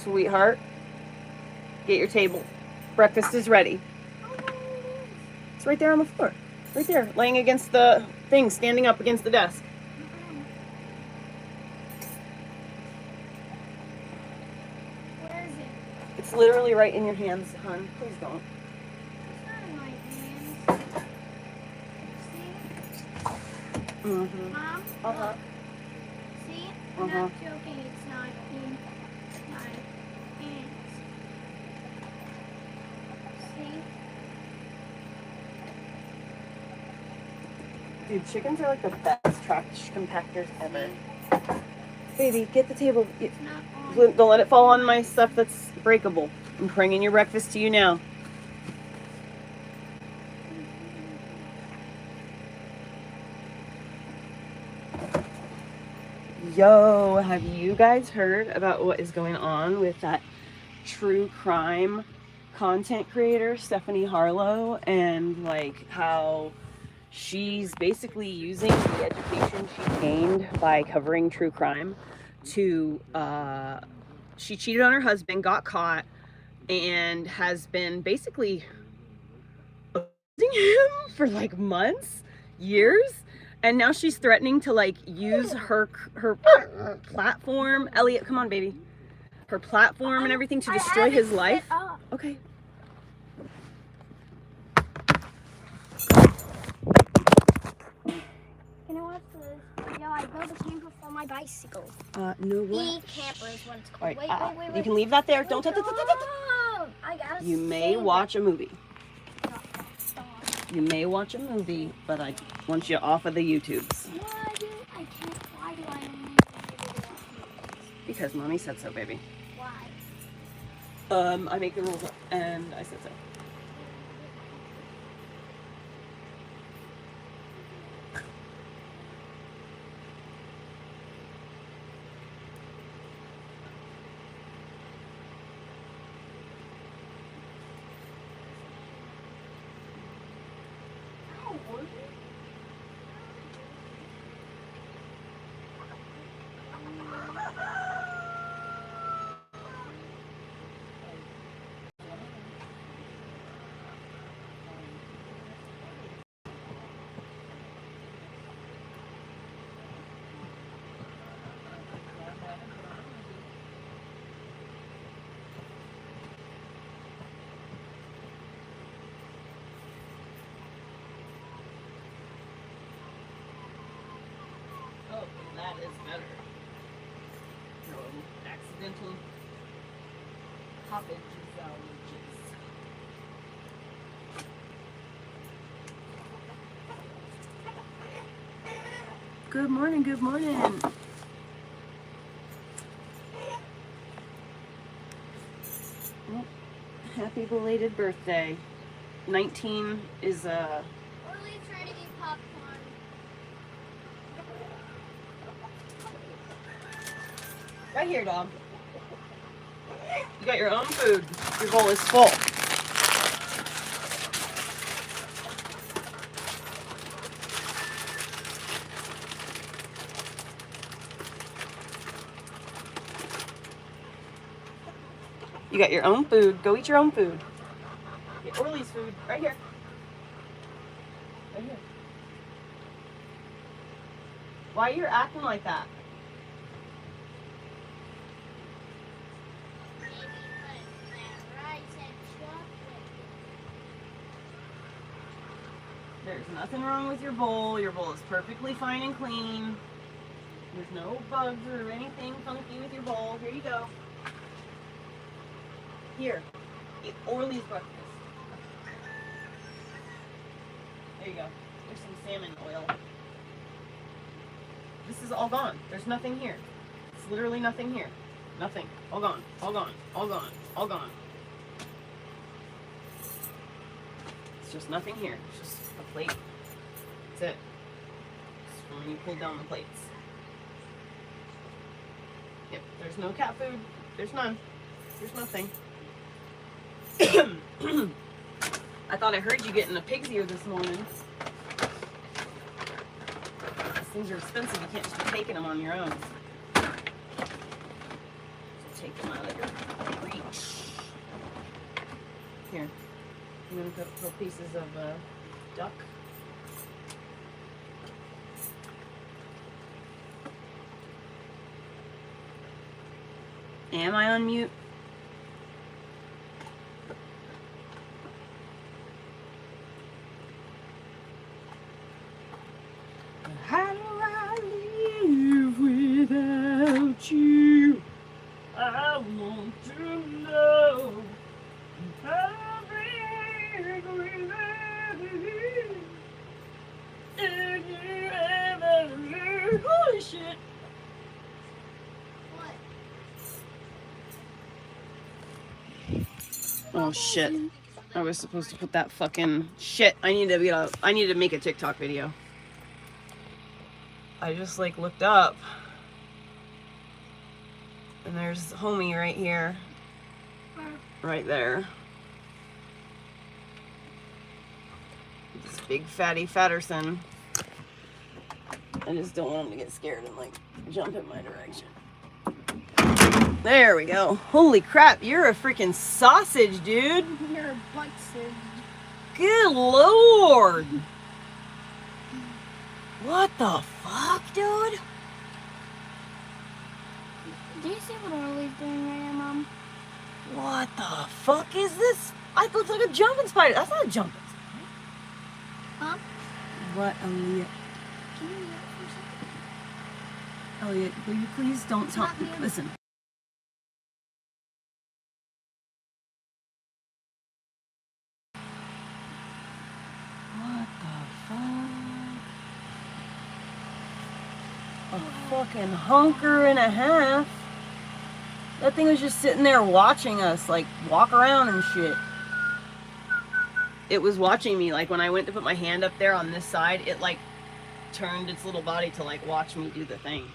Sweetheart, get your table. Breakfast is ready. It's right there on the floor. Right there, laying against the thing, standing up against the desk. Where is it? It's literally right in your hands, hon. Please don't. It's not in my hands. See? Mm-hmm. Mom? Uh-huh. See? I'm not joking. It's not in my hands. See? Dude, chickens are like the best trash compactors ever. Baby, get the table. It's not on. Don't let it fall on my stuff that's breakable. I'm bringing your breakfast to you now. Yo, have you guys heard about what is going on with that true crime content creator, Stephanie Harlow, and like how she's basically using the education she gained by covering true crime to, she cheated on her husband, got caught, and has been basically abusing him for like months, years. And now she's threatening to like use her platform. Elliot, come on, baby. Her platform and everything to destroy his life. Okay. You know what this? Yo, I built a camper for my bicycle. No way. E-camper is what it's called. All right, Wait. You can leave that there. Don't touch it. I gotta You may save watch a movie. Stop. You may watch a movie, but I want you off of the YouTubes. Why do I can't? Why do I only need to do Because mommy said so, baby. Why? I make the rules up, and I said so. Oh, that is better. No accidental hoppage is Good morning, good morning. Well, happy belated birthday. 19 is Orly's trying to eat popcorn. right here, dog. You got your own food. Your bowl is full. You got your own food. Go eat your own food. Get Orly's food right here. Right here. Why are you acting like that? There's nothing wrong with your bowl. Your bowl is perfectly fine and clean. There's no bugs or anything funky with your bowl. Here you go. Here. Eat Orly's breakfast. There you go. There's some salmon oil. This is all gone. There's nothing here. It's literally nothing here. Nothing. All gone. All gone. All gone. All gone. It's just nothing here. It's just a plate. That's it. Just when you pull down the plates. Yep. There's no cat food. There's none. There's nothing. I thought I heard you getting a pig's ear this morning. These things are expensive. You can't just be taking them on your own. So take them out of your Here. I'm gonna put pieces of duck. Am I on mute? How do I live without you? I want to know. How big without you? Did you ever learn? Holy shit! Oh shit. I was supposed to put that fucking shit. I need to make a TikTok video. I just like looked up and there's homie right here. Right there. This big fatty Fatterson. I just don't want him to get scared and like jump in my direction. There we go. Holy crap, you're a freaking sausage, dude. You're a butt sausage. Good lord. What the fuck, dude? Do you see what Orly's doing right now, Mom? What the fuck is this? I thought it was like a jumping spider. That's not a jumping spider. Huh? What, Elliot? Can you yell for a second? Elliot, will you please don't tell me? Listen. What the fuck? A fucking hunker and a half. That thing was just sitting there watching us, like, walk around and shit. It was watching me, like, when I went to put my hand up there on this side, it, like, turned its little body to, like, watch me do the thing.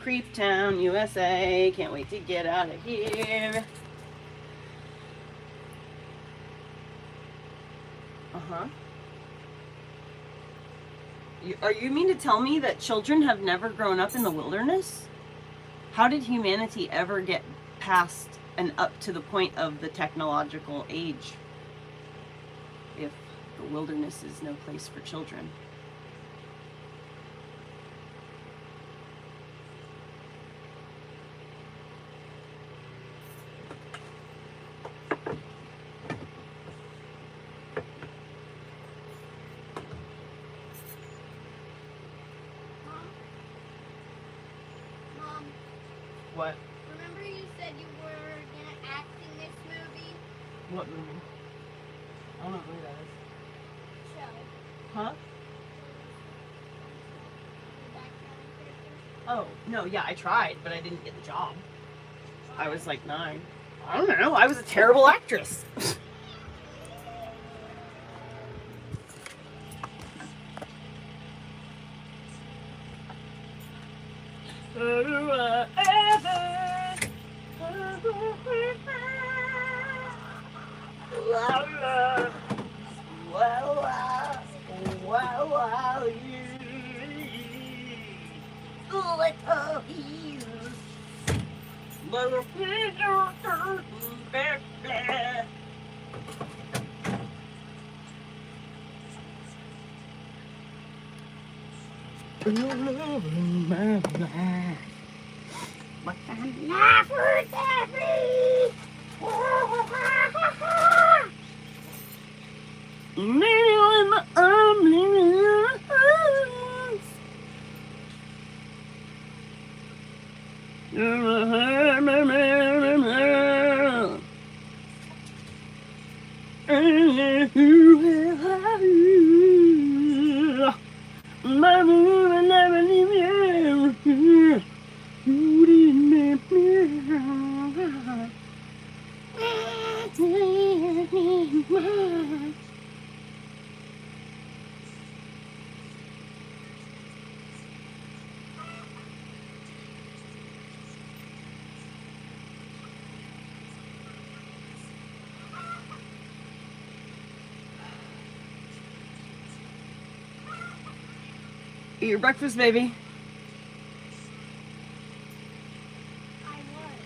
Creep Town, USA. Can't wait to get out of here. Uh-huh. Are you mean to tell me that children have never grown up in the wilderness? How did humanity ever get past and up to the point of the technological age if the wilderness is no place for children? Mom, What? remember you said you were gonna act in this movie? What movie? I don't know who that is. Show. Huh? The background character? Oh, no, yeah, I tried, but I didn't get the job. I was like 9. I don't know, I was a terrible actress. What kind of life would that be? Maybe in my Eat your breakfast, baby. I was.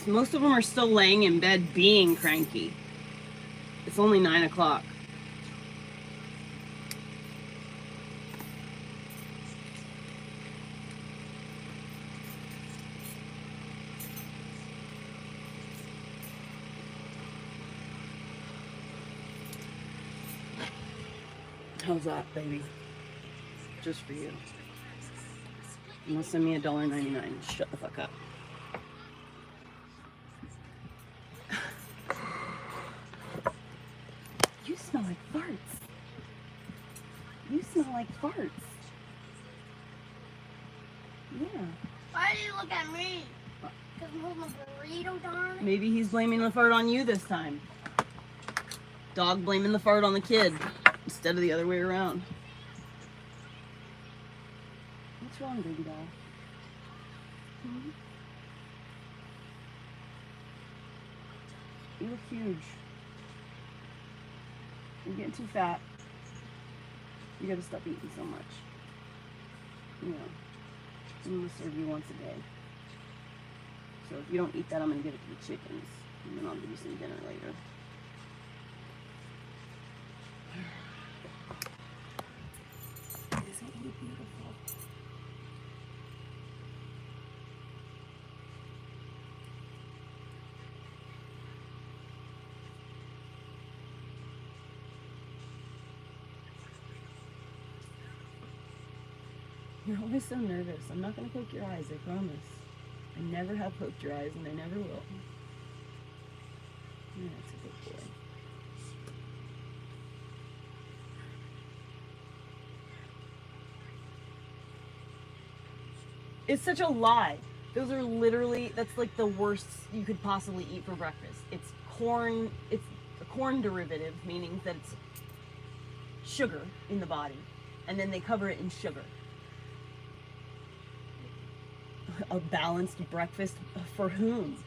Most of them are still laying in bed being cranky. It's only 9 o'clock. How's that, baby? Just for you. And they'll send me $1.99. Shut the fuck up. You smell like farts. You smell like farts. Yeah. Why do you look at me? Because I'm holding a burrito, darn it. Maybe he's blaming the fart on you this time. Dog blaming the fart on the kid instead of the other way around. What's wrong, baby doll? Hmm? You look huge. You're getting too fat. You gotta stop eating so much. You know, I'm gonna serve you once a day. So if you don't eat that, I'm gonna give it to the chickens. And then I'll give you some dinner later. Isn't he beautiful? You're always so nervous. I'm not going to poke your eyes, I promise. I never have poked your eyes, and I never will. Yeah, that's a good boy. It's such a lie. Those are literally, that's like the worst you could possibly eat for breakfast. It's corn, it's a corn derivative, meaning that it's sugar in the body. And then they cover it in sugar. A balanced breakfast for whom?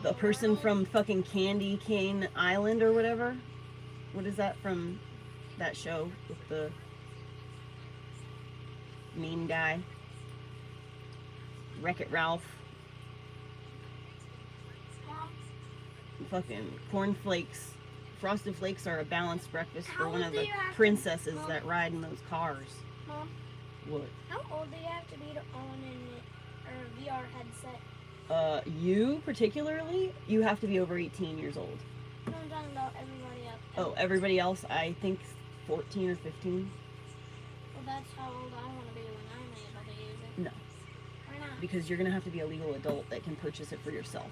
The person from fucking Candy Cane Island or whatever? What is that from that show with the mean guy? Wreck-It Ralph. Fucking cornflakes. Frosted Flakes are a balanced breakfast for one of the princesses that ride in those cars. Mom? What? How old do you have to be to own a VR headset? You particularly, you have to be over 18 years old. No, I'm talking about everybody else. Oh, everybody else, I think 14 or 15. Well, that's how old I want to be when I'm able to use it. No. Why not? Because you're going to have to be a legal adult that can purchase it for yourself.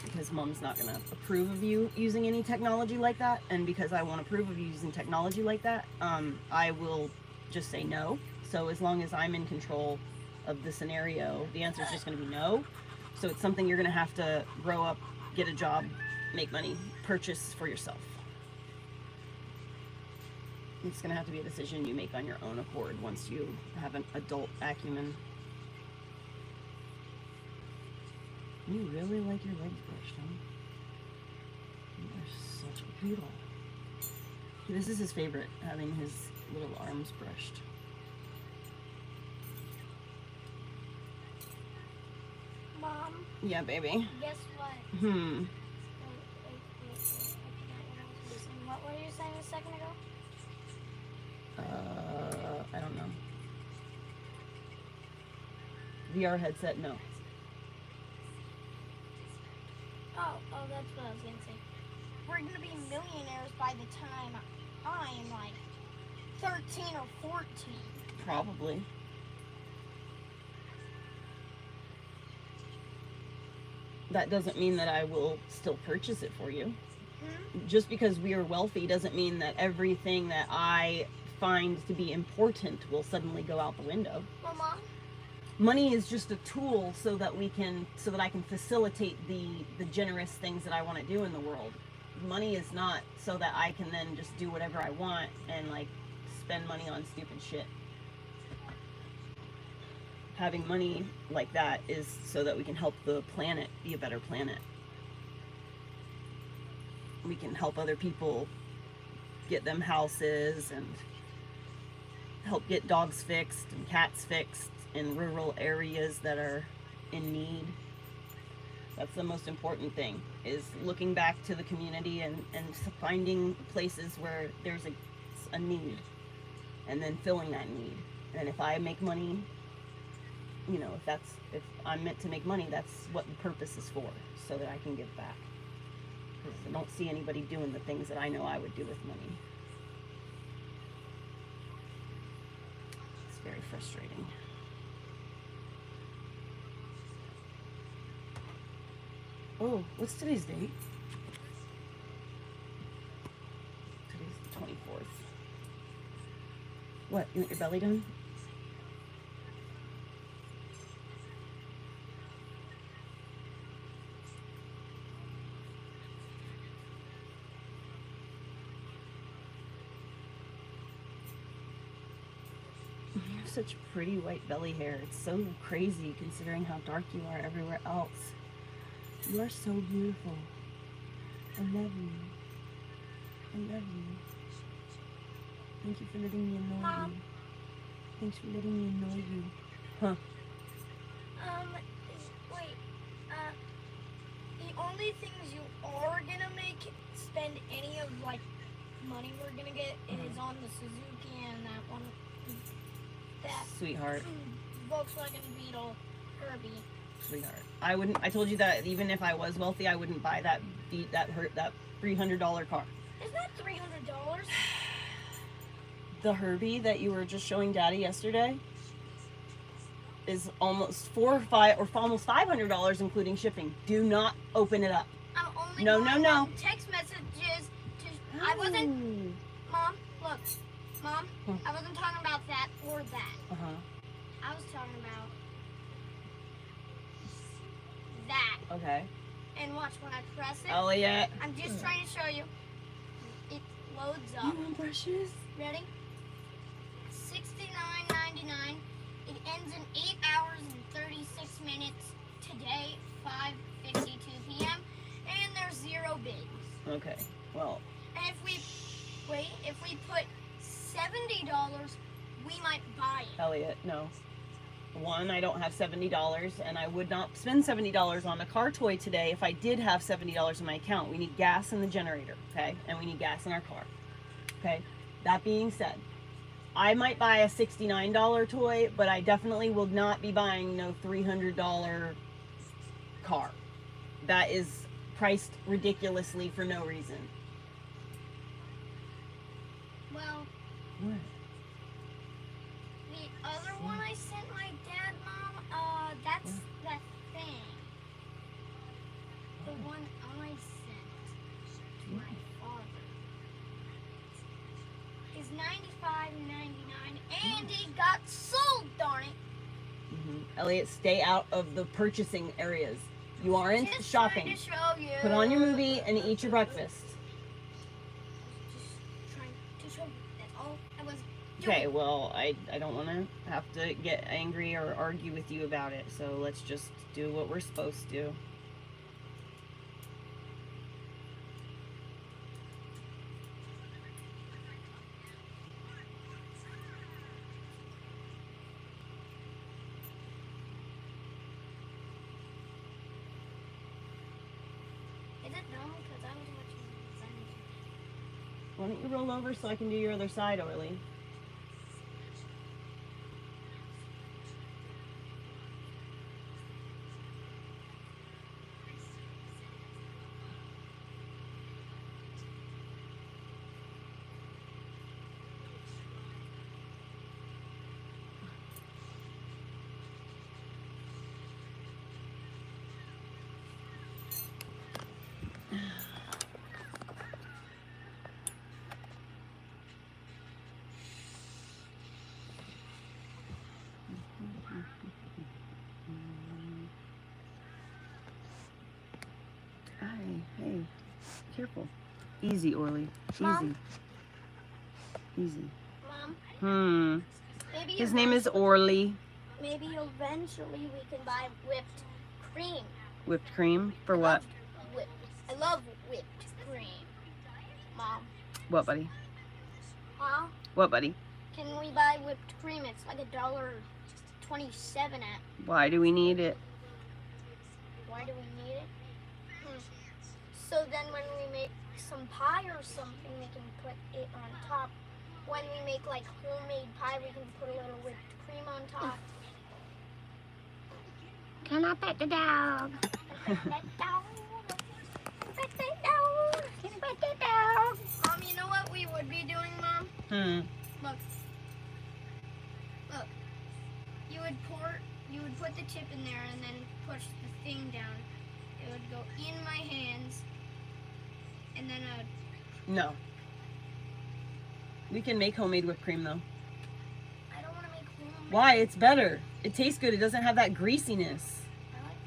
Because mom's not going to approve of you using any technology like that. And because I won't approve of you using technology like that, I will just say no. So as long as I'm in control of the scenario, the answer is just going to be no. So it's something you're going to have to grow up, get a job, make money, purchase for yourself. It's going to have to be a decision you make on your own accord once you have an adult acumen. You really like your legs brushed, huh? You are such a poodle. This is his favorite, having his little arms brushed. Mom? Yeah, baby. Guess what? Hmm. Wait, I forgot what I was saying. What were you saying a second ago? I don't know. VR headset, no. Oh, that's what I was gonna say. We're gonna be millionaires by the time I'm like 13 or 14. Probably. That doesn't mean that I will still purchase it for you. Just because we are wealthy doesn't mean that everything that I find to be important will suddenly go out the window. Well, Mom? Money is just a tool so that I can facilitate the generous things that I want to do in the world. Money is not so that I can then just do whatever I want and like spend money on stupid shit. Having money like that is so that we can help the planet be a better planet. We can help other people get them houses and help get dogs fixed and cats fixed in rural areas that are in need. That's the most important thing, is looking back to the community and finding places where there's a need, and then filling that need. And if I make money, you know, if I'm meant to make money, that's what the purpose is for, so that I can give back. Because I don't see anybody doing the things that I know I would do with money. It's very frustrating. Oh, what's today's date? Today's the 24th. What, you want your belly done? You have such pretty white belly hair. It's so crazy considering how dark you are everywhere else. You are so beautiful. I love you. I love you. Thank you for letting me annoy Mom. you. Thanks for letting me annoy you. Huh? Wait. The only things you are gonna spend any of like money we're gonna get is on the Suzuki and that one, that Sweetheart. Volkswagen Beetle Herbie. Sweetheart. I told you that even if I was wealthy, I wouldn't buy that $300 car. Isn't that $300? The Herbie that you were just showing Daddy yesterday is almost almost $500 including shipping. Do not open it up. I'm only No. on text messages to. I wasn't. Mom, look. Mom, I wasn't talking about that or that. I was talking about that. Okay. And watch when I press it. Elliot. I'm just trying to show you. It loads up. You want brushes? Ready? $69.99. It ends in 8 hours and 36 minutes today, 5:52 p.m. And there's 0 bids. Okay. Well. And if we put $70, we might buy it. Elliot, no. One, I don't have $70, and I would not spend $70 on a car toy today if I did have $70 in my account. We need gas in the generator, okay? And we need gas in our car, okay? That being said, I might buy a $69 toy, but I definitely will not be buying no $300 car. That is priced ridiculously for no reason. Well, What? the other one I sent my dad, Mom, that's that thing. The one I sent to my father is $95.99, and it got sold, darn it. Elliot, stay out of the purchasing areas. You aren't Just shopping. trying to show you. Put on your movie and eat your breakfast. Just trying to show you. That's all I was doing. Okay, well, I don't want to have to get angry or argue with you about it, so let's just do what we're supposed to. Is it dumb? Because I was watching Simon. Why don't you roll over so I can do your other side, Orly? Hey, careful. Easy, Orly. Mom? Easy. Mom, maybe His name is Orly. maybe eventually we can buy whipped cream. Whipped cream? For what? I love whipped cream. Mom. What, buddy? Huh? What, buddy? Can we buy whipped cream? It's like $1.20. 27 at. Why do we need it? Why do we need it? So then when we make some pie or something, we can put it on top. When we make like homemade pie, we can put a little whipped cream on top. Can I pet the dog? Pet that dog. Pet that dog. Can I pet that dog? Mom, you know what we would be doing, Mom? Look. Look. You would put the tip in there and then push the thing down. It would go in my hands. And then I would... No. We can make homemade whipped cream though. I don't want to make homemade. Why? It's better. It tastes good. It doesn't have that greasiness. I like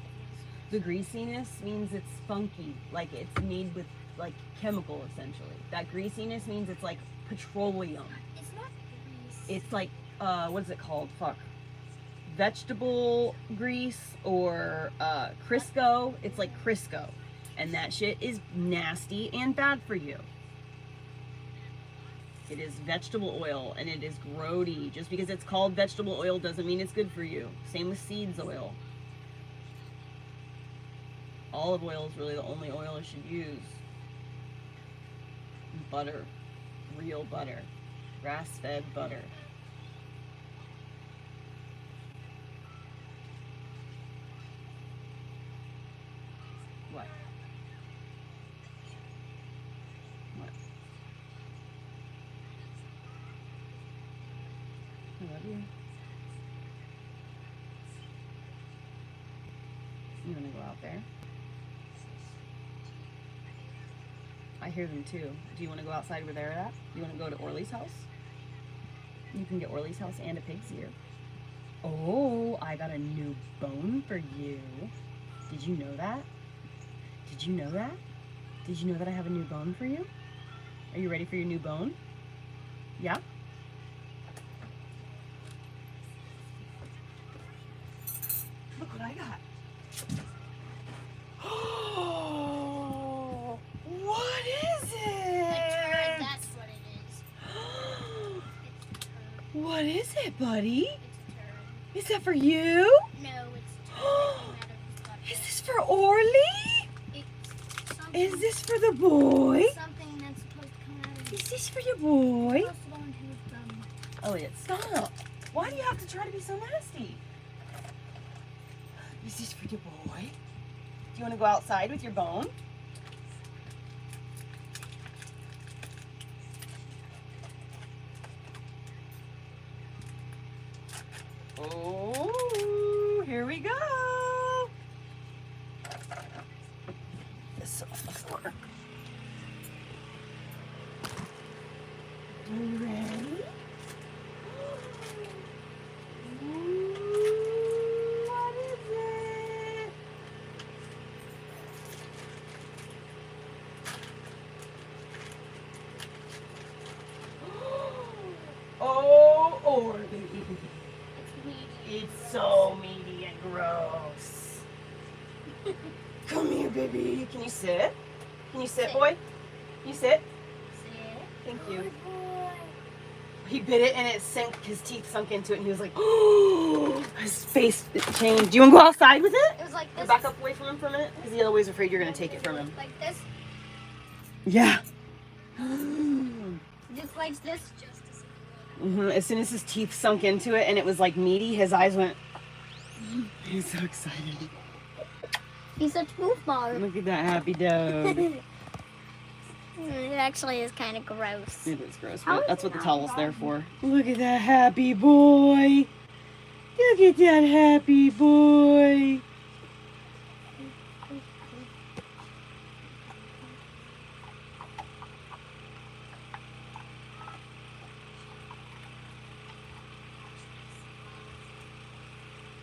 The greasiness means it's funky. Like it's made with like chemical essentially. That greasiness means it's like petroleum. It's not grease. It's like, what is it called? Fuck. Vegetable grease or Crisco. It's like Crisco. And that shit is nasty and bad for you. It is vegetable oil and it is grody. Just because it's called vegetable oil doesn't mean it's good for you. Same with seeds oil. Olive oil is really the only oil you should use. Butter. Real butter. Grass-fed butter. What? What? I love you. You want to go out there? I hear them too. Do you want to go outside where they're at? You want to go to Orly's house? You can get Orly's house and a pig's ear. Oh, I got a new bone for you. Did you know that? Did you know that? Did you know that I have a new bone for you? Are you ready for your new bone? Yeah? Look what I got. Oh, what is it? That's what it is. What is it, buddy? It's Is that for you? a turd. No, it's Is this for Orly? Is this for the boy? something that's supposed to come out of Is this for your boy? supposed to go into his thumb. Elliot, stop. Why do you have to try to be so nasty? Is this for your boy? Do you want to go outside with your bone? Oh, here we go. This off the floor. Are you ready? Ooh, what is it? Oh, Orly. It's meaty. It's so meaty and gross. Come here, baby. Can you sit? Can you sit, Sit. boy? Can you sit? See? Thank you. Good boy. He bit it and it sank, his teeth sunk into it and he was like, oh, his face changed. Do you want to go outside with it? It was like Or this. back up away from him for a minute? Because the other way's afraid you're going to take it from him. Like this. Yeah. Just like this. As soon as his teeth sunk into it and it was like meaty, his eyes went, he's so excited. He's a goofball. Look at that happy dog. It actually is kind of gross. It is gross, How but is that's it what the not towel's there wrong? for. Look at that happy boy. Look at that happy boy.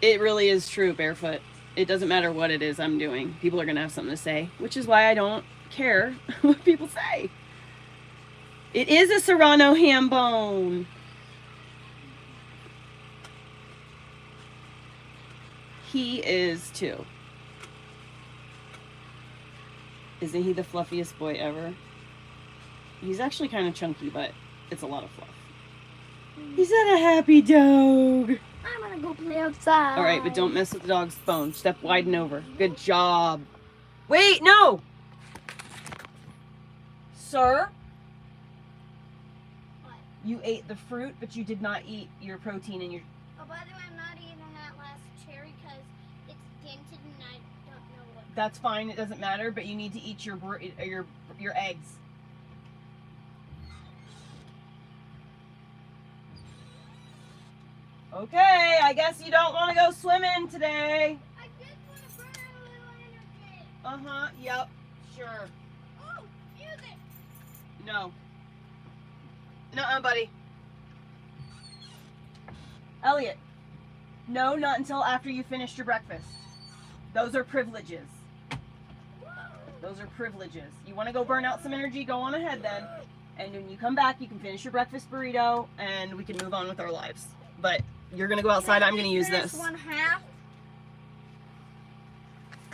It really is true, Barefoot. It doesn't matter what it is I'm doing. People are going to have something to say, which is why I don't care what people say. It is a Serrano ham bone. He is too. Isn't he the fluffiest boy ever? He's actually kind of chunky, but it's a lot of fluff. Is that a happy dog? I'm gonna to go play outside. All right, but don't mess with the dog's bone. Step wide and over. Good job. Wait, no! Sir? What? You ate the fruit, but you did not eat your protein and your... Oh, by the way, I'm not eating that last cherry because it's dented and I don't know what. That's fine, it doesn't matter, but you need to eat your eggs. Okay, I guess you don't want to go swimming today. I just want to burn a little energy. Uh-huh, yep, sure. Oh, music. No. Nuh-uh, buddy. Elliot, no, not until after you finished your breakfast. Those are privileges. Those are privileges. You want to go burn out some energy, go on ahead then. And when you come back, you can finish your breakfast burrito and we can move on with our lives. But you're going to go outside, I'm going to use this. 1/2.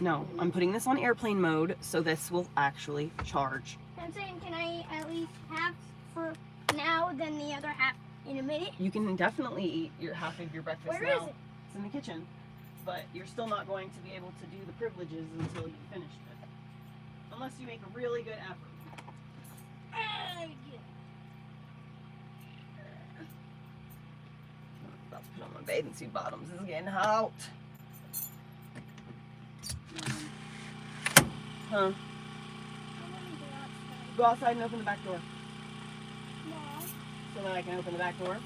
No, I'm putting this on airplane mode so this will actually charge. I'm saying, can I at least half for now, then the other half in a minute? You can definitely eat your half of your breakfast Where now. is it? It's in the kitchen. But you're still not going to be able to do the privileges until you finish it. Unless you make a really good effort. Yeah. I'm about to put on my bathing suit bottoms. This is getting hot. Huh? I want to go outside. Go outside and open the back door. No. So that I can open the back door.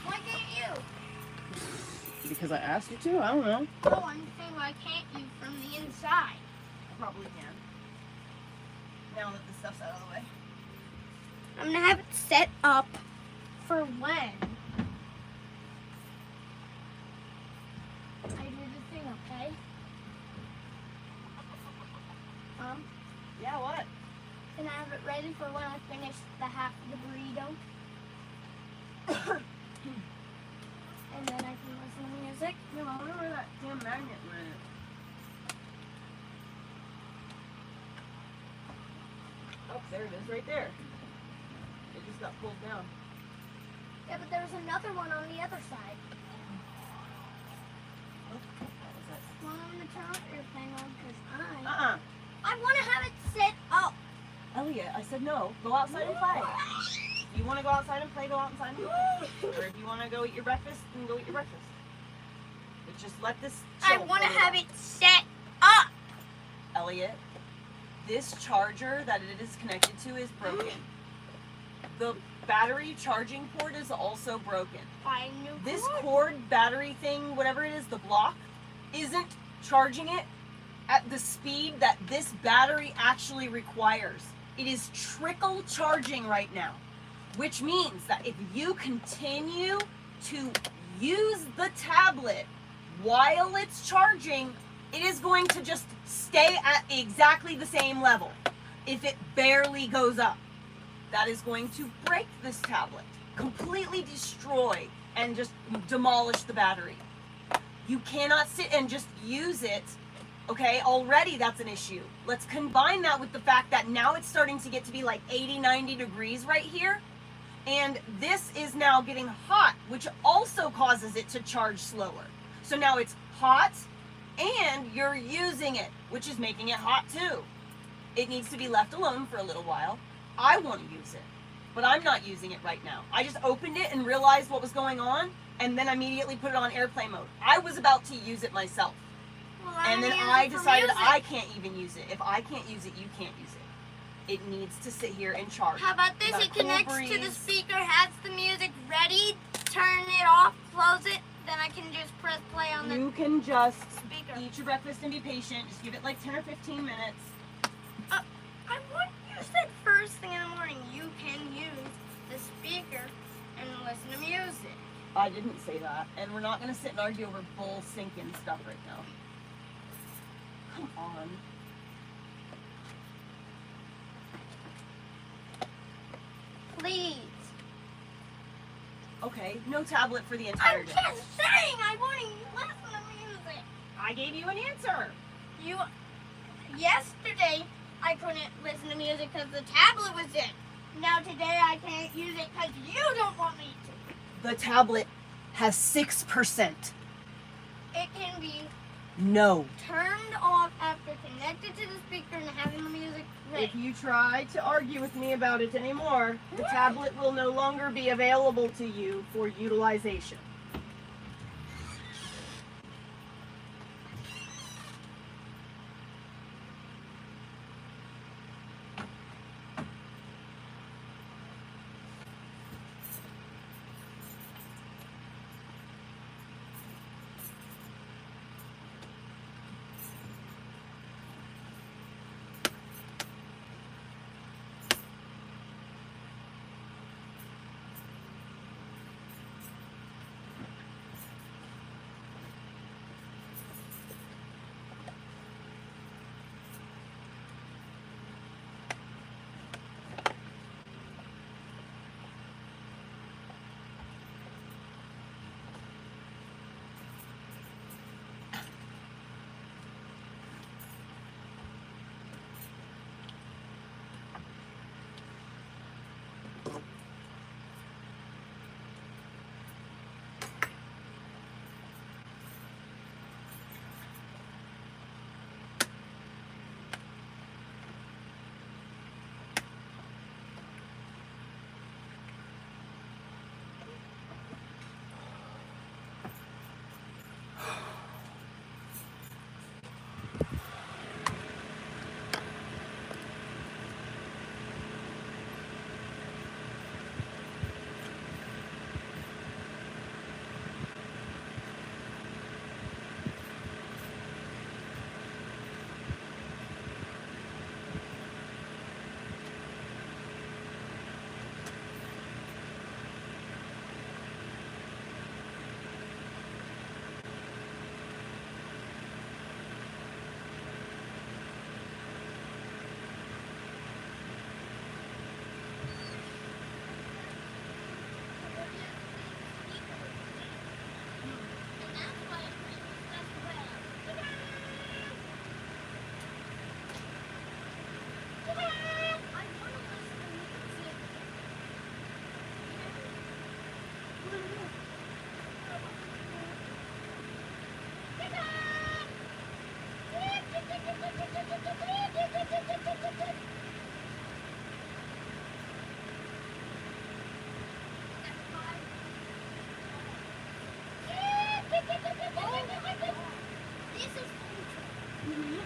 Why can't you? Because I asked you to? I don't know. Oh, I'm saying why can't you from the inside? I probably can. Now that the stuff's out of the way. I'm gonna have it set up for when I do the thing, okay? Yeah, what? And I have it ready for when I finish the half of the burrito. And then I can listen to music. No, I wonder where that damn magnet went. Oh, there it is, right there. It just got pulled down. Yeah, but there's another one on the other side. Oh, what was that? Well, I'm gonna turn off airplane mode because Uh-uh. I want to have it set up. Elliot, I said no. Go outside and play. You want to go outside and play, go outside and play. Or if you want to go eat your breakfast, then go eat your breakfast. But just let this I chill want to for a have little. it set up. Elliot, this charger that it is connected to is broken. The battery charging port is also broken. I knew This cord battery thing, whatever it is, the block, isn't charging it at the speed that this battery actually requires. It is trickle charging right now, which means that if you continue to use the tablet while it's charging, it is going to just stay at exactly the same level. If it barely goes up, that is going to break this tablet, completely destroy and just demolish the battery. You cannot sit and just use it. Okay, already that's an issue. Let's combine that with the fact that now it's starting to get to be like 80, 90 degrees right here. And this is now getting hot, which also causes it to charge slower. So now it's hot and you're using it, which is making it hot too. It needs to be left alone for a little while. I want to use it, but I'm not using it right now. I just opened it and realized what was going on and then immediately put it on airplane mode. I was about to use it myself. Well, And then I decided I can't even use it. If I can't use it, you can't use it. It needs to sit here and charge. How about this? Got a It cool connects to the breeze. speaker, has the music ready, turn it off, close it, then I can just press play on the You can just speaker. eat your breakfast and be patient. Just give it like 10 or 15 minutes. You said first thing in the morning you can use the speaker and listen to music. I didn't say that. And we're not going to sit and argue over bull sinking stuff right now. Come on. Please. Okay, no tablet for the I'm entire day. just saying I want to listen to music. I gave you an answer. Yesterday I couldn't listen to music because the tablet was in. Now today I can't use it because you don't want me to. The tablet has 6%. It can be No. turned off after connected to the speaker and having the music play. If you try to argue with me about it anymore, the tablet will no longer be available to you for utilization.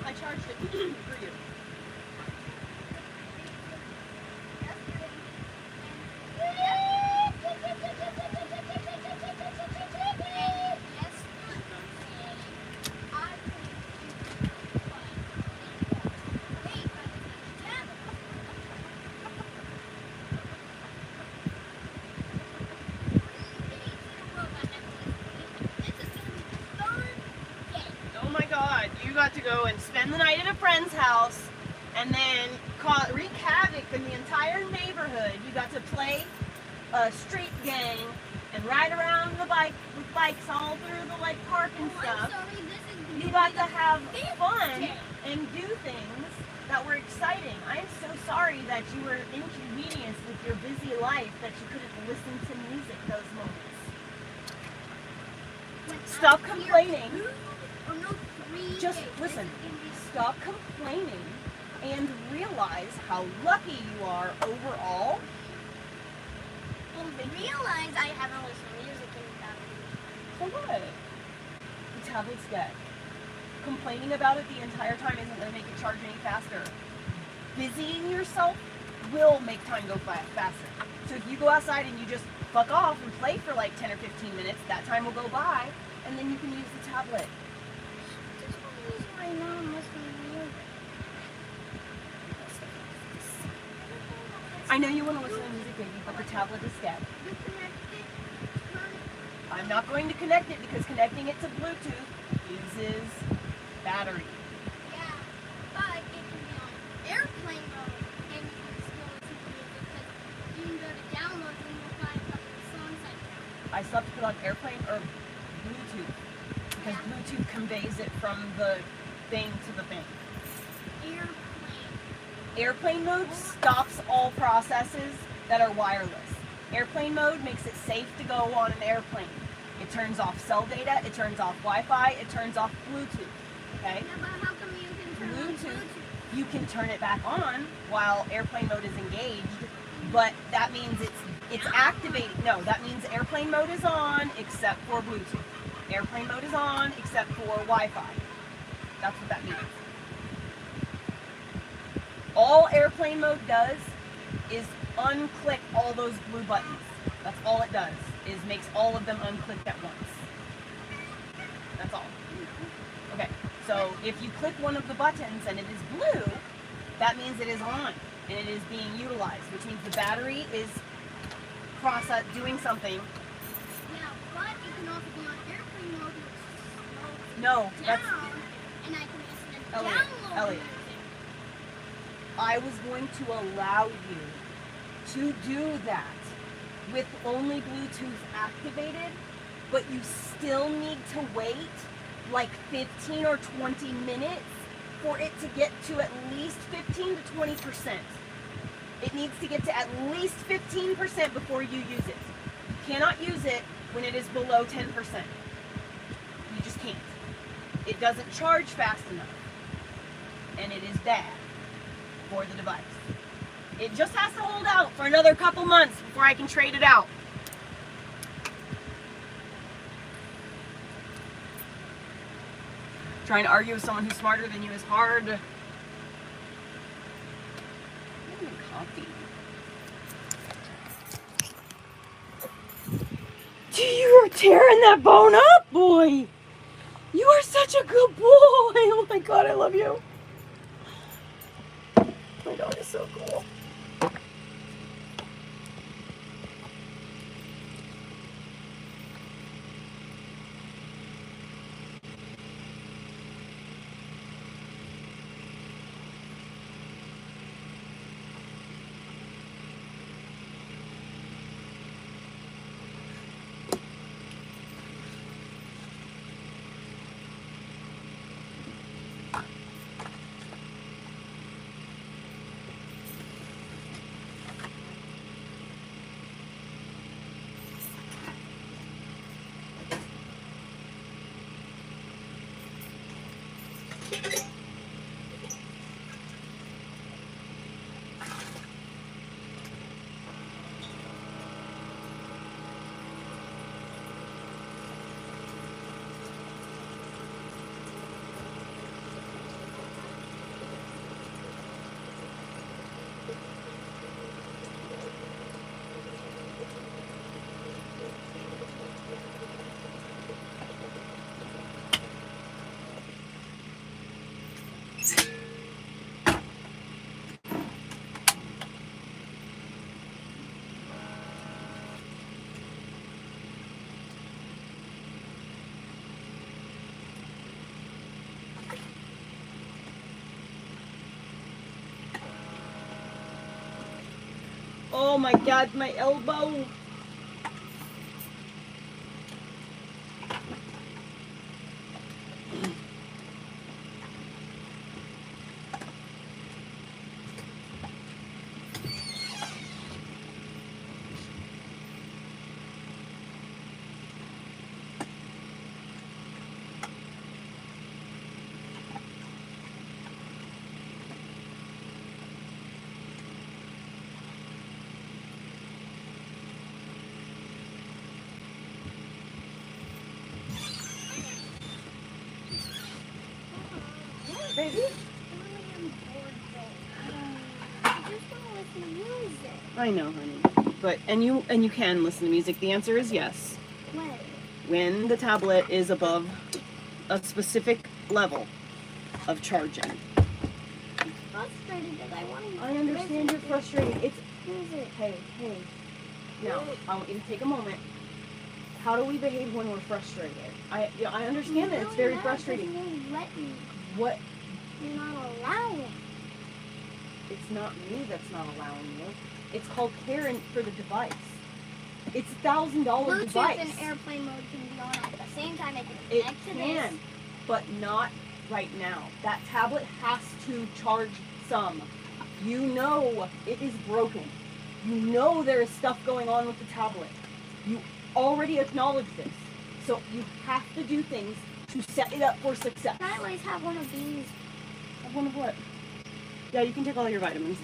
I charged it for you. Oh my God, you got to go and spend the night at a friend's house and then wreak havoc in the entire neighborhood. You got to play a street gang and ride around the bike with bikes all through the like park and stuff. You got to have fun and do things that were exciting. I am so sorry that you were inconvenienced with your busy life that you couldn't listen to music those moments. Stop complaining. Just listen. Stop complaining and realize how lucky you are overall. And realize I haven't listened to music in that So what? The tablet's dead. Complaining about it the entire time isn't going to make it charge any faster. Busying yourself will make time go faster. So if you go outside and you just fuck off and play for like 10 or 15 minutes, that time will go by, and then you can use the tablet. Just one reason right now I'm listening to music. I know you want to listen to music, baby, but the tablet is dead. I'm not going to connect it because connecting it to Bluetooth uses battery. Yeah, but it can be on airplane mode and you can still listen to music because you can go to downloads and you'll find a couple of songs like that. I still have to put on airplane or Bluetooth because Bluetooth conveys it from the thing to the thing. Airplane mode stops all processes that are wireless. Airplane mode makes it safe to go on an airplane. It turns off cell data, it turns off Wi-Fi, it turns off Bluetooth, okay? Yeah, but how come you can turn on Bluetooth? You can turn it back on while airplane mode is engaged, but that means it's activating. No, that means airplane mode is on except for Bluetooth. Airplane mode is on except for Wi-Fi. That's what that means. All airplane mode does is unclick all those blue buttons. That's all it does, is makes all of them unclicked at once. That's all. Okay, so if you click one of the buttons and it is blue, that means it is on and it is being utilized, which means the battery is doing something. Yeah, but it can also be on airplane mode, which No, that's down, and I can listen to Elliot. download Elliot. music. I was going to allow you to do that with only Bluetooth activated, but you still need to wait like 15 or 20 minutes for it to get to at least 15 to 20%. It needs to get to at least 15% before you use it. You cannot use it when it is below 10%. You just can't. It doesn't charge fast enough, and it is bad for the device. It just has to hold out for another couple months before I can trade it out. Trying to argue with someone who's smarter than you is hard. Coffee. You are tearing that bone up, boy. You are such a good boy. Oh my God, I love you. My dog is so cool. Oh my God, my elbow. Baby? I just want to listen to music. I know, honey. But and you can listen to music. The answer is yes. When the tablet is above a specific level of charging. I'm frustrated because I want to. I understand you're frustrated. It's Music. hey. Now, I want you to take a moment. How do we behave when we're frustrated? I understand that it's very frustrating. You won't let me. What? You're not allowing. It's not me that's not allowing you. It's called caring for the device. It's $1,000 Bluetooth device. and airplane mode can be on at the same time. It can It connect to can, this. but not right now. That tablet has to charge some. You know it is broken. You know there is stuff going on with the tablet. You already acknowledge this. So you have to do things to set it up for success. Can I always have one of these? One of what? Yeah, you can take all your vitamins.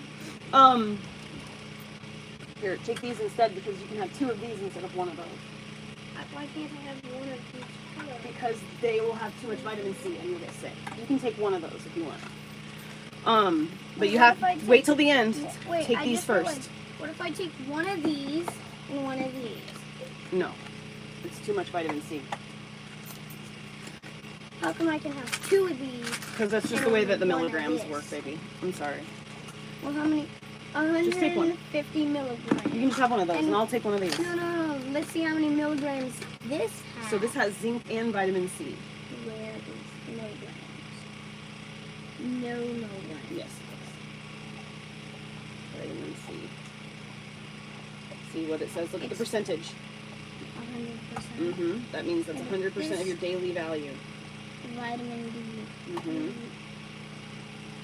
Here, take these instead because you can have 2 of these instead of 1 of those. Why can't I have one of each color? Because they will have too much vitamin C and you'll get sick. You can take 1 of those if you want. But you have to wait till the end. Take these first. What if I take one of these and one of these? No, it's too much vitamin C. How come I can have 2 of these? Because that's just the way that the milligrams work, baby. I'm sorry. Well, how many? Just take one. 150 milligrams. You can just have one of those, and I'll take one of these. No. Let's see how many milligrams this has. So this has zinc and vitamin C. Where is milligrams? No milligrams. Yes. Vitamin C. See what it says? Look at the percentage. 100%. That means that's 100% of your daily value. Vitamin D.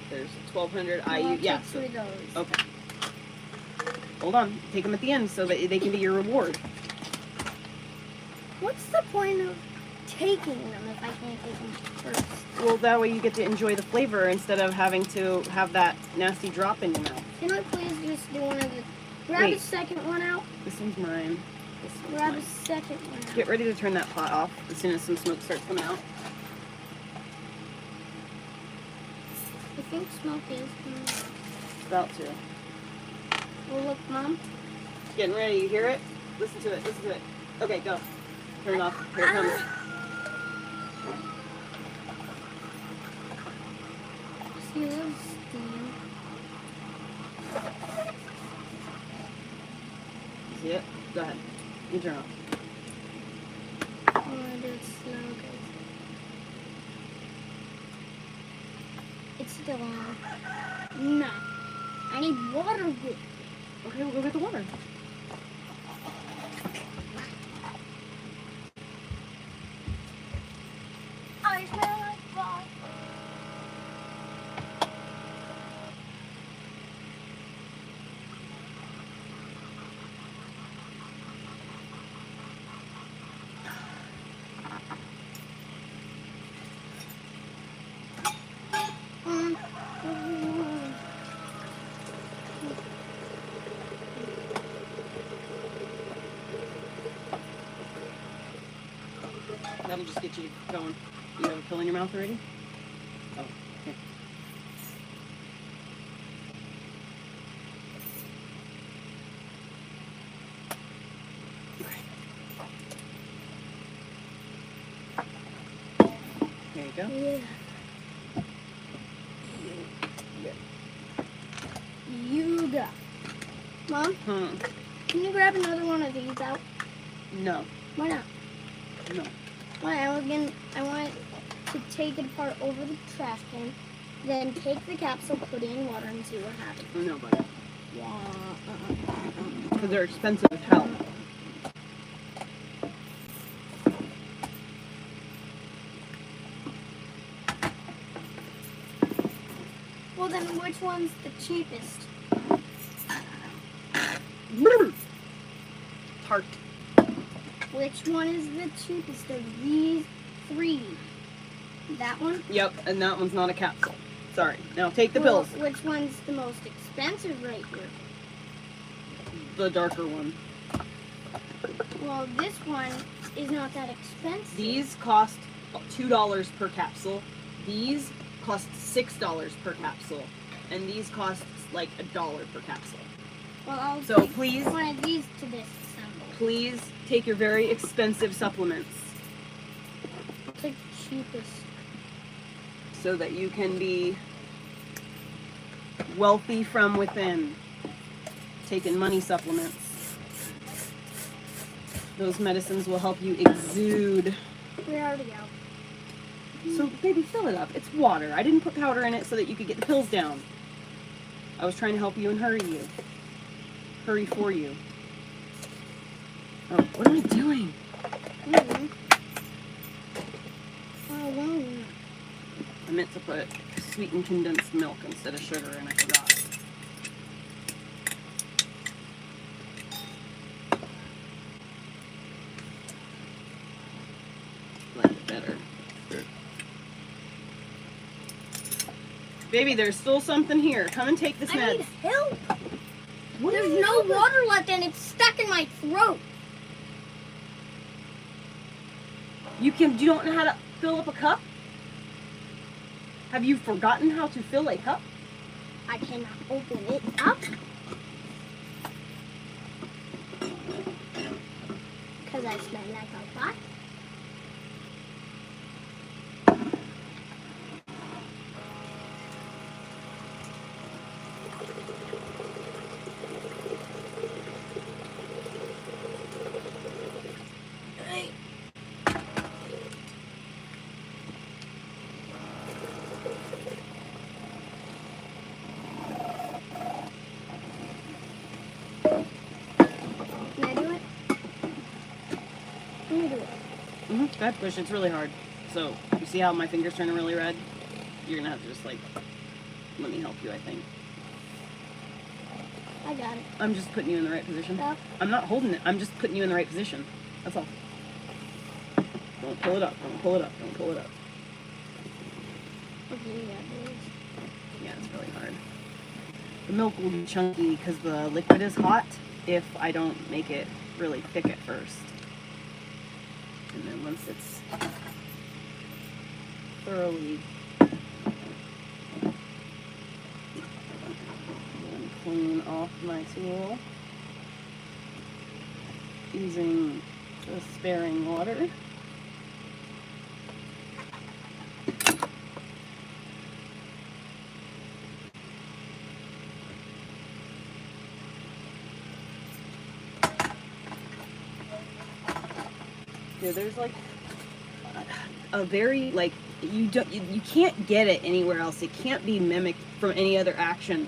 There's 1,200 I'll IU. take Yeah. 2 of those. Okay. Hold on. Take them at the end so that they can be your reward. What's the point of taking them if I can't take them first? Well, that way you get to enjoy the flavor instead of having to have that nasty drop in your mouth. Can I please just do one of the... Grab a second one out. This one's mine. This one's Grab mine. a second one out. Get ready to turn that pot off as soon as some smoke starts coming out. I think smoke is coming out. It's about to. Well, look, Mom. Getting ready. You hear it? Listen to it. Listen to it. Okay, go. Turn it off. Here it comes. See a little steam. See it? Go ahead. You turn it off. I want to do it slow, guys. It's still on. No. I need water. Okay, we'll go get the water. I smell like water. That'll just get you going. You have a pill in your mouth already? Oh, here. Okay. There you go. Yeah. You got. Mom, can you grab another one of these out? No. Why not? No. Why? I want to take it apart over the trash can, then take the capsule, put it in water, and see what happens. No, buddy. Yeah. Because they're expensive as hell. Well, then which one's the cheapest? Tart. Which one is the cheapest of these 3? That one? Yep, and that one's not a capsule. Sorry. Now take the Well, pills. which one's the most expensive right here? The darker one. Well, this one is not that expensive. These cost $2 per capsule. These cost $6 per capsule. And these cost like $1 per capsule. Well, I'll So take please, one of these to disassemble. please take your very expensive supplements It's like the cheapest. so that you can be wealthy from within. Taking money supplements. Those medicines will help you exude. We're already out. So, baby, fill it up. It's water. I didn't put powder in it so that you could get the pills down. I was trying to help you and hurry you. Hurry for you. Oh, what am I doing? Mm-hmm. Oh, wow. I meant to put sweetened condensed milk instead of sugar, and I forgot. Baby, there's still something here. Come and take this I med. need help. What do There's you no need? water left and it's stuck in my throat. You don't know how to fill up a cup? Have you forgotten how to fill a cup? I cannot open it up. Because I smell like a bot. Can I do it? Let me do it. Go ahead, push. It's really hard. So, you see how my finger's turning really red? You're gonna have to just like, let me help you, I think. I got it. I'm just putting you in the right position. Stop. I'm not holding it. I'm just putting you in the right position. That's all. Don't pull it up. Don't pull it up. Don't pull it up. Okay, yeah, Yeah, it's really hard. The milk will be chunky because the liquid is hot if I don't make it really thick at first. And then once it's thoroughly clean off my tool using the sparing water. Yeah, there's like a very like you can't get it anywhere else. It can't be mimicked from any other action.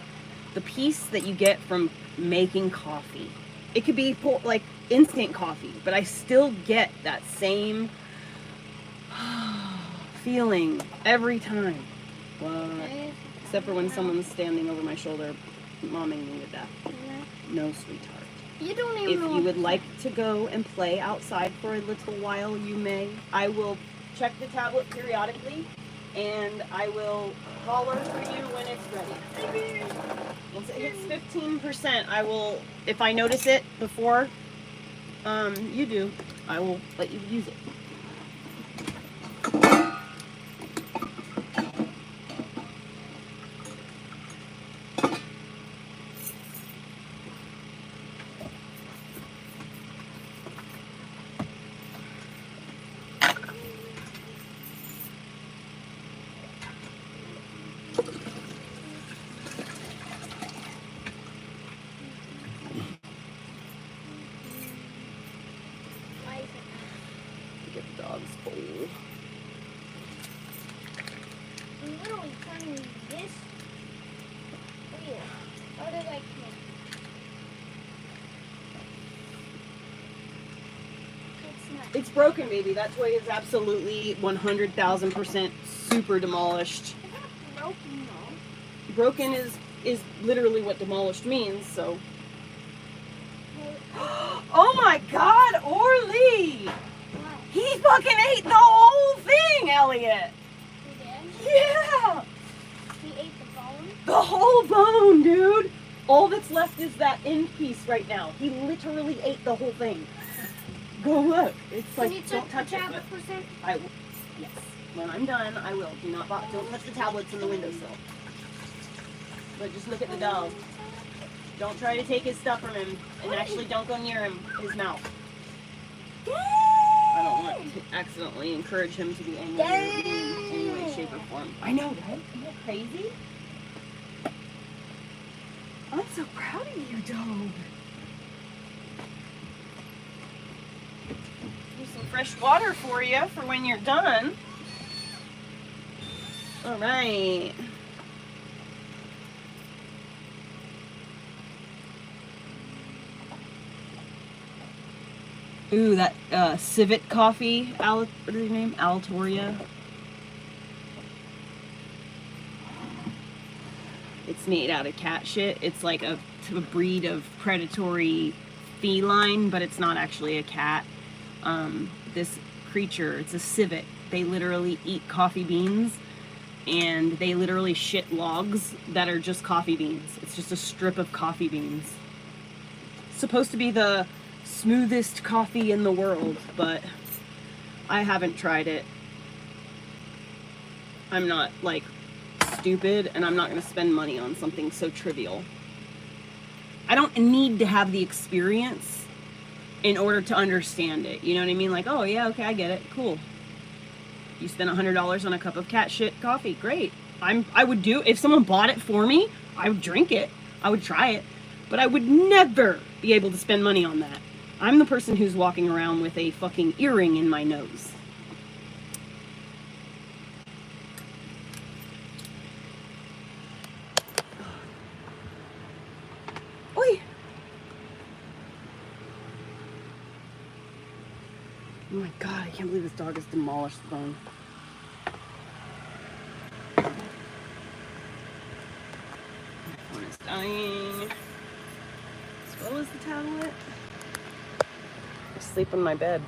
The peace that you get from making coffee, it could be like instant coffee, but I still get that same feeling every time. What? Except for when someone's standing over my shoulder, momming me to death. No, sweetheart. You don't even If know. you would like to go and play outside for a little while, you may. I will check the tablet periodically, and I will holler for you when it's ready. Once it hits 15%, I will, if I notice it before you do, I will let you use it. Get the dog's bowl. I'm literally telling you this. Wheel. How did I make? It's not. It's broken, baby. That toy is absolutely 100,000% super demolished. It's not broken though. Broken is literally what demolished means, so. Oh my God, Orly! What? He fucking ate the whole thing, Elliot! He did? Yeah! He ate the bone? The whole bone, dude! All that's left is that end piece right now. He literally ate the whole thing. Go look. It's Can you like, check don't the touch it. tablet for a sec? I will. Yes. When I'm done, I will. Don't touch the tablets in the windowsill. But just look at the dog. Don't try to take his stuff from him. And actually don't go near him, his mouth. I don't want to accidentally encourage him to be angry or mean in any way, shape, or form. I know, right? Isn't that crazy? I'm so proud of you, dog. Here's some fresh water for you for when you're done. All right. Ooh, that civet coffee, what is his name? Altoria. It's made out of cat shit. It's like a breed of predatory feline, but it's not actually a cat. This creature, it's a civet. They literally eat coffee beans, and they literally shit logs that are just coffee beans. It's just a strip of coffee beans. It's supposed to be the smoothest coffee in the world, but I haven't tried it. I'm not, like, stupid, and I'm not going to spend money on something so trivial. I don't need to have the experience in order to understand it. You know what I mean? Like, oh, yeah, okay, I get it. Cool. You spent $100 on a cup of cat shit coffee. Great. I would do, if someone bought it for me, I would drink it. I would try it. But I would never be able to spend money on that. I'm the person who's walking around with a fucking earring in my nose. Oi! Oh my god, I can't believe this dog has demolished the phone. My phone is dying. As well as the tablet. I sleep in my bed.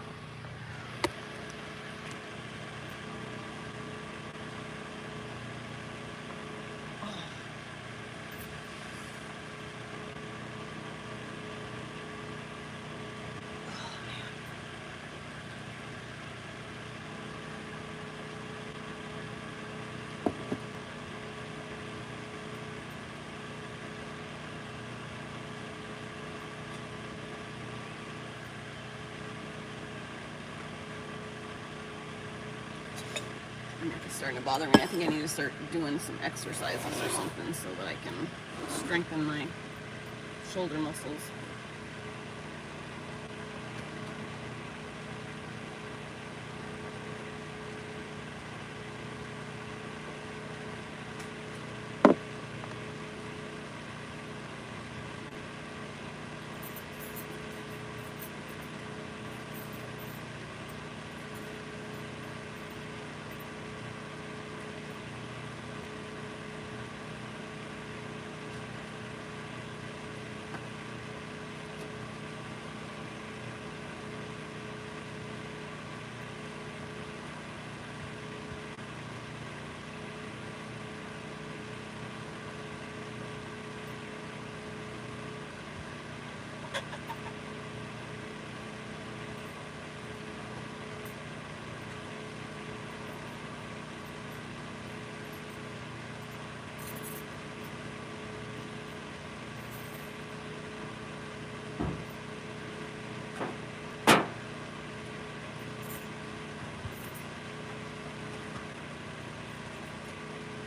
My neck is starting to bother me. I think I need to start doing some exercises or something so that I can strengthen my shoulder muscles.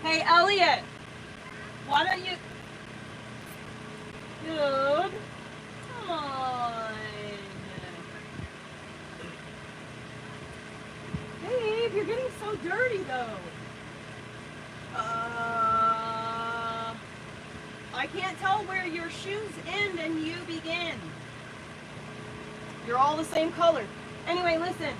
Hey, Elliot! Why don't you... Dude! Come on! Babe, you're getting so dirty, though. I can't tell where your shoes end and you begin. You're all the same color. Anyway, listen.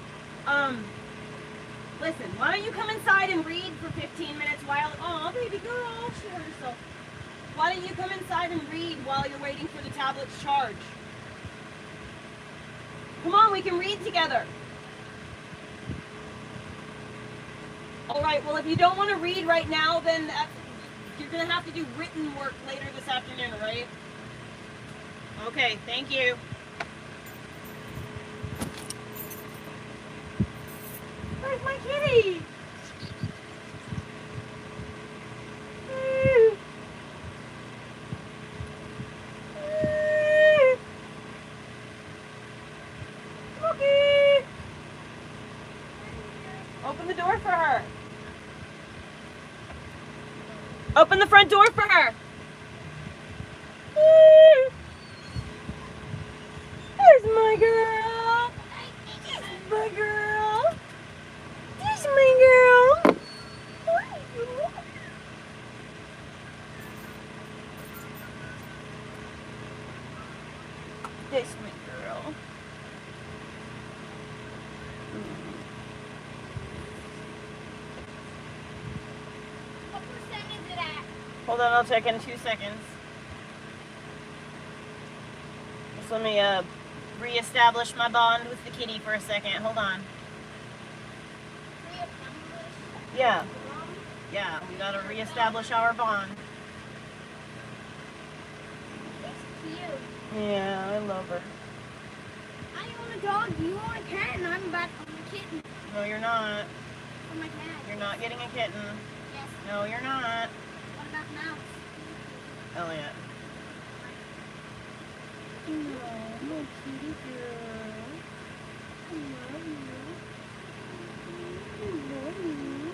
Listen, why don't you come inside and read for 15 minutes while... Oh, baby girl, she hurt herself. Why don't you come inside and read while you're waiting for the tablet's charge? Come on, we can read together. All right, well, if you don't want to read right now, then you're going to have to do written work later this afternoon, all right? Okay, thank you. Where's my kitty? Cookie! Open the door for her. Open the front door for her. There's my girl. There's my girl. There's my girl. There's my girl. What percent is it at? Hold on, I'll check in 2 seconds. Just let me reestablish my bond with the kitty for a second. Hold on. Yeah. Yeah, we gotta reestablish our bond. She's cute. Yeah, I love her. I own a dog, you own a cat, and I'm back on a kitten. No, you're not. For my cat. You're not getting a kitten. Yes. No, you're not. What about mouse? Elliot. No, my kitty girl. I love you. I love you.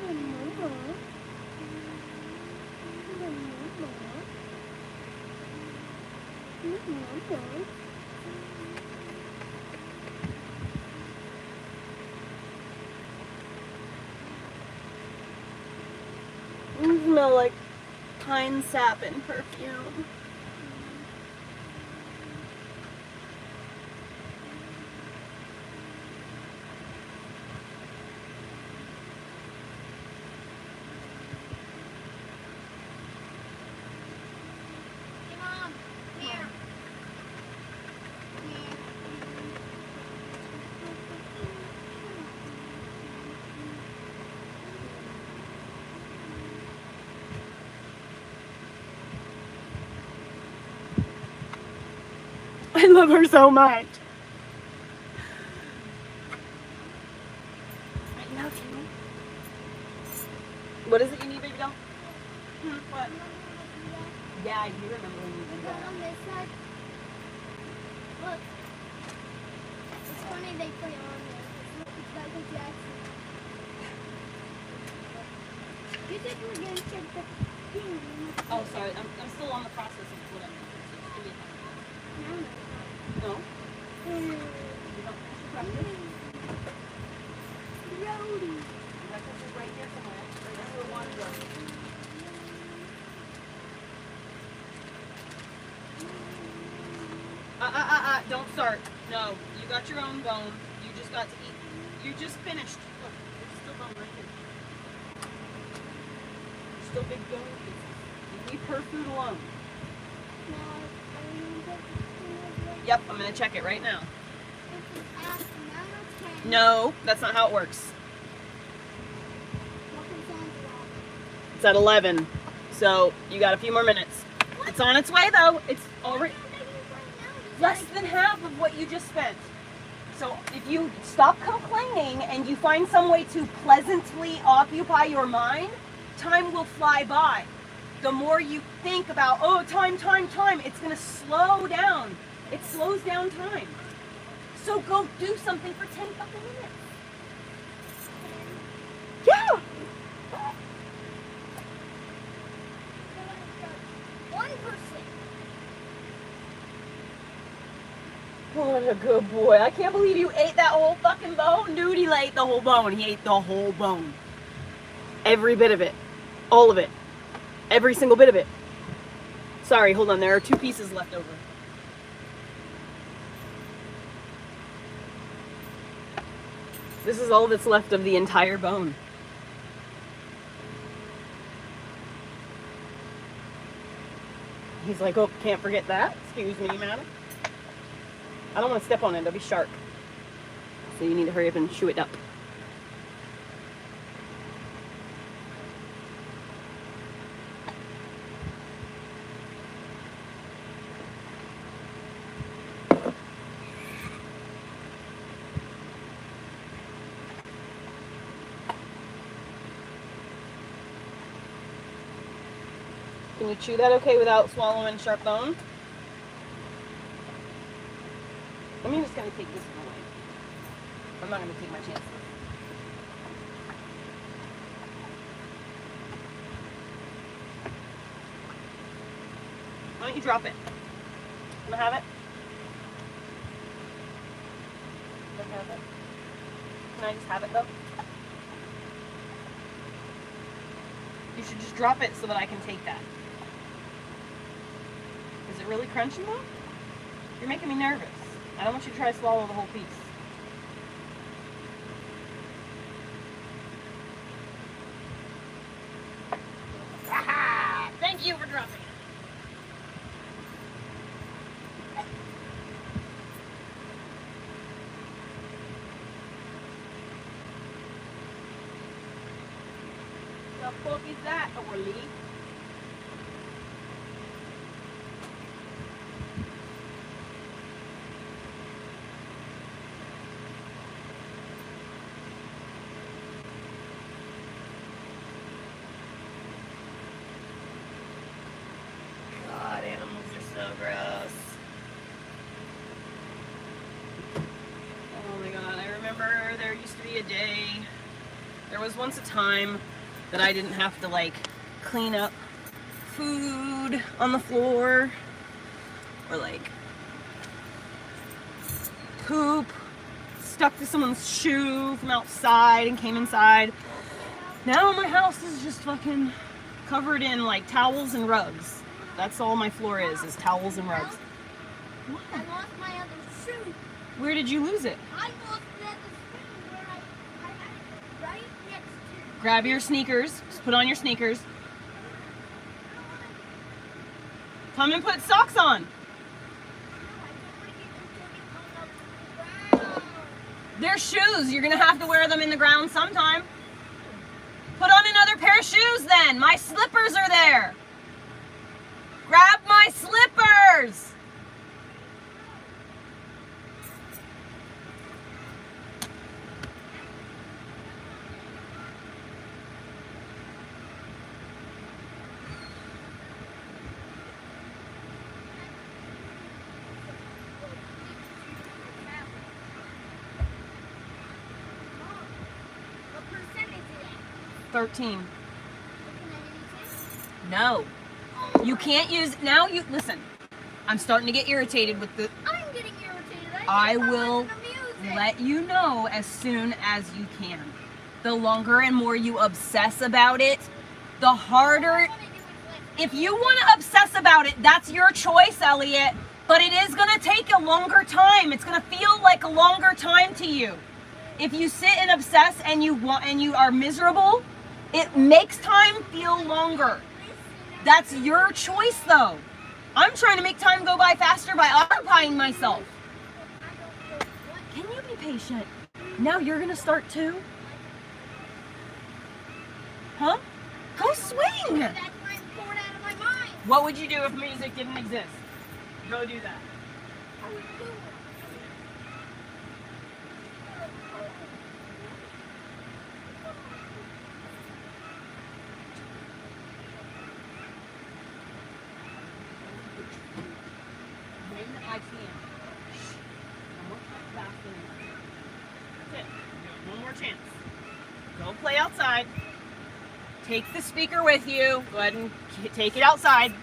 Mama. Mama. You smell like pine sap and perfume. Hey, Mom. Here. I love her so much. I love you. What is it you need, baby doll? What? Yeah, I do remember when you did that. On this side. Look. It's funny they put it on there. It's Michael Jackson. You said you were going to check the thing. Oh, sorry. I'm still on the process of what I'm doing. So just give me a second. No? You don't finish your breakfast? Brody. Breakfast is right here somewhere. Right next to the water jar. Don't start. No, you got your own bone. You just got to eat. You just finished. Look, there's still bone right here. There's still big bone pieces. You leave her food alone. Yep, I'm gonna check it right now. No, that's not how it works. It's at 11, so you got a few more minutes. It's on its way though. It's already less than half of what you just spent. So if you stop complaining and you find some way to pleasantly occupy your mind, time will fly by. The more you think about, oh, time, it's gonna slow down. It slows down time. So go do something for 10 fucking minutes. Yeah! 1%. What a good boy. I can't believe you ate that whole fucking bone. Dude, he ate the whole bone. He ate the whole bone. Every bit of it. All of it. Every single bit of it. Sorry, hold on. There are 2 pieces left over. This is all that's left of the entire bone. He's like, oh, can't forget that. Excuse me, madam. I don't want to step on it. It'll be sharp. So you need to hurry up and chew it up. Can you chew that okay without swallowing sharp bone? I'm just going to take this one away. I'm not going to take my chances. Why don't you drop it? Can I have it? Can I have it? Can I just have it though? You should just drop it so that I can take that. Is it really crunching though? You're making me nervous. I don't want you to try to swallow the whole piece. Aha! Thank you for dropping it. fuck is that, Orly? God, animals are so gross. Oh my God, I remember there used to be a day, there was once a time that I didn't have to like clean up food on the floor or like poop stuck to someone's shoe from outside and came inside. Now my house is just fucking covered in like towels and rugs. That's all my floor is towels and rugs. What? I lost my other shoe. Where did you lose it? I lost the other shoe where I had it right next to. Grab your sneakers. Just put on your sneakers. Come and put socks on. They're shoes. You're gonna have to wear them in the ground sometime. Put on another pair of shoes then. My slippers are there. Grab my slippers. What percent is it 13. at? Can I use it? No. You can't use, now you, listen, I'm starting to get irritated with the, I'm getting irritated. I just will listen to music. let you know as soon as you can. The longer and more you obsess about it, the harder, if you want to obsess about it, that's your choice, Elliot, but it is going to take a longer time. It's going to feel like a longer time to you. If you sit and obsess and you are miserable, it makes time feel longer. That's your choice though. I'm trying to make time go by faster by occupying myself. Can you be patient? Now you're gonna start too? Huh? Go swing! That's why I'm bored out of my mind. What would you do if music didn't exist? Go do that. I would do it. When I can. Shh. One more fast enough. That's it. One more chance. Go play outside. Take the speaker with you. Go ahead and take it outside.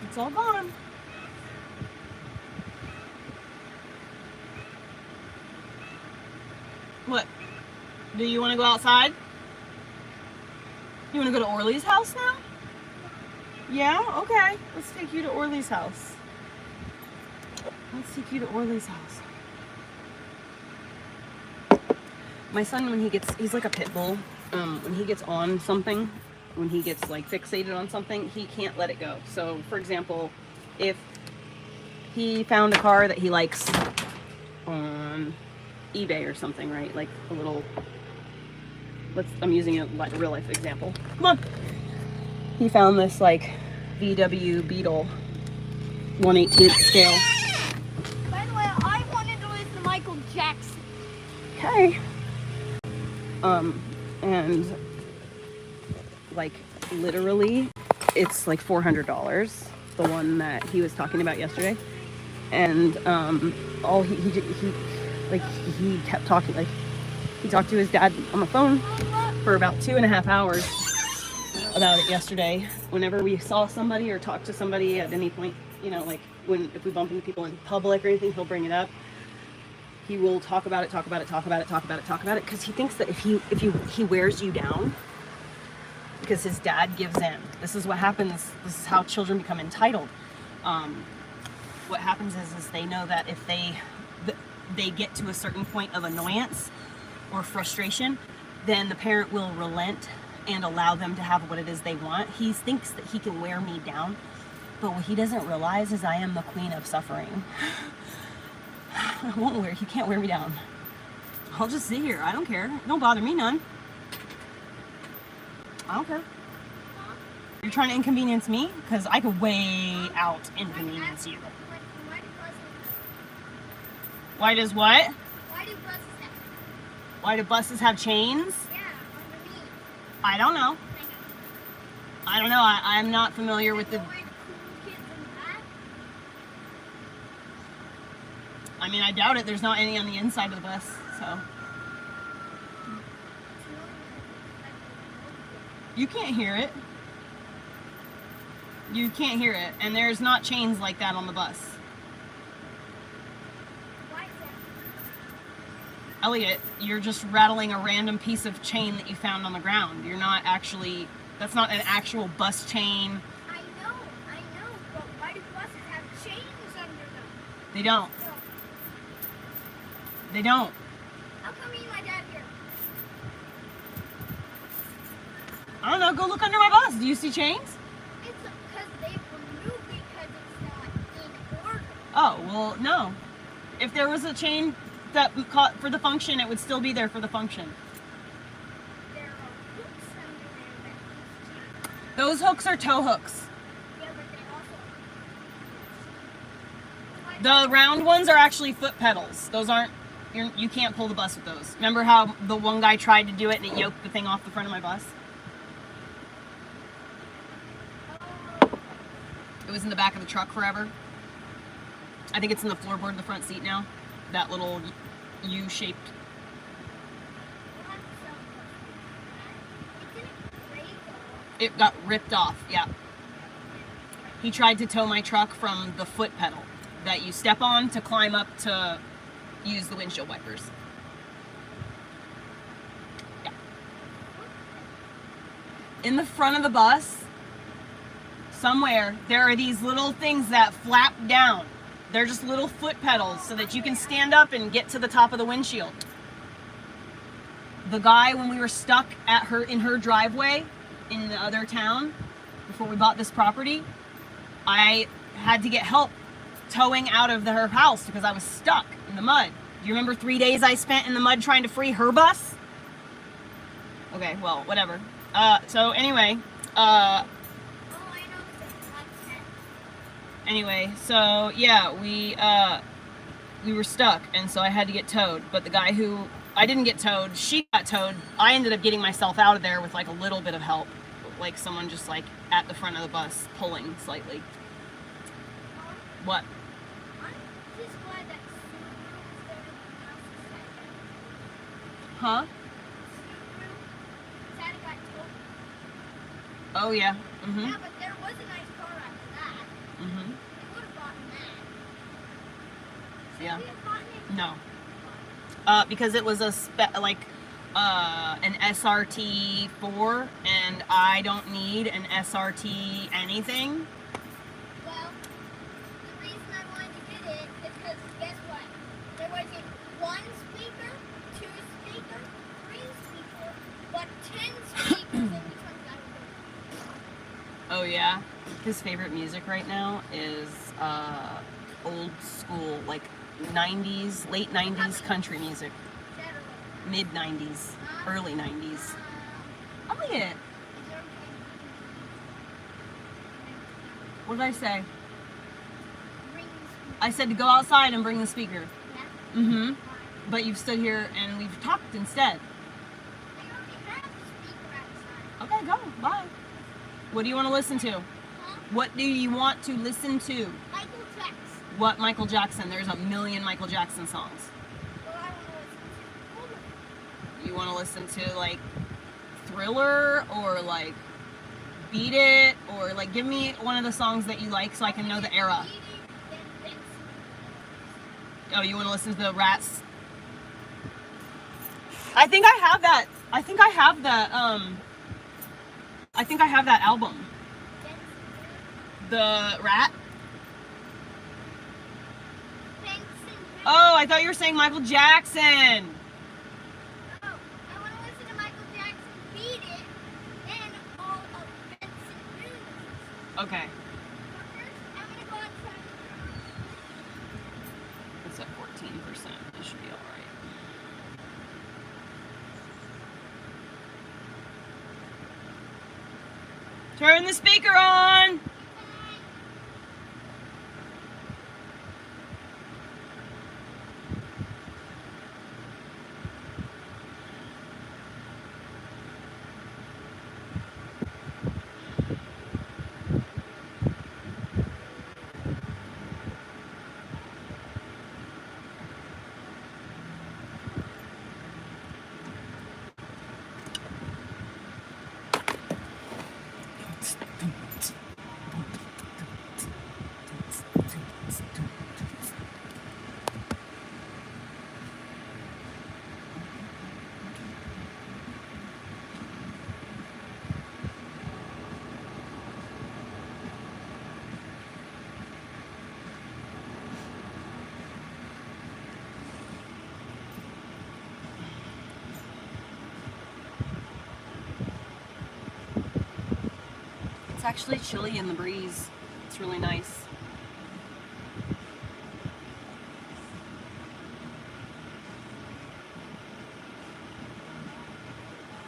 It's all gone. What? Do you want to go outside? You want to go to Orly's house now? Yeah? Okay. Let's take you to Orly's house. Let's take you to Orly's house. My son, when he's like a pit bull. When he gets on something, when he gets like fixated on something, he can't let it go. So, for example, if he found a car that he likes on eBay or something, right? Like a little, I'm using it like a real life example. Come on. He found this like VW Beetle 1/18 scale. By the way, I wanted to listen to Michael Jackson. Okay. And like literally it's like $400, the one that he was talking about yesterday. And all he kept talking, like he talked to his dad on the phone for about 2.5 hours about it yesterday. Whenever we saw somebody or talked to somebody at any point, you know, like if we bump into people in public or anything, he'll bring it up. He will talk about it, because he thinks that if he wears you down, because his dad gives in. This is what happens. This is how children become entitled. What happens is they know that if they get to a certain point of annoyance or frustration, then the parent will relent and allow them to have what it is they want. He thinks that he can wear me down But what he doesn't realize is I am the queen of suffering. I won't wear, he can't wear me down. I'll just sit here. I don't care. Don't bother me none. I don't care. You're trying to inconvenience me? Because I could way out inconvenience you. Why does what? Why do buses have chains? Yeah, underneath. I don't know. I don't know. I'm not familiar with the... I mean, I doubt it. There's not any on the inside of the bus, so... You can't hear it. You can't hear it. And there's not chains like that on the bus. Why is that? Elliot, you're just rattling a random piece of chain that you found on the ground. You're not actually... That's not an actual bus chain. I know, but why do buses have chains under them? They don't. They don't. How come me and my dad here? I don't know. Go look under my bus. Do you see chains? It's because they removed because it's not in order. Oh, well, no. If there was a chain that caught for the function, it would still be there for the function. There are hooks under there that keeps chains. Those hooks are tow hooks. Yeah, but they also... The round ones are actually foot pedals. Those aren't... You can't pull the bus with those. Remember how the one guy tried to do it and it yoked the thing off the front of my bus? It was in the back of the truck forever. I think it's in the floorboard of the front seat now. That little U-shaped. It got ripped off, yeah. He tried to tow my truck from the foot pedal that you step on to climb up to use the windshield wipers. Yeah. In the front of the bus, somewhere, there are these little things that flap down. They're just little foot pedals so that you can stand up and get to the top of the windshield. The guy, when we were stuck at in her driveway in the other town, before we bought this property, I had to get help towing out of her house because I was stuck in the mud. Do you remember 3 days I spent in the mud trying to free her bus? Okay, well, whatever. So anyway, so yeah, we were stuck, and so I had to get towed. But the guy who I didn't get towed, she got towed. I ended up getting myself out of there with like a little bit of help, like someone just like at the front of the bus pulling slightly. What? I'm just glad that Subaru is Huh? Subaru got towed. Oh yeah. Mhm. Yeah, but there was a nice car after that. Mhm. They would have gotten that. Yeah. Should we have gotten it? No. Because it was an SRT 4, and I don't need an SRT anything. Well, the reason I wanted to get it is because guess what? There wasn't 1 speaker, 2 speakers, 3 speakers, but 10 speakers in between. Oh yeah. His favorite music right now is old school, like 90s, late 90s country music. Mid 90s, early 90s. Elliot, what did I say? I said to go outside and bring the speaker. Mm-hmm. But you've stood here and we've talked instead. Okay, go. Bye. What do you want to listen to? What do you want to listen to? Michael Jackson. What Michael Jackson? There's a million Michael Jackson songs. Well, I want to listen to You want to listen to like Thriller or like Beat It or like give me one of the songs that you like so I can know the era. Oh, you want to listen to the Rats? I think I have that. I think I have that. I think I have that album. The Rat. Oh, I thought you were saying Michael Jackson. Oh, I want to listen to Michael Jackson Beat It and all of Benson News. Okay. Turn the speaker on. It's actually chilly in the breeze. It's really nice.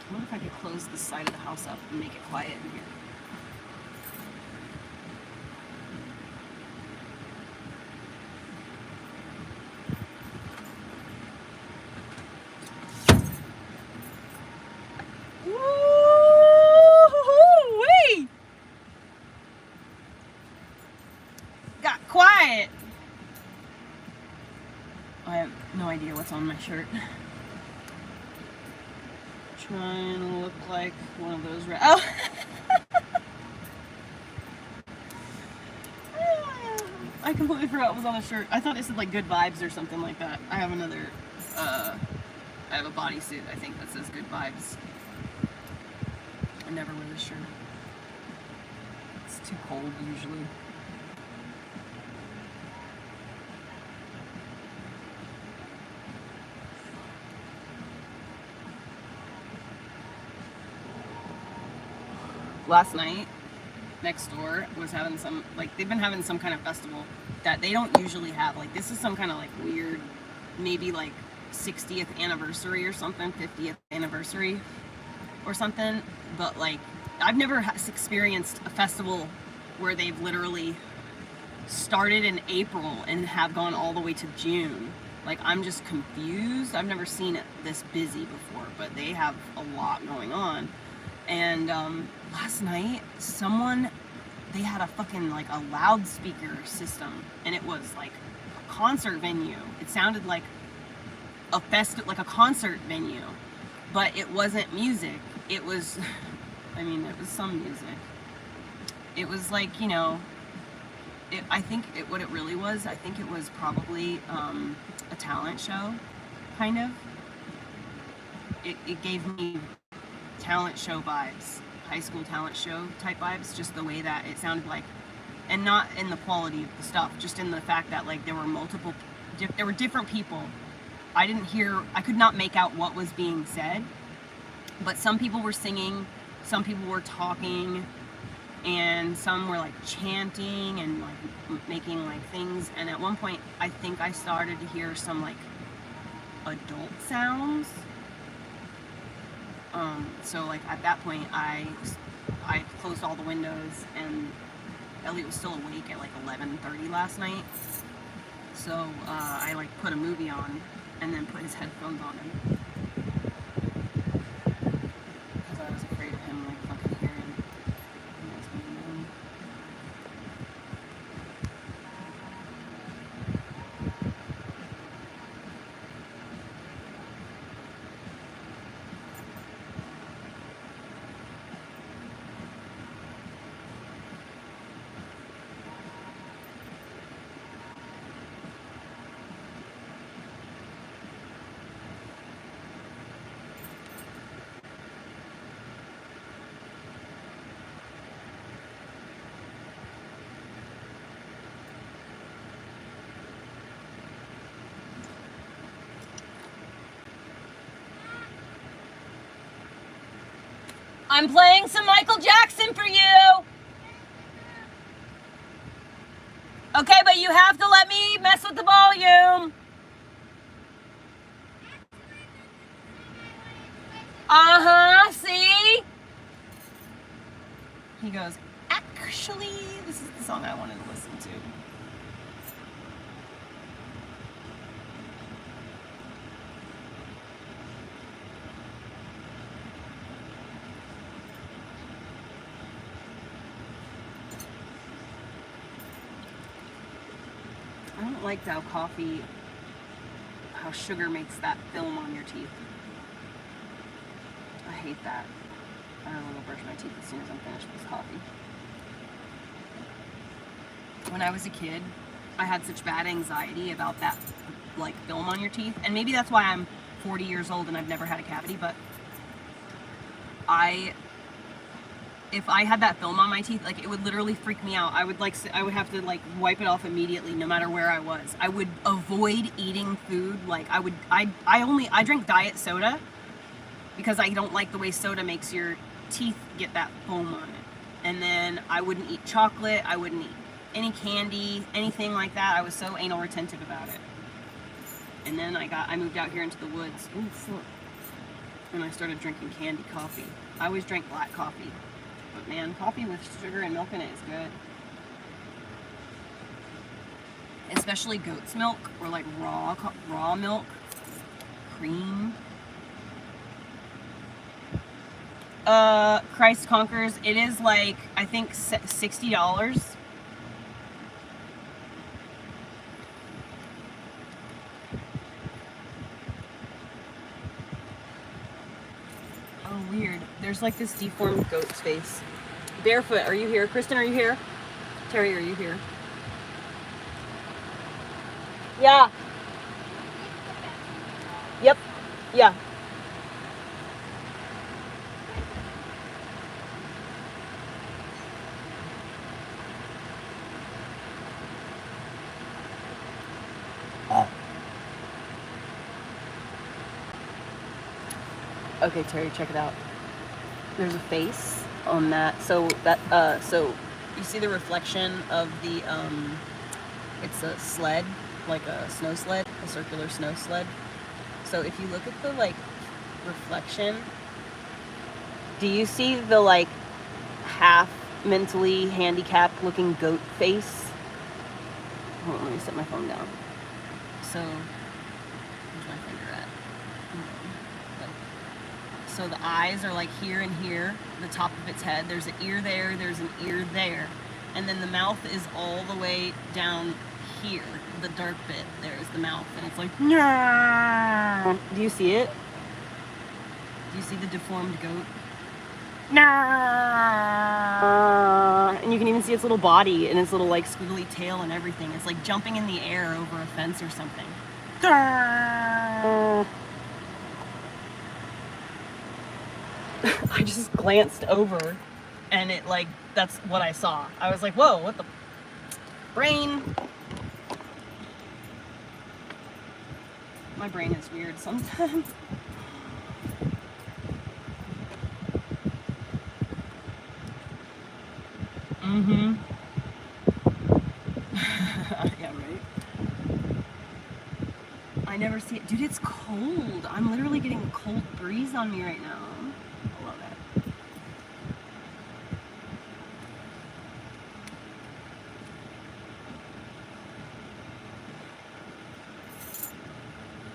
I wonder if I could close this side of the house up and make it quiet in here. Woo-hoo-wee! Got quiet. I have no idea what's on my shirt. Trying to look like one of those. Oh! I completely forgot what was on the shirt. I thought it said like good vibes or something like that. I have another, I have a bodysuit, I think, that says good vibes. I never wear this shirt. It's too cold usually. Last night, next door was having some, like, they've been having some kind of festival that they don't usually have. Like, this is some kind of like weird, maybe like 60th anniversary or something, 50th anniversary or something. But like, I've never experienced a festival where they've literally started in April and have gone all the way to June. Like, I'm just confused. I've never seen it this busy before, but they have a lot going on. And last night, they had a fucking, like, a loudspeaker system, and it was like a concert venue. It sounded like a concert venue, but it wasn't music. It was, I mean, it was some music. It was like, you know, what it really was, I think it was probably a talent show, kind of. It gave me talent show vibes, high school talent show type vibes, just the way that it sounded like, and not in the quality of the stuff, just in the fact that like there were different people. I could not make out what was being said, but some people were singing, some people were talking, and some were like chanting and like making like things. And at one point, I think I started to hear some like adult sounds. So like at that point, I closed all the windows, and Elliot was still awake at like 11:30 last night. So I like put a movie on and then put his headphones on him, because I was afraid of him like fucking hearing what was going on. I'm playing some Michael Jackson for you. Okay, but you have to let me mess with the volume. Uh-huh, see? He goes, actually, this is the song I wanted to listen to. I don't like how sugar makes that film on your teeth. I hate that. I will go brush my teeth as soon as I'm finished with this coffee. When I was a kid, I had such bad anxiety about that, like, film on your teeth. And maybe that's why I'm 40 years old and I've never had a cavity, but if I had that film on my teeth, like, it would literally freak me out. I would have to, like, wipe it off immediately no matter where I was. I would avoid eating food. Like, I drink diet soda because I don't like the way soda makes your teeth get that foam on it. And then I wouldn't eat chocolate. I wouldn't eat any candy, anything like that. I was so anal retentive about it. And then I moved out here into the woods. Ooh, fuck. And I started drinking candy coffee. I always drank black coffee. But man, coffee with sugar and milk in it is good. Especially goat's milk or like raw milk, cream. Christ Conquers. It is like, I think $60. Oh, weird. There's like this deformed goat's face. Barefoot, are you here? Kristen, are you here? Terry, are you here? Yeah. Yep. Yeah. Okay, Terry, check it out. There's a face on that. So you see the reflection of the it's a sled, like a snow sled, a circular snow sled. So if you look at the like reflection, do you see the like half mentally handicapped looking goat face? Hold on, let me set my phone down. So where's my finger at? So the eyes are like here and here, the top of its head. There's an ear there, there's an ear there. And then the mouth is all the way down here. The dark bit there is the mouth. And it's like, nah. Do you see it? Do you see the deformed goat? Nah. And you can even see its little body and its little like squiggly tail and everything. It's like jumping in the air over a fence or something. I just glanced over and it like, that's what I saw. I was like, whoa, what the brain? My brain is weird sometimes. Mm-hmm. Yeah, right? I never see it. Dude, it's cold. I'm literally getting a cold breeze on me right now. I love it.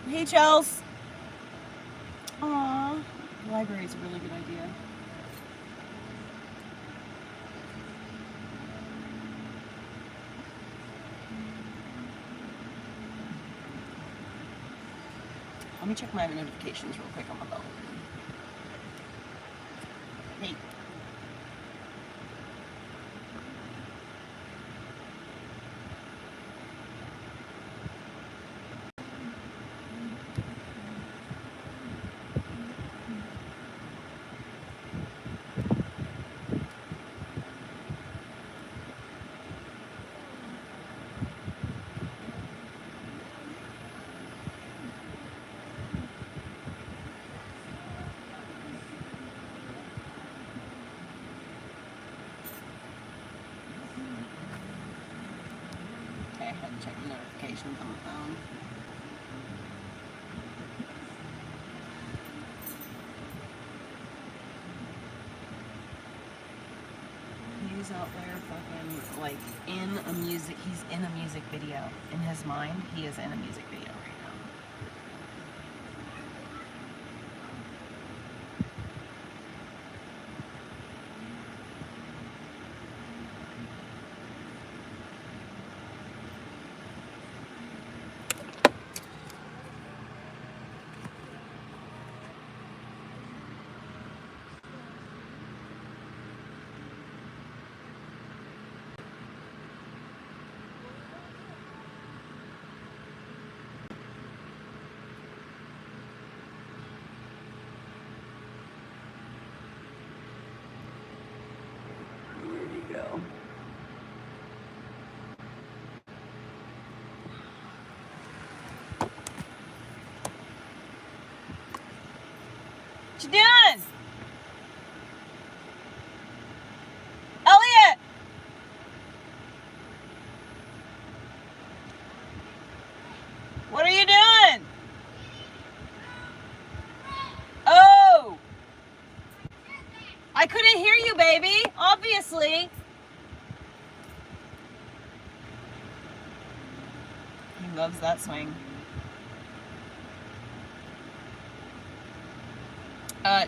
Hey, Chels. Aww. The library's a really good idea. Let me check my notifications real quick on my phone. Hey. Check the notifications on the phone. is out there fucking like he's in a music video. In his mind, he is in a music video right now. Go. What you doing? Elliot! What are you doing? Oh! I couldn't hear you, baby, obviously. He loves that swing.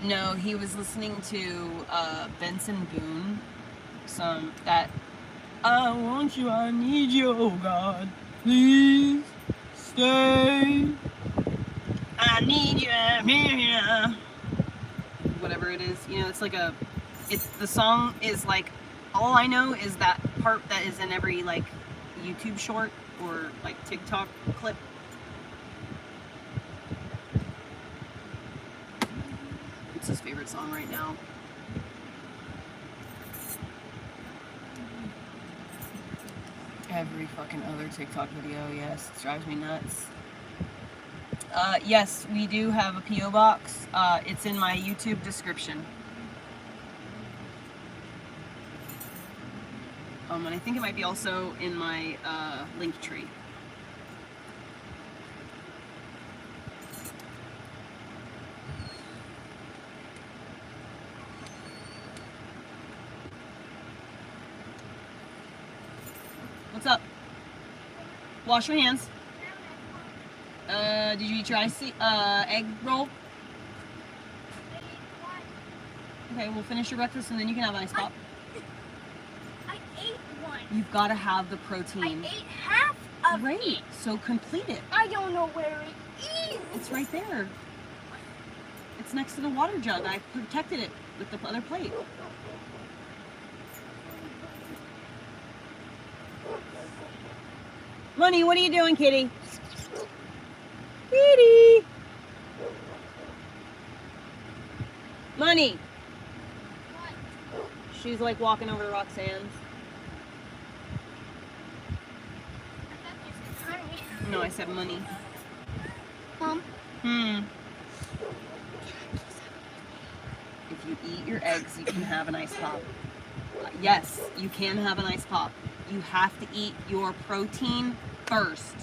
No, he was listening to Benson Boone. I want you, I need you, oh God, please stay. I need you, yeah. Whatever it is, you know, the song is like, all I know is that part that is in every like YouTube short or like TikTok clip. It's his favorite song right now. Every fucking other TikTok video, yes, it drives me nuts. Yes, we do have a P.O. box. It's in my YouTube description. And I think it might be also in my link tree. What's up? Wash your hands. Did you eat your egg roll? Okay, we'll finish your breakfast and then you can have an ice pop. I ate one. You've got to have the protein. I ate half of it. So complete it. I don't know where it is. It's right there. It's next to the water jug. I protected it with the other plate. Money, what are you doing, kitty? Kitty! Money! What? She's like walking over to Roxanne's. No, I said money. Mom? If you eat your eggs, you can have an ice pop. Yes, you can have an ice pop. You have to eat your protein first.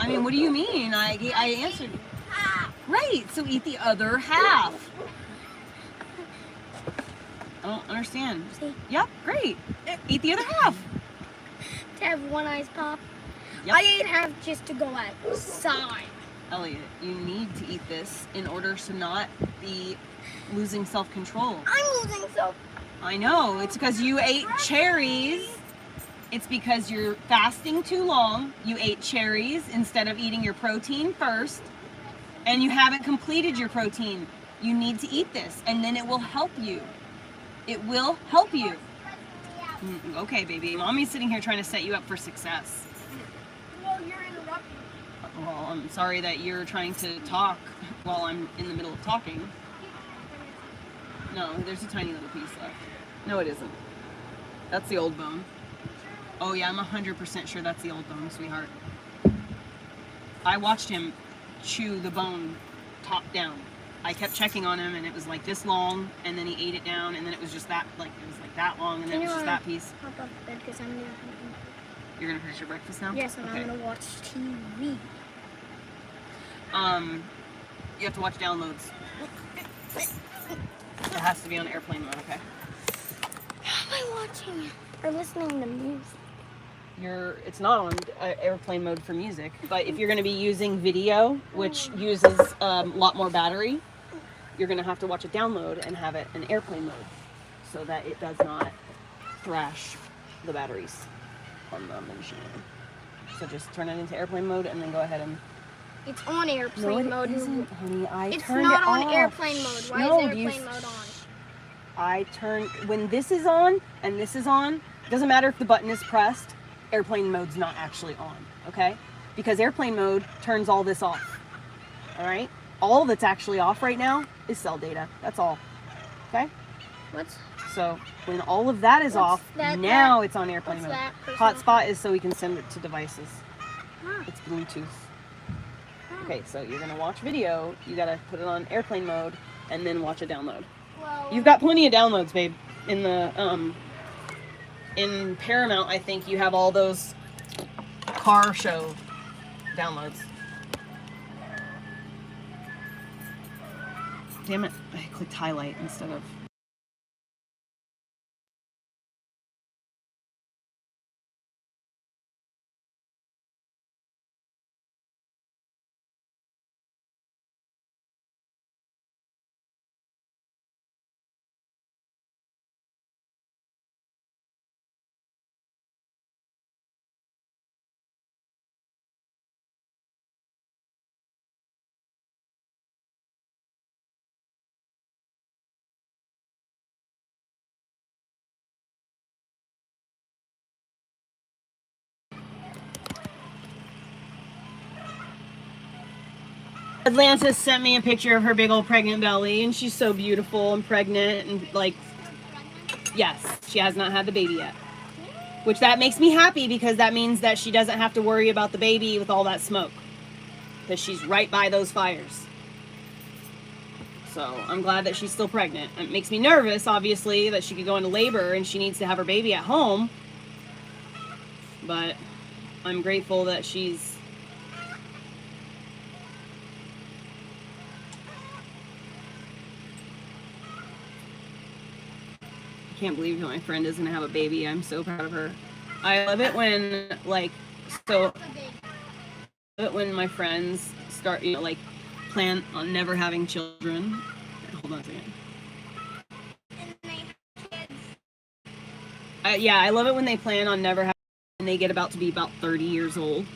I mean, what do you mean? I answered. Right, so eat the other half. I don't understand. See? Yep, great. Eat the other half. To have one ice pop? Yep. I ate half just to go outside. Elliot, you need to eat this in order to not be losing self-control. I'm losing self. I know, it's because you ate cherries. It's because you're fasting too long. You ate cherries instead of eating your protein first. And you haven't completed your protein. You need to eat this, and then it will help you. It will help you. Okay, baby. Mommy's sitting here trying to set you up for success. Well, you're interrupting me. Well, I'm sorry that you're trying to talk while I'm in the middle of talking. No, there's a tiny little piece left. No, it isn't. That's the old bone. Oh yeah, I'm 100% sure that's the old bone, sweetheart. I watched him chew the bone top down. I kept checking on him and it was like this long, and then he ate it down, and then it was just that, like, it was like that long, and then it was just that piece. Hop off the bed because I'm gonna. You're gonna finish your breakfast now? Yes, and Okay. I'm gonna watch TV. You have to watch downloads. It has to be on airplane mode, okay? How am I watching or listening to music? It's not on airplane mode for music, but if you're going to be using video, which uses a lot more battery, you're going to have to watch it download and have it in airplane mode so that it does not thrash the batteries on the machine. So just turn it into airplane mode and then go ahead and... It's on airplane mode. Isn't, honey. It's not on airplane mode. Why is airplane mode on? When this is on and this is on, doesn't matter if the button is pressed, airplane mode's not actually on, okay? Because airplane mode turns all this off, all right? All that's actually off right now is cell data. That's all, okay? So when all of that is off, now it's on airplane mode. Hotspot is so we can send it to devices. It's Bluetooth. Okay, so you're gonna watch video. You gotta put it on airplane mode and then watch a download. Well, you've got plenty of downloads, babe. In the in Paramount, I think you have all those car show downloads. Damn it! I clicked highlight instead of. Atlantis sent me a picture of her big old pregnant belly, and she's so beautiful and pregnant, and like, yes, she has not had the baby yet. Which that makes me happy because that means that she doesn't have to worry about the baby with all that smoke. Because she's right by those fires. So I'm glad that she's still pregnant. It makes me nervous, obviously, that she could go into labor and she needs to have her baby at home. But I'm grateful that she's... I can't believe my friend is going to have a baby. I'm so proud of her. I love it when, like, so... I love it when my friends start, you know, like, plan on never having children. Hold on a second. Yeah, I love it when they plan on never having, and they get about to be about 30 years old,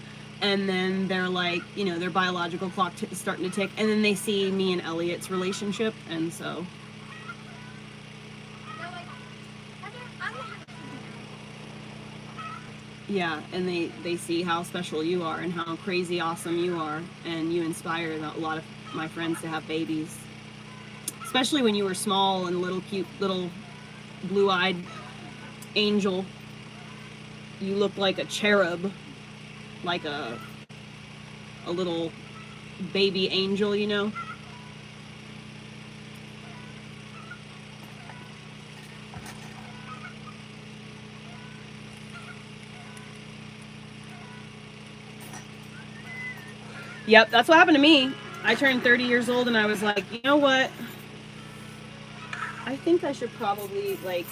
and then they're like, you know, their biological clock is starting to tick, and then they see me and Elliot's relationship, and so. Yeah, and they see how special you are and how crazy awesome you are, and you inspire a lot of my friends to have babies. Especially when you were small and little cute little blue-eyed angel. You looked like a cherub, like a little baby angel, you know? Yep, that's what happened to me. I turned 30 years old and I was like, you know what? I think I should probably, like,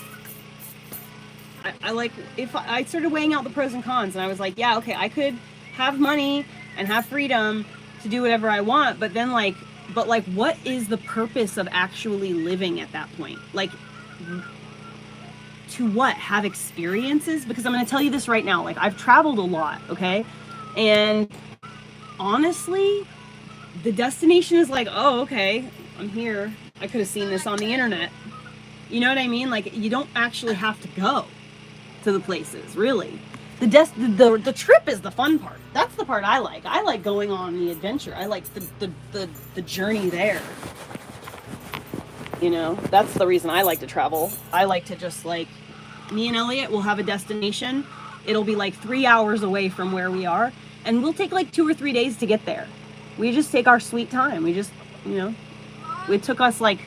I started weighing out the pros and cons, and I was like, yeah, okay, I could have money and have freedom to do whatever I want, but then, like, what is the purpose of actually living at that point? Like, to what? Have experiences? Because I'm going to tell you this right now. Like, I've traveled a lot, okay? And honestly, the destination is like, oh, okay, I'm here. I could have seen this on the internet. You know what I mean? Like, you don't actually have to go to the places, really. The trip is the fun part. That's the part I like. I like going on the adventure. I like the journey there. You know, that's the reason I like to travel. I like to just, like, me and Elliot will have a destination. It'll be like 3 hours away from where we are, and we'll take like 2 or 3 days to get there. We just take our sweet time. We just, you know, it took us like,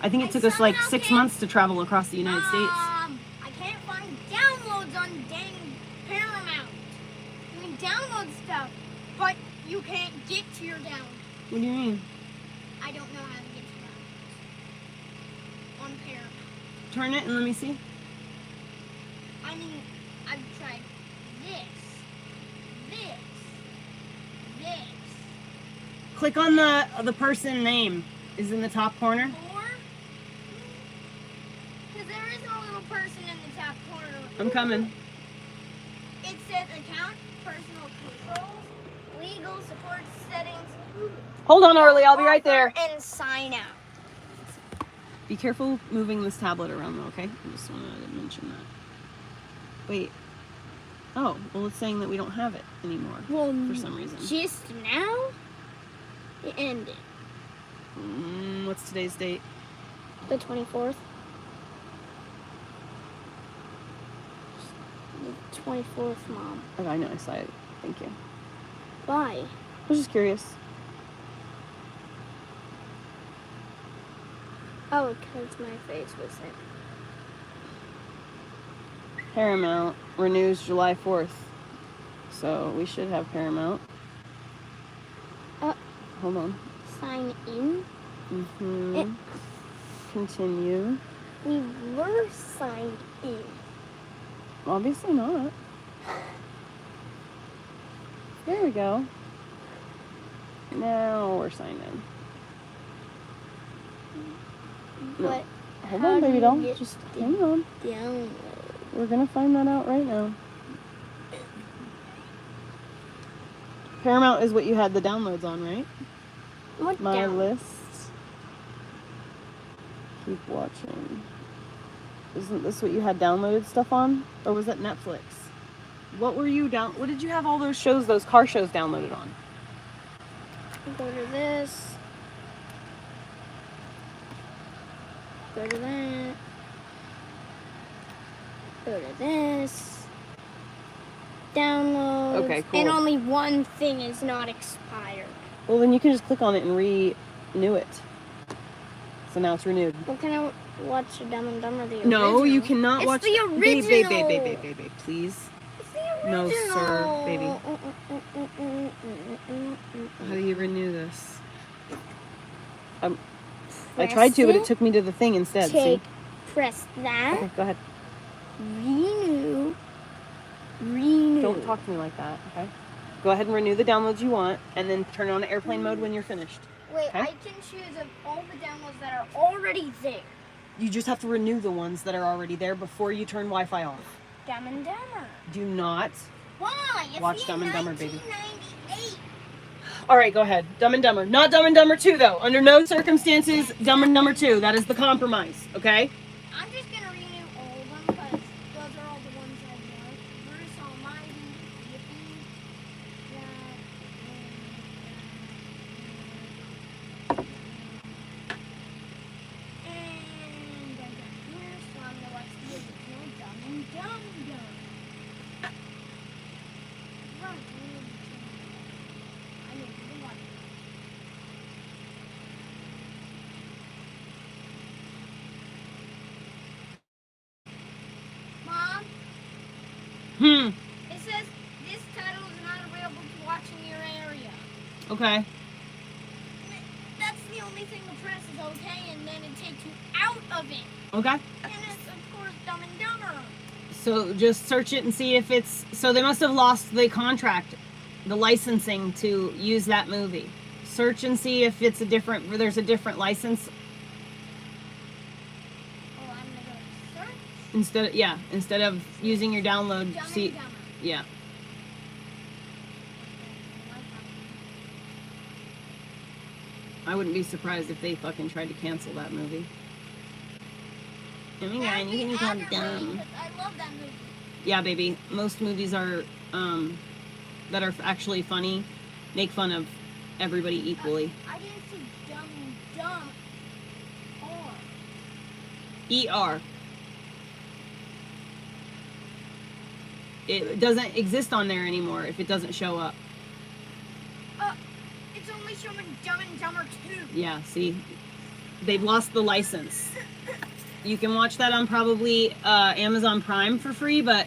I think it took us like 6 months to travel across the United States. I can't find downloads on dang Paramount. You can download stuff, but you can't get to your download. What do you mean? I don't know how to get to on Paramount. Turn it and let me see. I mean, I've tried this. Click on the person name. Is in the top corner. Or, because there is a little person in the top corner. I'm coming. It says account, personal controls, legal support settings. Hold on, Orly. I'll be right there. And sign out. Be careful moving this tablet around, though. Okay. I just wanted to mention that. Wait. Oh, well, it's saying that we don't have it anymore for some reason. Just now, it ended. What's today's date? The 24th. The 24th, Mom. Oh, I know. I saw it. Thank you. Why? I was just curious. Oh, because my face was there. Paramount renews July 4th. So we should have Paramount. Hold on. Sign in. Continue. We were signed in. Obviously not. There we go. Now we're signed in. But hold on, baby doll. get Just hang on. download? We're gonna find that out right now. Paramount is what you had the downloads on, right? What My download? list. Keep watching. Isn't this what you had downloaded stuff on? Or was it Netflix? What were you what did you have all those shows, those car shows downloaded on? Go to this. Go to that. Go to this. Download. Okay, cool. And only one thing is not expired. Well, then you can just click on it and renew it. So now it's renewed. Well, can I watch Dumb and Dumber the No, original? you cannot watch. It's the original. Babe, please. It's the original. No, sir, baby. How do you renew this? I tried to, but it took me to the thing instead. Press that. Okay, go ahead. Renew. Don't talk to me like that, okay? Go ahead and renew the downloads you want, and then turn on airplane mode when you're finished. Wait, okay? I can choose of all the downloads that are already there. You just have to renew the ones that are already there before you turn Wi-Fi off. Dumb and Dumber. Do not. Why? It's Watch Dumb and Dumber, baby. 1998. All right, go ahead. Dumb and Dumber. Not Dumb and Dumber 2, though. Under no circumstances, Dumb and Dumber 2. That is the compromise, okay? I'm just going to renew all of them because those are all the ones I want. Bruce Almighty, Yippee, and I got here, so I'm going to watch the original Dumb and Dumber. Right, I need to watch it. Mom, it says this title is not available to watch in your area. Okay. That's the only thing the press is okay, and then it takes you out of it. Okay. And it's, of course, Dumb and Dumber. So just search it and see if it's... So they must have lost the contract, the licensing to use that movie. Search and see if it's there's a different license. Oh, I'm going to go to search. Instead of using your download, Dumb see... and Dumber. Yeah. I wouldn't be surprised if they fucking tried to cancel that movie. I mean, That'd you be can aggravating, dumb. 'cause I love that movie. Yeah, baby. Most movies are that are actually funny make fun of everybody equally. I didn't see Dumb and Dumb. ER. It doesn't exist on there anymore if it doesn't show up. It's only showing Dumb and Dumber 2. Yeah, see? They've lost the license. You can watch that on probably Amazon Prime for free, but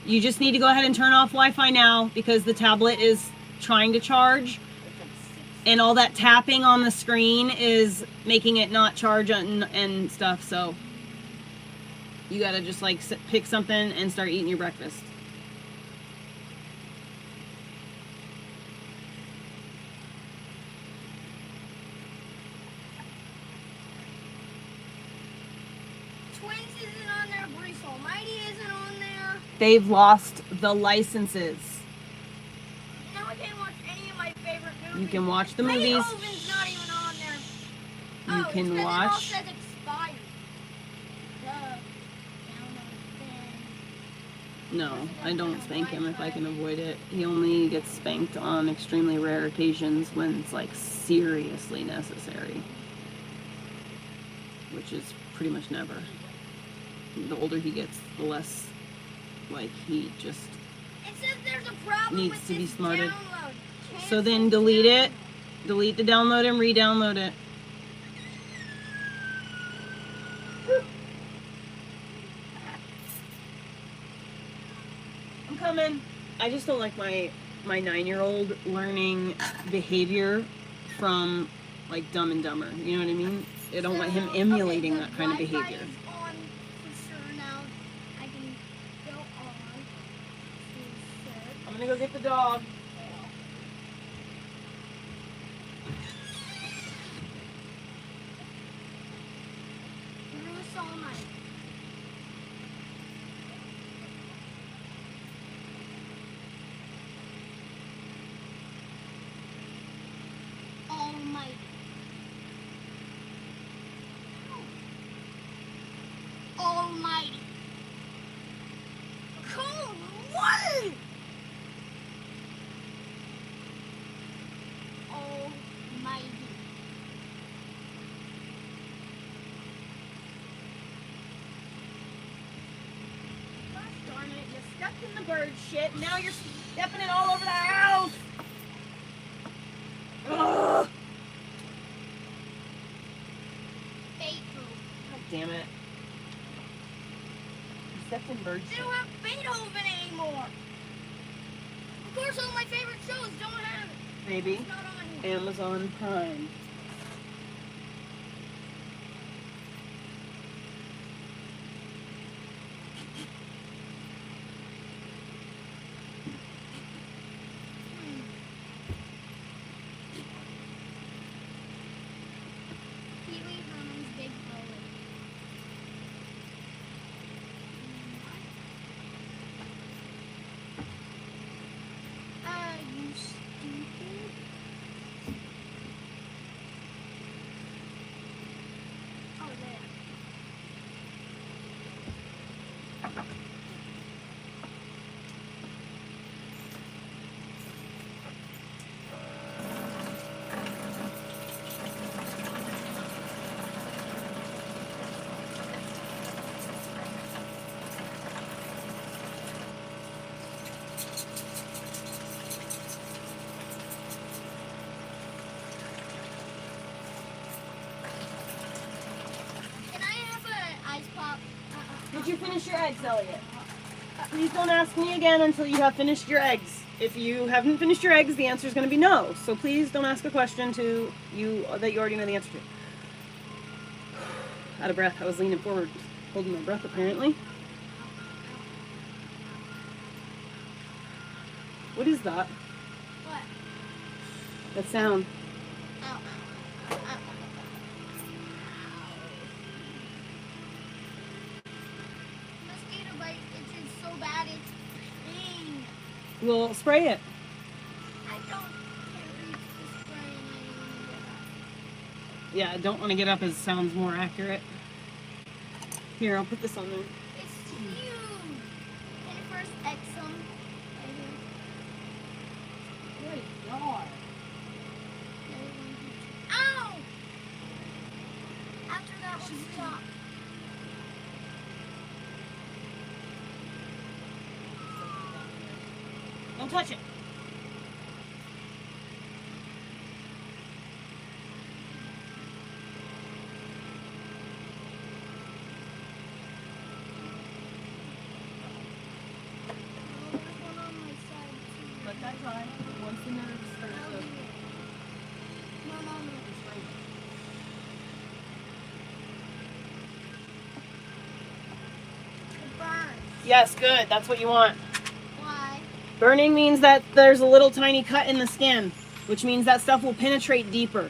you just need to go ahead and turn off Wi-Fi now because the tablet is trying to charge. It's at And all that tapping on the screen is making it not charge and stuff, so you gotta just like pick something and start eating your breakfast. Twins isn't on there, Brees Almighty isn't on there. They've lost the licenses. Now I can't watch any of my favorite movies. You can watch the movies. Beethoven's not even on there. You can it's 'cause watch. It all says expired. No, I don't spank him if I can avoid it. He only gets spanked on extremely rare occasions when it's like seriously necessary, which is pretty much never. The older he gets, the less like he just It says there's a problem needs with to be this smarted. download. So then delete it, delete the download and re-download it. I'm coming. I just don't like my 9-year-old learning behavior from like Dumb and Dumber. You know what I mean? I don't want him emulating that kind of behavior. Wi-Fi is on for sure now. I can go on. I'm gonna go get the dog. Bruce all night. Almighty. Almighty. Cold one. Almighty. Gosh darn it, you stepped in the bird shit, and now you're stepping it all over the house! Ugh! Beethoven. God damn it. You stepped in bird They shit. don't have Beethoven anymore. Of course, all my favorite shows don't have it. Baby, It's not on here. Amazon Prime. Pee Wee Herman's Big Bullet. You stupid. Oh, there. Can I have an ice pop? Did you finish your eggs, Elliot? Please don't ask me again until you have finished your eggs. If you haven't finished your eggs, the answer is going to be no. So please don't ask a question to you that you already know the answer to. Out of breath. I was leaning forward, holding my breath apparently. What is that? What? That sound. Ow. Mosquito bite itches so bad it's pain. We'll spray it. I can't reach the spray and I don't want to get up. Yeah, I don't want to get up as sounds more accurate. Here, I'll put this on there. It's huge. Can you first X some? Right here. Good God. Ow! After that one, stop. Don't touch it. Oh, there's one on my side too. Let that dry. Once the nerves start I'll do to... it. Yes, good. That's what you want. Why? Burning means that there's a little tiny cut in the skin, which means that stuff will penetrate deeper.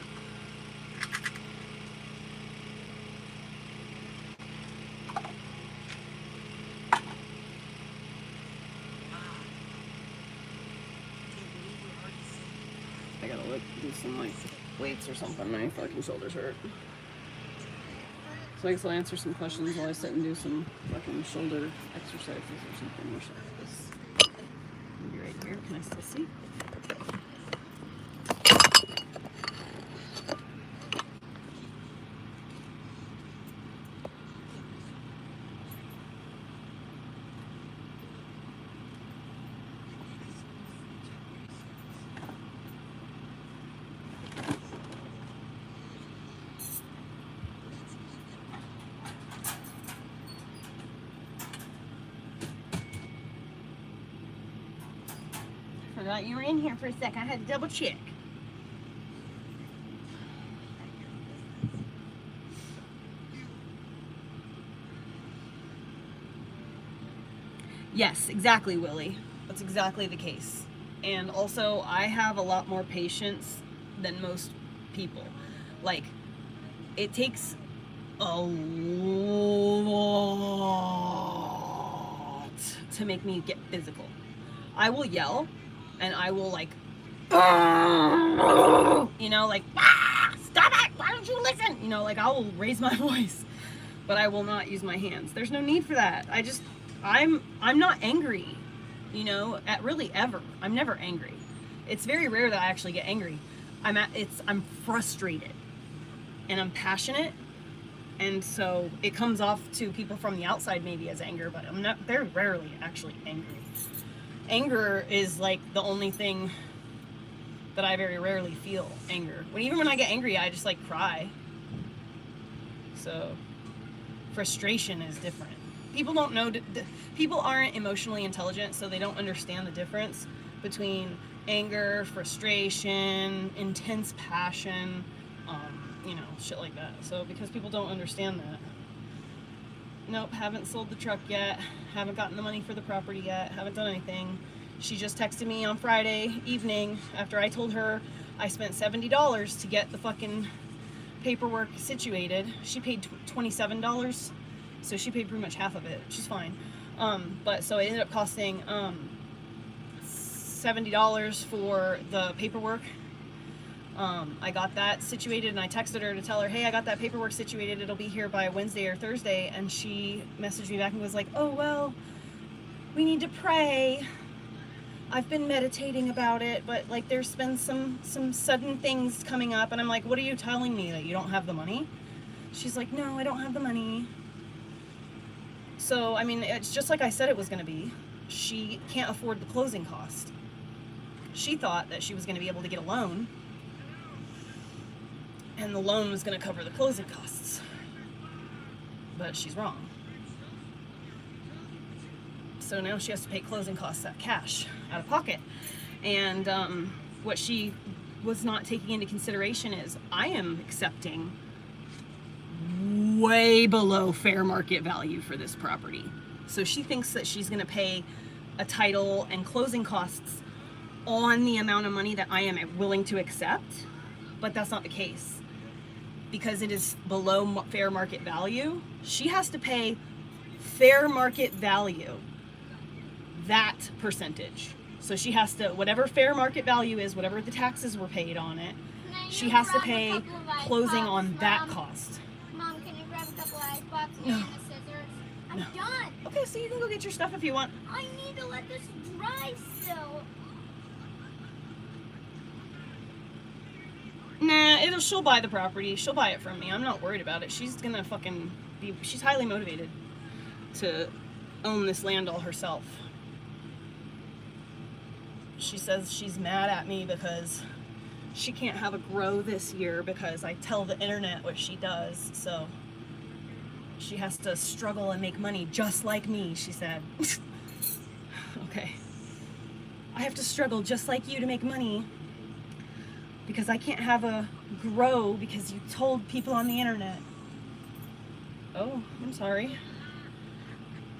I gotta do some like weights or something. My fucking shoulders hurt. So I guess I'll answer some questions while I sit and do some fucking shoulder exercises or something. Or something. Maybe right here. Can I still see? Forgot you were in here for a sec. I had to double check. Yes, exactly, Willie. That's exactly the case. And also, I have a lot more patience than most people. Like, it takes a lot to make me get physical. I will yell and I will like, you know, like, stop it! Why don't you listen? You know, like I will raise my voice, but I will not use my hands. There's no need for that. I'm not angry, you know, at really ever. I'm never angry. It's very rare that I actually get angry. I'm frustrated and I'm passionate. And so it comes off to people from the outside maybe as anger, but I'm not very rarely actually angry. Anger is like the only thing that I very rarely feel anger. Even when I get angry, I just like cry. So frustration is different. People don't know, people aren't emotionally intelligent, so they don't understand the difference between anger, frustration, intense passion, you know, shit like that. So because people don't understand that. Nope, haven't sold the truck yet. Haven't gotten the money for the property yet. Haven't done anything. She just texted me on Friday evening after I told her I spent $70 to get the fucking paperwork situated. She paid $27, so she paid pretty much half of it, which is fine. But so it ended up costing $70 for the paperwork. I got that situated and I texted her to tell her, hey, I got that paperwork situated. It'll be here by Wednesday or Thursday. And she messaged me back and was like, oh, well, we need to pray. I've been meditating about it, but like there's been some sudden things coming up. And I'm like, what are you telling me, that you don't have the money? She's like, no, I don't have the money. So, I mean, it's just like I said it was going to be. She can't afford the closing cost. She thought that she was going to be able to get a loan, and the loan was going to cover the closing costs. But she's wrong. So now she has to pay closing costs out cash, out of pocket. And what she was not taking into consideration is I am accepting way below fair market value for this property. So she thinks that she's going to pay a title and closing costs on the amount of money that I am willing to accept, but that's not the case. Because it is below fair market value, she has to pay fair market value, that percentage. So she has to, whatever fair market value is, whatever the taxes were paid on it, she has to pay closing on that cost. Mom, can you grab a couple of ice boxes No. and the scissors? I'm No. done. Okay, so you can go get your stuff if you want. I need to let this dry still. Nah, she'll buy the property. She'll buy it from me. I'm not worried about it. She's gonna fucking she's highly motivated to own this land all herself. She says she's mad at me because she can't have a grow this year because I tell the internet what she does, so she has to struggle and make money just like me, she said. Okay. I have to struggle just like you to make money because I can't have a grow because you told people on the internet. Oh, I'm sorry.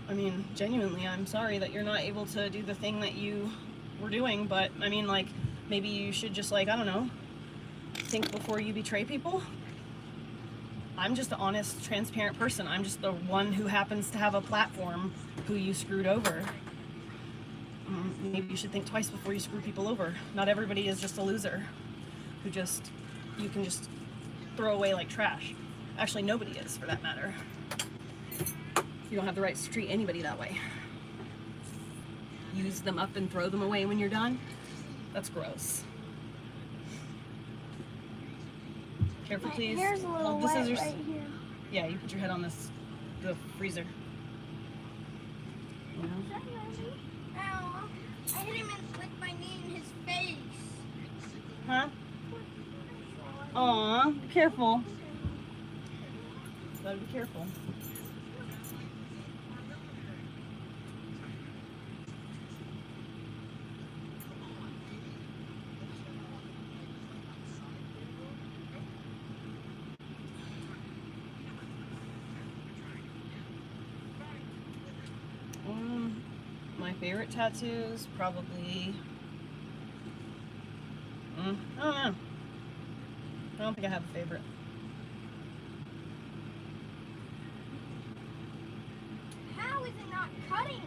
I mean, genuinely, I'm sorry that you're not able to do the thing that you were doing, but I mean, like, maybe you should just, like, I don't know, think before you betray people. I'm just an honest, transparent person. I'm just the one who happens to have a platform who you screwed over. Maybe you should think twice before you screw people over. Not everybody is just a loser who just, you can just throw away like trash. Actually, nobody is, for that matter. You don't have the right to treat anybody that way. Use them up and throw them away when you're done? That's gross. Careful, please. My hair's a little Hold the wet scissors. right here. Yeah, you put your head on the freezer. You know? Ow, I hit him with my knee in his face. Huh? Aw, be careful. Gotta be careful. My favorite tattoos, probably. I don't know. I don't think I have a favorite. How is it not cutting?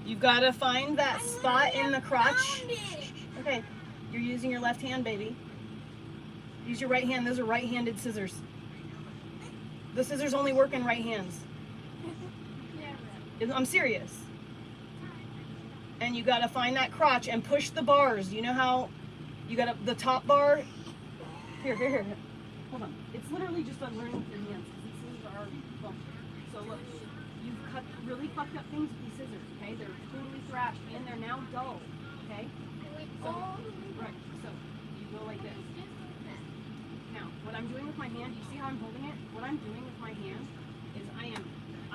You've got to find that spot in the crotch. Found it. Okay, you're using your left hand, baby. Use your right hand. Those are right-handed scissors. The scissors only work in right hands. I'm serious. And you gotta find that crotch and push the bars. You know how you gotta, the top bar? Here. Hold on. It's literally just unlearning with your hands because these scissors are already bumped. So look, you've cut really fucked up things with these scissors, okay? They're totally thrashed and they're now dull, okay? So, right, so you go like this. Now, what I'm doing with my hand, you see how I'm holding it? What I'm doing with my hand is I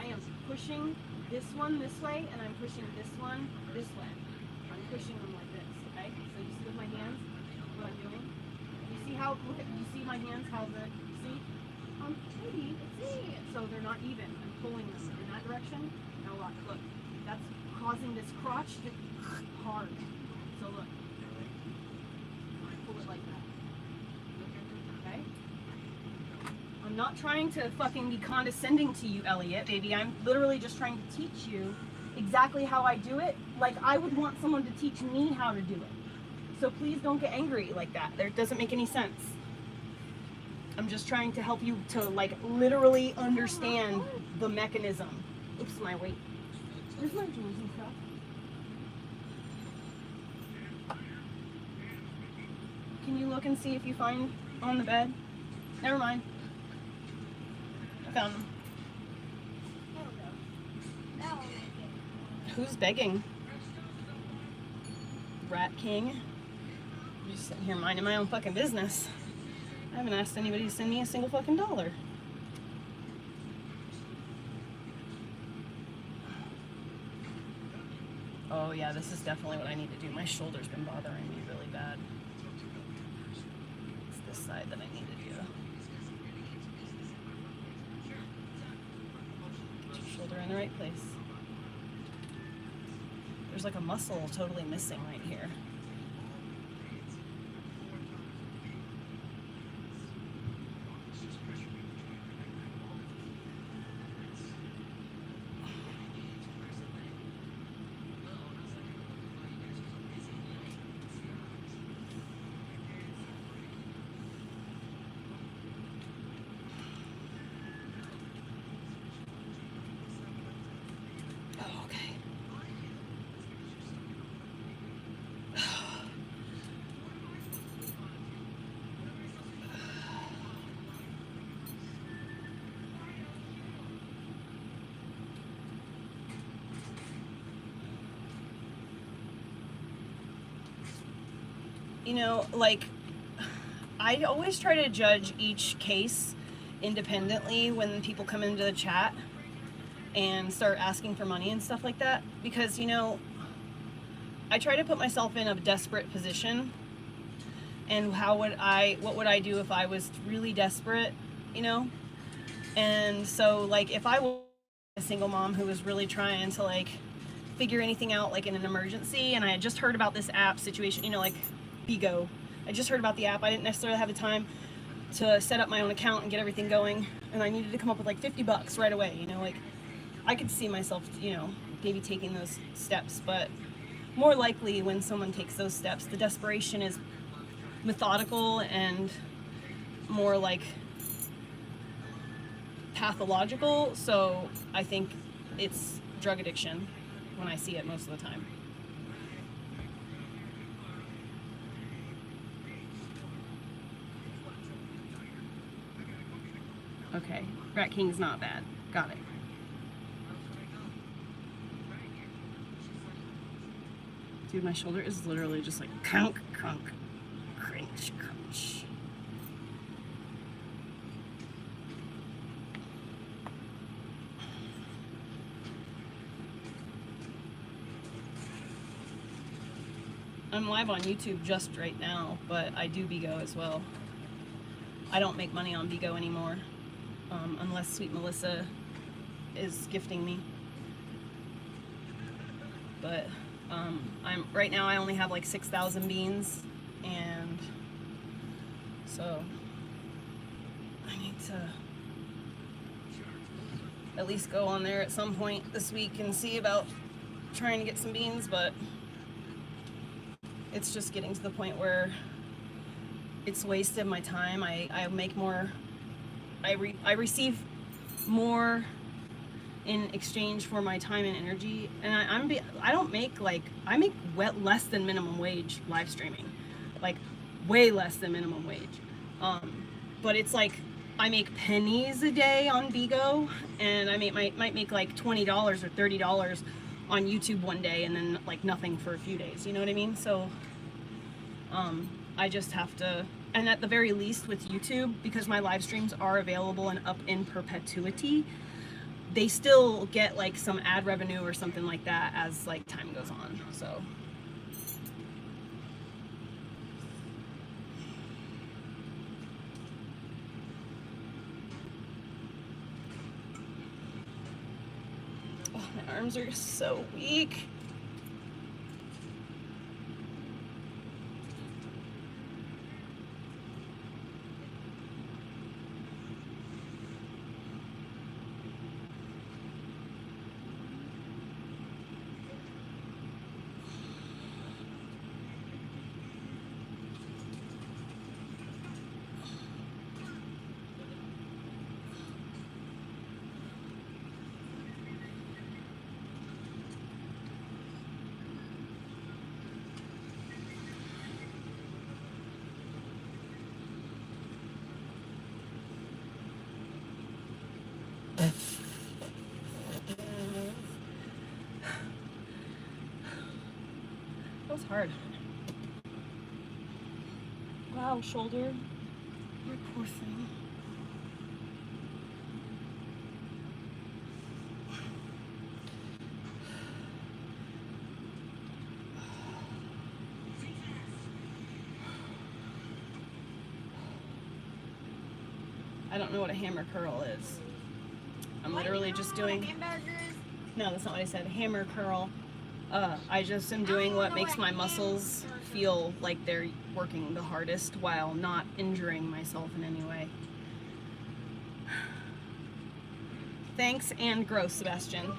am pushing this one this way, and I'm pushing this one this way. I'm pushing them like this, okay? So you see with my hands what I'm doing? You see how, look at, you see my hands, how the, see? Maybe, see? So they're not even. I'm pulling them in that direction. Now look, that's causing this crotch to hard. So look, pull it like that, okay? I'm not trying to fucking be condescending to you, Elliot, baby. I'm literally just trying to teach you exactly how I do it. Like I would want someone to teach me how to do it. So please don't get angry like that. It doesn't make any sense. I'm just trying to help you to like literally understand the mechanism. Oops, my weight. Where's my jewels and stuff? Can you look and see if you find on the bed? Never mind. I found them. Who's begging? Rat King? I'm just sitting here minding my own fucking business. I haven't asked anybody to send me a single fucking dollar. Oh yeah, this is definitely what I need to do. My shoulder's been bothering me really bad. It's this side that I need to do. Get your shoulder in the right place. There's like a muscle totally missing right here. You know, like, I always try to judge each case independently when people come into the chat and start asking for money and stuff like that, because, you know, I try to put myself in a desperate position, and what would I do if I was really desperate, you know? And so, like, if I was a single mom who was really trying to like figure anything out like in an emergency, and I had just heard about this app situation, you know, like Bigo. I just heard about the app. I didn't necessarily have the time to set up my own account and get everything going, and I needed to come up with like $50 right away, you know, like I could see myself, you know, maybe taking those steps, but more likely when someone takes those steps, the desperation is methodical and more like pathological. So I think it's drug addiction when I see it most of the time. Okay, Rat King's not bad. Got it. Dude, my shoulder is literally just like crunk, crunk, crunch, crunch. I'm live on YouTube just right now, but I do Bigo as well. I don't make money on Bigo anymore, unless Sweet Melissa is gifting me. But right now I only have like 6,000 beans, and so I need to at least go on there at some point this week and see about trying to get some beans, but it's just getting to the point where it's wasted my time. I make more, I receive more in exchange for my time and energy, and I don't make like, I make less than minimum wage live streaming, like way less than minimum wage, but it's like I make pennies a day on Bigo, and I might make like $20 or $30 on YouTube one day, and then like nothing for a few days, you know what I mean? So I just have to, and at the very least with YouTube, because my live streams are available and up in perpetuity, they still get like some ad revenue or something like that as like time goes on. So oh, my arms are so weak. That was hard. Wow, shoulder. You poor thing. I don't know what a hammer curl is. I'm literally just doing... No, that's not what I said. Hammer curl. I just am doing what makes my muscles feel like they're working the hardest while not injuring myself in any way. Thanks and gross, Sebastian.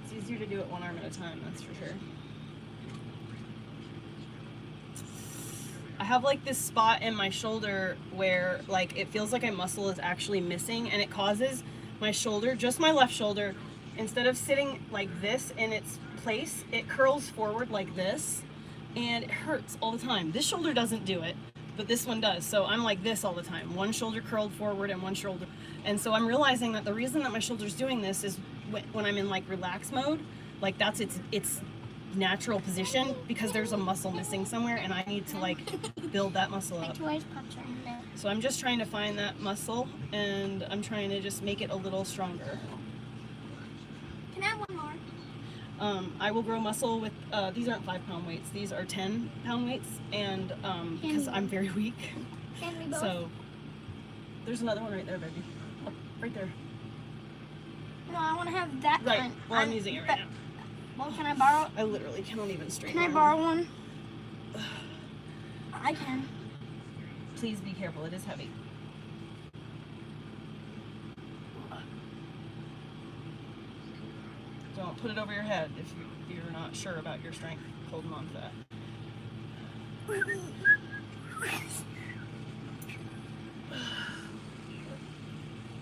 It's easier to do it one arm at a time, that's for sure. I have like this spot in my shoulder where like it feels like a muscle is actually missing, and it causes my shoulder, just my left shoulder, instead of sitting like this in its place, it curls forward like this, and it hurts all the time. This shoulder doesn't do it, but this one does. So I'm like this all the time, one shoulder curled forward and one shoulder. And so I'm realizing that the reason that my shoulder's doing this is when I'm in like relax mode, like that's its natural position, because there's a muscle missing somewhere, and I need to like build that muscle up. So I'm just trying to find that muscle, and I'm trying to just make it a little stronger. Can I have one I will grow muscle with, these aren't 5-pound weights, these are 10-pound weights, and because I'm very weak. Can we both? So, there's another one right there, baby. Oh, right there. No, I want to have that Right, kind. well, I'm using it right now. Well, can I borrow? I literally cannot even straighten Can I my borrow arm. one? I can. Please be careful, it is heavy. Don't put it over your head if you're not sure about your strength holding on to that.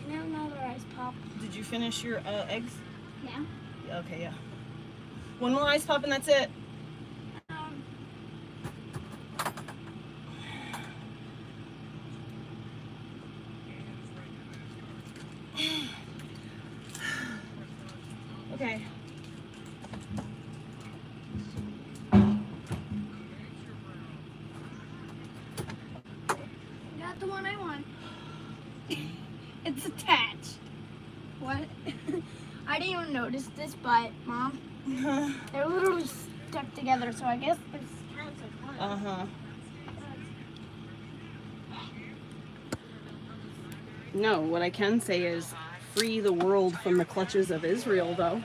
Can I have another ice pop? Did you finish your eggs? Yeah. Okay, yeah. One more ice pop and that's it. Okay. Got the one I want. It's attached. What? I didn't even notice this, but Mom, they're literally stuck together, so I guess this counts as one. Uh-huh. No, what I can say is free the world from the clutches of Israel, though.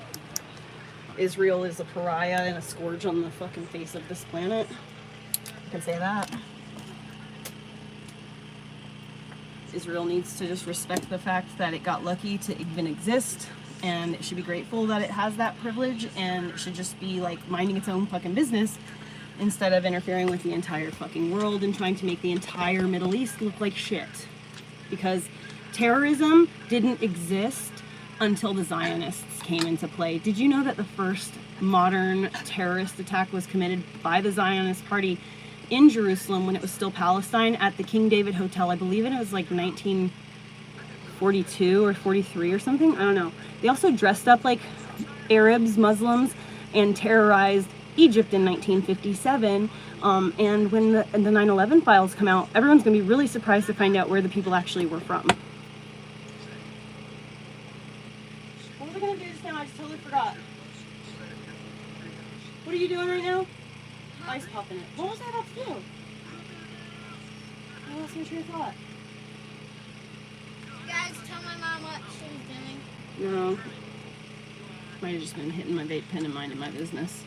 Israel is a pariah and a scourge on the fucking face of this planet. I can say that. Israel needs to just respect the fact that it got lucky to even exist, and it should be grateful that it has that privilege, and it should just be like minding its own fucking business instead of interfering with the entire fucking world and trying to make the entire Middle East look like shit. Because terrorism didn't exist until the Zionists came into play. Did you know that the first modern terrorist attack was committed by the Zionist Party in Jerusalem when it was still Palestine at the King David Hotel? I believe it was like 1942 or 43 or something. I don't know. They also dressed up like Arabs, Muslims, and terrorized Egypt in 1957. And when the 9/11 files come out, everyone's going to be really surprised to find out where the people actually were from. What was I going to do just now? I just totally forgot. What are you doing right now? Ice popping it. What was I about to do? I lost my train of thought. Guys, tell my mom what she was doing. No. Might have just been hitting my vape pen and minding my business.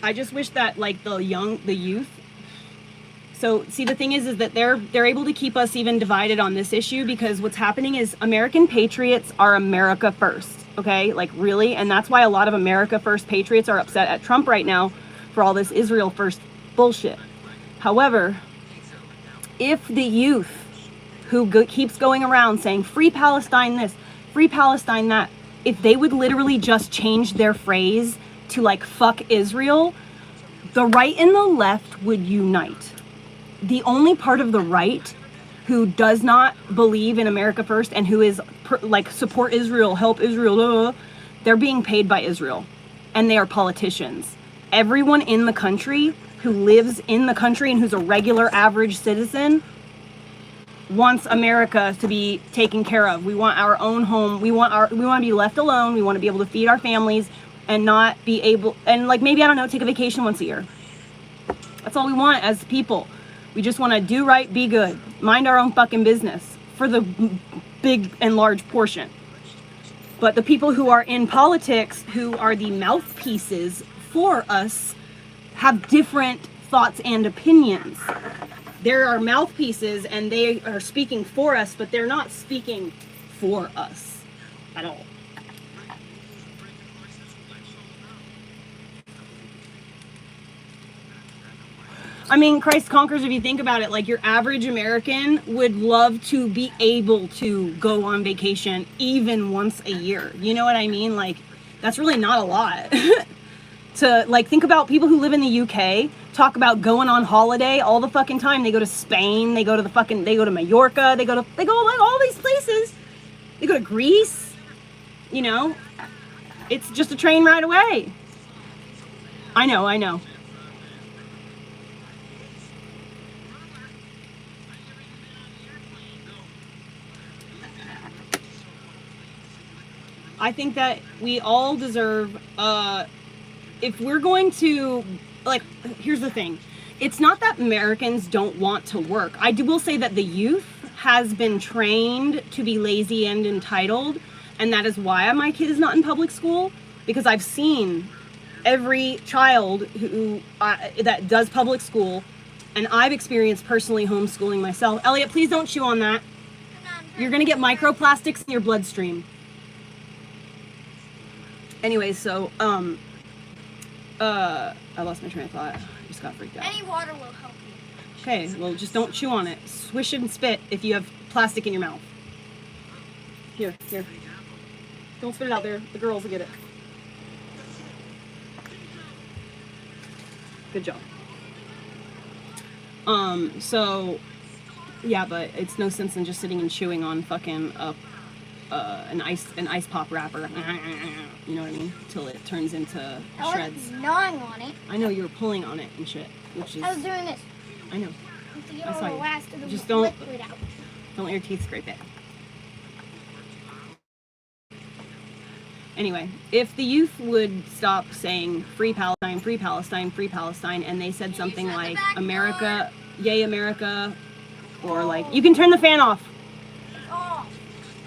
I just wish that like the youth. So see, the thing is that they're able to keep us even divided on this issue, because what's happening is American patriots are America first, okay? Like really, and that's why a lot of America first patriots are upset at Trump right now for all this Israel first bullshit. However, if the youth who keeps going around saying free Palestine this, free Palestine that, if they would literally just change their phrase to like fuck Israel, the right and the left would unite. The only part of the right who does not believe in America first and who is like support Israel, help Israel, they're being paid by Israel, and they are politicians. Everyone in the country who lives in the country and who's a regular average citizen wants America to be taken care of. We want our own home. We want to be left alone. We want to be able to feed our families and not be able, and like maybe, I don't know, take a vacation once a year. That's all we want as people. We just want to do right, be good, mind our own fucking business for the big and large portion. But the people who are in politics, who are the mouthpieces for us, have different thoughts and opinions. There are mouthpieces and they are speaking for us, but they're not speaking for us at all. I mean, Christ conquers, if you think about it, like your average American would love to be able to go on vacation even once a year. You know what I mean? Like, that's really not a lot. To like think about people who live in the UK, talk about going on holiday all the fucking time. They go to Spain, they go to Mallorca, they go like all these places. They go to Greece, you know? It's just a train ride away. I know. I think that we all deserve, if we're going to, like, here's the thing. It's not that Americans don't want to work. Will say that the youth has been trained to be lazy and entitled, and that is why my kid is not in public school, because I've seen every child who that does public school, and I've experienced personally homeschooling myself. Elliot, please don't chew on that. You're gonna get microplastics in your bloodstream. Anyway, so I lost my train of thought. I just got freaked out. Any water will help you. Okay, well, just don't chew on it. Swish it and spit if you have plastic in your mouth. Here. Don't spit it out there. The girls will get it. Good job. So, yeah, but it's no sense in just sitting and chewing on fucking an ice pop wrapper. You know what I mean? Till it turns into shreds. I was gnawing on it. I know, you were pulling on it and shit, which is. I was doing this. I know. To get I all saw the you. last of the Just don't liquid out. let your teeth scrape it. Anyway, if the youth would stop saying free Palestine, free Palestine, free Palestine, and they said something like America, yay America, or like, you can turn the fan off.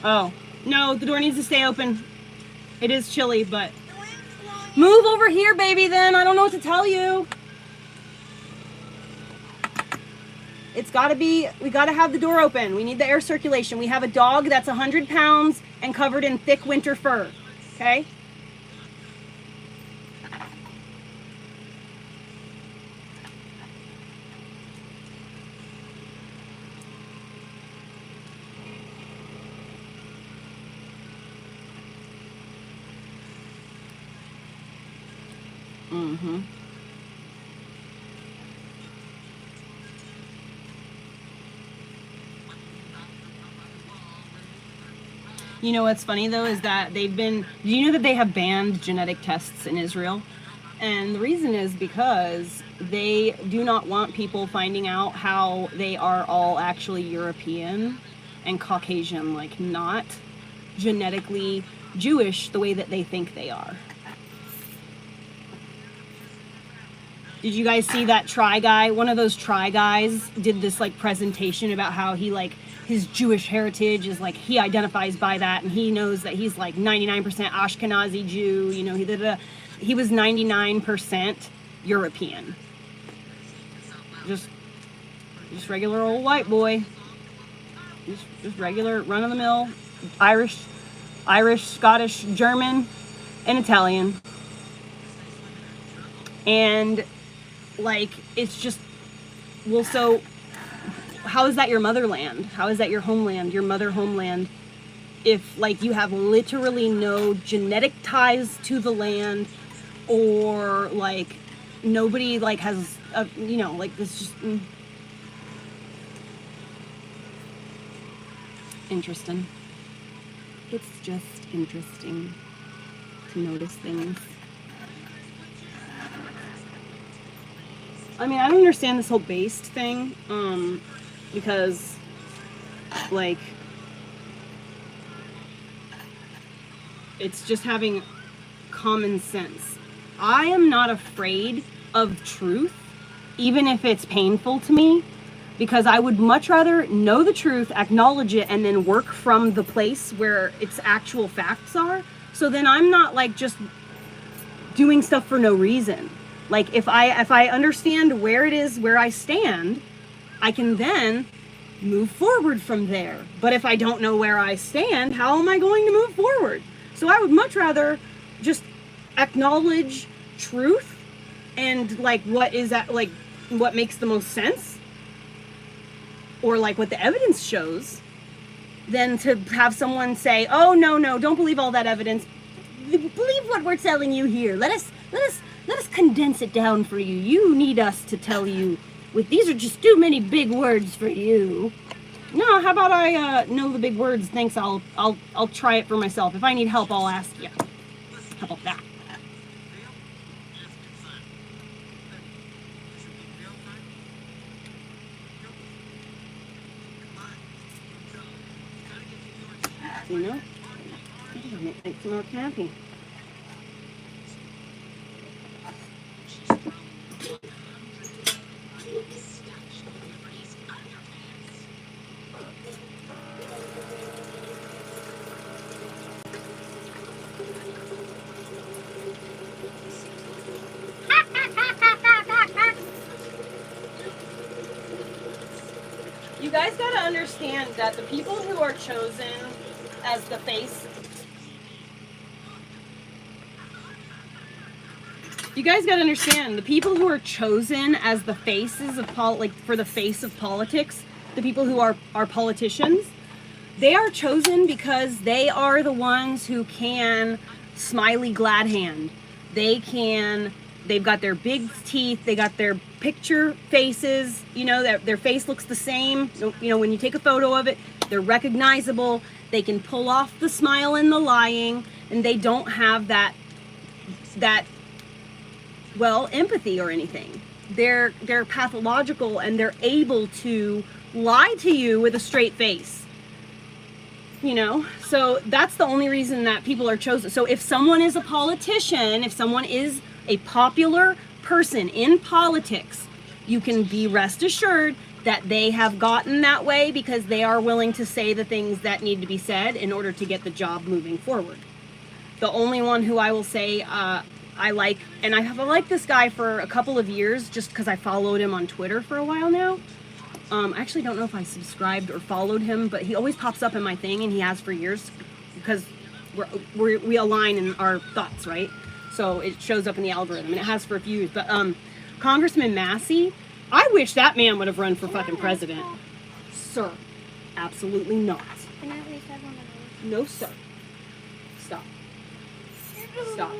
Oh, no, the door needs to stay open. It is chilly, but move over here, baby, then. I don't know what to tell you. It's gotta be, we gotta have the door open. We need the air circulation. We have a dog that's 100 pounds and covered in thick winter fur. Okay? Mm-hmm. You know what's funny though is that do you know that they have banned genetic tests in Israel? And the reason is because they do not want people finding out how they are all actually European and Caucasian, like not genetically Jewish the way that they think they are. Did you guys see that Try guy? One of those Try guys did this like presentation about how he like his Jewish heritage is like he identifies by that, and he knows that he's like 99% Ashkenazi Jew. You know, he was 99% European. Just regular old white boy. Just regular run of the mill Irish, Scottish, German, and Italian. And like, it's just, well, so how is that your motherland? How is that your homeland, your mother homeland, if like you have literally no genetic ties to the land, or like nobody like has a, you know, like this just interesting. It's just interesting to notice things. I mean, I don't understand this whole based thing, because, like, it's just having common sense. I am not afraid of truth, even if it's painful to me, because I would much rather know the truth, acknowledge it, and then work from the place where its actual facts are. So then I'm not, like, just doing stuff for no reason. Like, if I understand where it is, where I stand, I can then move forward from there. But if I don't know where I stand, how am I going to move forward? So I would much rather just acknowledge truth and like what is that, like what makes the most sense, or like what the evidence shows, than to have someone say, oh no, don't believe all that evidence. Believe what we're telling you here. Let us condense it down for you. You need us to tell you these are just too many big words for you. No, how about I know the big words? Thanks, I'll try it for myself. If I need help, I'll ask you. How about that? You know, make some more canapé. You guys gotta understand that the people who are chosen as the face. You guys gotta understand the people who are chosen as the faces of for the face of politics, the people who are politicians, they are chosen because they are the ones who can smiley glad hand. They've got their big teeth, they got their picture faces, you know, that their face looks the same. You know, when you take a photo of it, they're recognizable. They can pull off the smile and the lying, and they don't have that empathy or anything. They're pathological, and they're able to lie to you with a straight face. You know, so that's the only reason that people are chosen. So if someone is a politician, if someone is a popular person in politics, you can be rest assured that they have gotten that way because they are willing to say the things that need to be said in order to get the job moving forward. The only one who I will say I like, and I have liked this guy for a couple of years just because I followed him on Twitter for a while now. I actually don't know if I subscribed or followed him, but he always pops up in my thing, and he has for years because we align in our thoughts, right? So it shows up in the algorithm, and it has for a few years. But Congressman Massey, I wish that man would have run for fucking president. Sir, absolutely not. Can I at least have one of those? No, sir. Stop. Stop.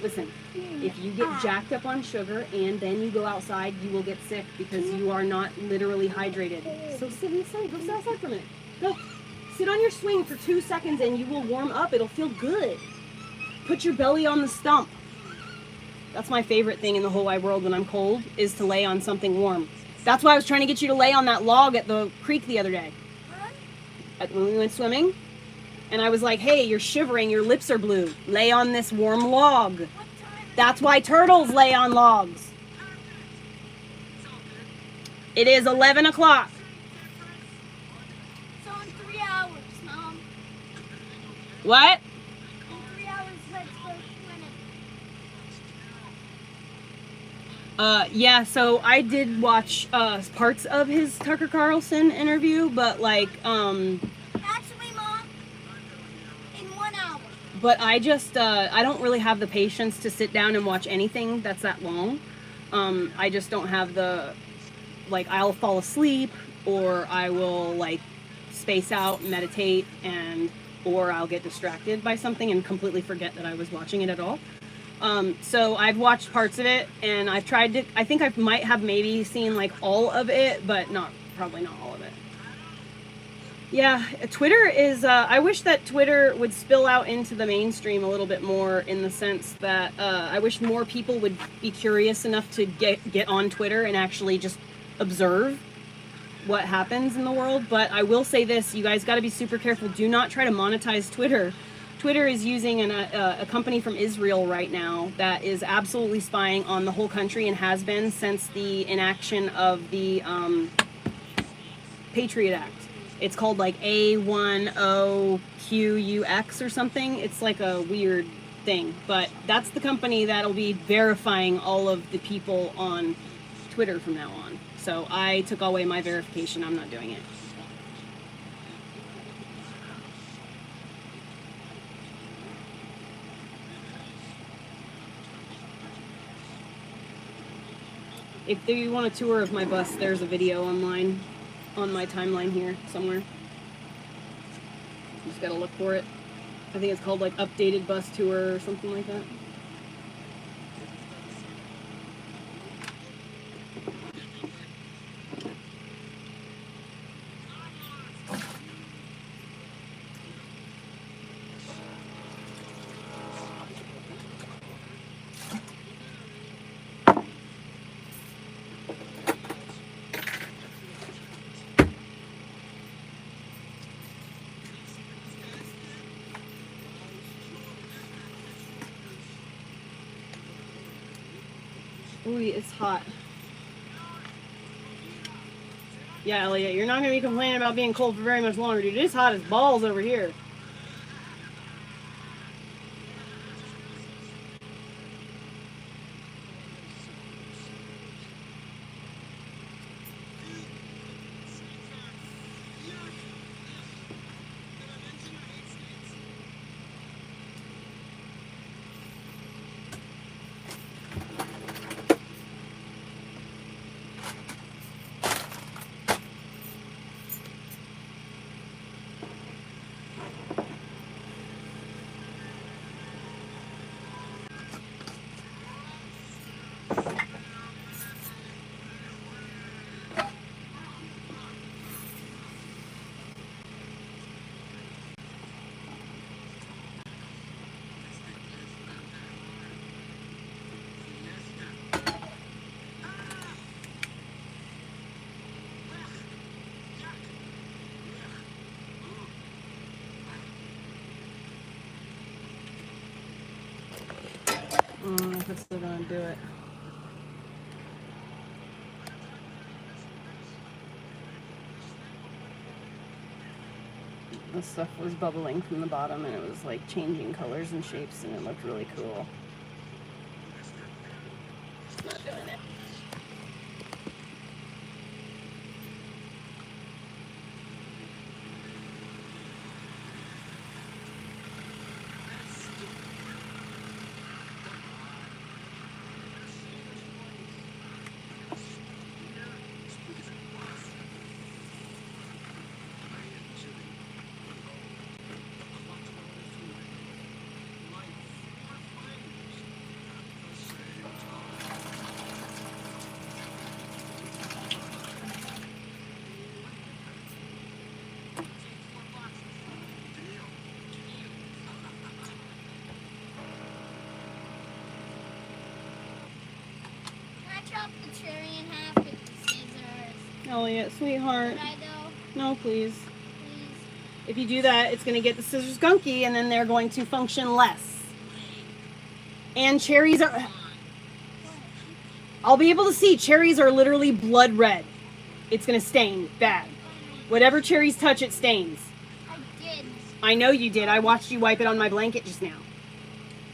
Listen, if you get jacked up on sugar and then you go outside, you will get sick because you are not literally hydrated. So sit inside. Go sit outside for a minute. Go. Sit on your swing for 2 seconds and you will warm up. It'll feel good. Put your belly on the stump. That's my favorite thing in the whole wide world when I'm cold, is to lay on something warm. That's why I was trying to get you to lay on that log at the creek the other day. When we went swimming. And I was like, hey, you're shivering, your lips are blue. Lay on this warm log. That's why turtles lay on logs. It is 11 o'clock. So in 3 hours, Mom. What? In 3 hours, let's go swimming. Yeah, so I did watch parts of his Tucker Carlson interview, but like, Actually, Mom, in 1 hour. But I just, I don't really have the patience to sit down and watch anything that's that long. I just don't have the, like, I'll fall asleep, or I will, like, space out, meditate, or I'll get distracted by something and completely forget that I was watching it at all. So I've watched parts of it, and I've tried to, I think I might have maybe seen, like, all of it, but probably not all of it. Yeah, Twitter is, I wish that Twitter would spill out into the mainstream a little bit more, in the sense that I wish more people would be curious enough to get on Twitter and actually just observe what happens in the world. But I will say this, you guys got to be super careful. Do not try to monetize Twitter. Twitter is using a company from Israel right now that is absolutely spying on the whole country, and has been since the inaction of the Patriot Act. It's called like A10QUX or something. It's like a weird thing, but that's the company that'll be verifying all of the people on Twitter from now on. So I took away my verification. I'm not doing it. If you want a tour of my bus, there's a video online on my timeline here somewhere. Just gotta look for it. I think it's called like Updated Bus Tour or something like that. Ooh, it's hot. Yeah, Elliot, you're not going to be complaining about being cold for very much longer, dude. It's hot as balls over here. If it's still gonna do it. The stuff was bubbling from the bottom and it was like changing colors and shapes and it looked really cool. It's not doing it. Chop the cherry in half with the scissors. Elliot, sweetheart. Should I though? No, please. Please. If you do that, it's going to get the scissors gunky and then they're going to function less. And cherries are... I'll be able to see. Cherries are literally blood red. It's going to stain bad. Whatever cherries touch, it stains. I did. I know you did. I watched you wipe it on my blanket just now.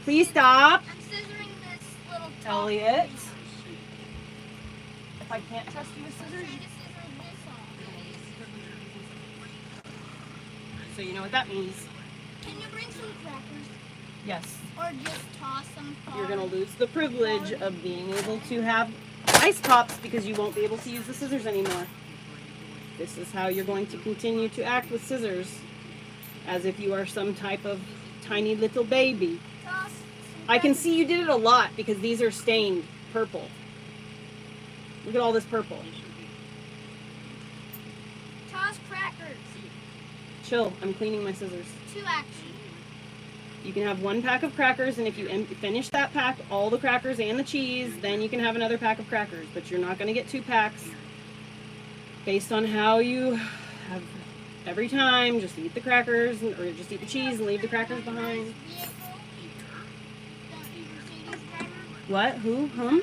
Please stop. I'm scissoring this little top. Elliot. If I can't trust you with I'm scissors, trying to scissor this off. so you know what that means. Can you bring some crackers? Yes. Or just toss them far? You're going to lose the privilege of being able to have ice pops because you won't be able to use the scissors anymore. This is how you're going to continue to act with scissors, as if you are some type of tiny little baby. Toss some I can crackers. see you did it a lot because these are stained purple. Look at all this purple. Toss crackers. Chill, I'm cleaning my scissors. 2 actually. You can have 1 pack of crackers, and if you finish that pack, all the crackers and the cheese, then you can have another pack of crackers. But you're not going to get 2 packs. Based on how you have every time, just eat the crackers, or just eat the cheese and leave the crackers behind. What? Who? Whom?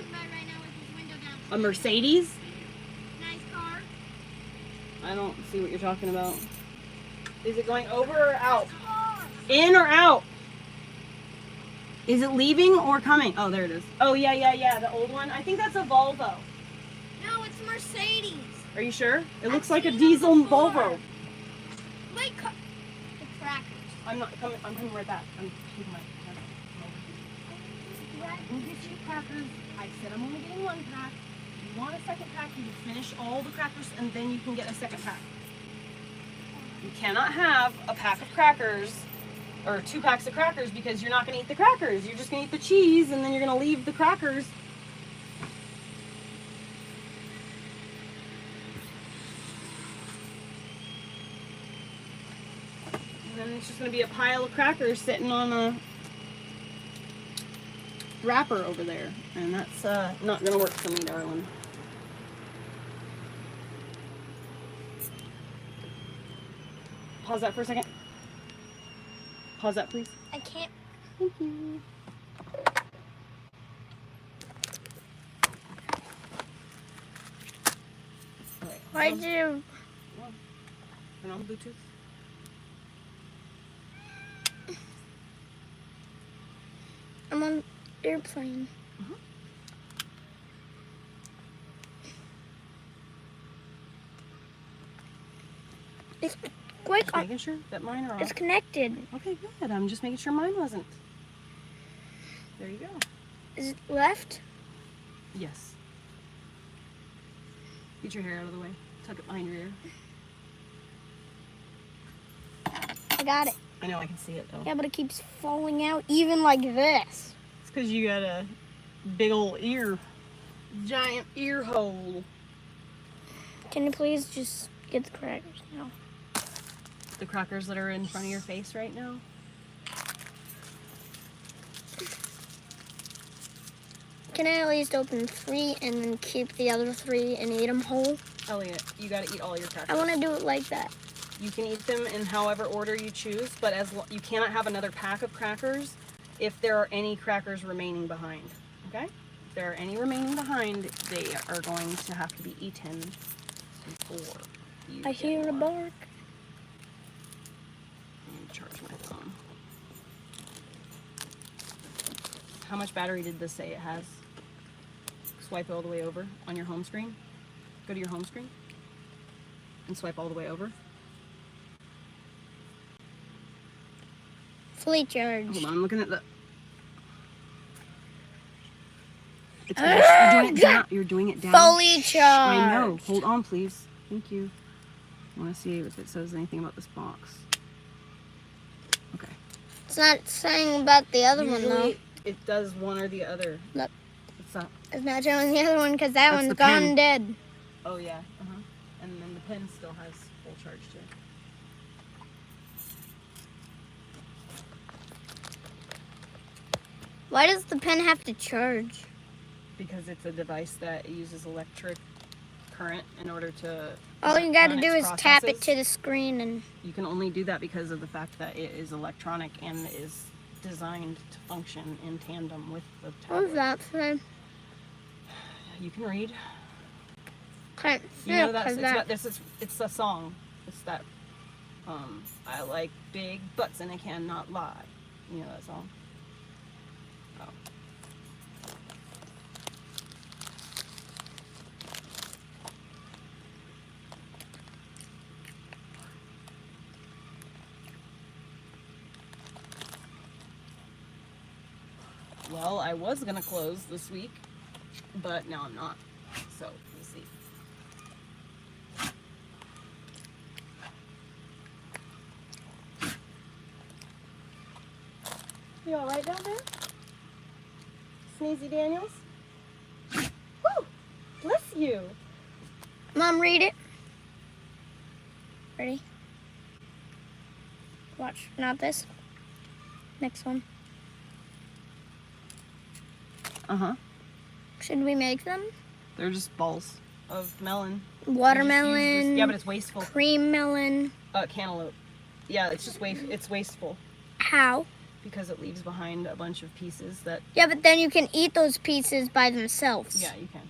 A Mercedes? Nice car. I don't see what you're talking about. Is it going over or out? Car. In or out? Is it leaving or coming? Oh, there it is. Oh, yeah, the old one. I think that's a Volvo. No, it's Mercedes. Are you sure? It looks I've like a seen them diesel before. Volvo. Wait, the crackers. I'm coming right back. I'm taking my We'll get you crackers. I said I'm only getting 1 pack. If you want a second pack, you can finish all the crackers and then you can get a second pack. You cannot have a pack of crackers or 2 packs of crackers because you're not going to eat the crackers. You're just going to eat the cheese and then you're going to leave the crackers. And then it's just going to be a pile of crackers sitting on a wrapper over there, and that's not gonna work for me, darling. Pause that for a second. Pause that, please. I can't. Thank you. Why do you... Turn on Bluetooth. I'm on airplane. It's quick. Just making sure that mine are on. It's connected. Okay, good. I'm just making sure mine wasn't. There you go. Is it left? Yes. Get your hair out of the way. Tuck it behind your ear. I got it. I know, I can see it though. Yeah, but it keeps falling out even like this. It's because you got a big old ear. Giant ear hole. Can you please just get the crackers now? The crackers that are in front of your face right now? Can I at least open 3 and then keep the other 3 and eat them whole? Elliot, you gotta eat all your crackers. I want to do it like that. You can eat them in however order you choose, but you cannot have another pack of crackers if there are any crackers remaining behind. Okay? If there are any remaining behind, they are going to have to be eaten before you I hear a more. bark. Let me charge my phone. How much battery did this say it has? Swipe all the way over on your home screen. Go to your home screen and swipe all the way over. Fully charged. Hold on, I'm looking at the... You're doing it down. You're doing it down. Fully charged. I know. Hold on, please. Thank you. I want to see if it says anything about this box. Okay. It's not saying about the other one though. Usually it does one or the other. Look. What's that? It's not showing the other one because that That's one's the gone pen. dead. Oh yeah. And then the pen still has full charge too. Why does the pen have to charge? Because it's a device that uses electric current in order to... All you gotta run do its is tap it processes. to the screen and... You can only do that because of the fact that it is electronic and is designed to function in tandem with the tablet. What does that say? You can read. Can't see You know it that's 'cause that... it's a song. It's that I like big butts and I cannot lie. You know that song? Oh. Well, I was gonna close this week, but now I'm not. So we'll see. You all right down there? Sneezy Daniels? Woo! Bless you! Mom, read it. Ready? Watch. Not this. Next one. Uh-huh. Should we make them? They're just balls of melon. Watermelon. Yeah, but it's wasteful. Cream melon. Cantaloupe. Yeah, it's just it's wasteful How? because it leaves behind a bunch of pieces that... Yeah, but then you can eat those pieces by themselves. Yeah, you can.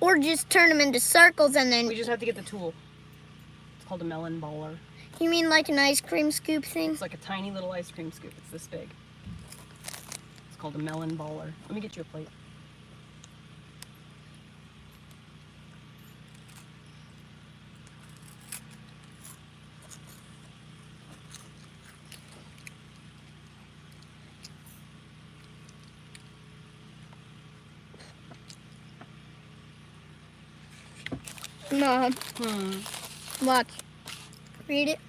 Or just turn them into circles and then... We just have to get the tool. It's called a melon baller. You mean like an ice cream scoop thing? It's like a tiny little ice cream scoop. It's this big. It's called a melon baller. Let me get you a plate. Mom, watch. Read it.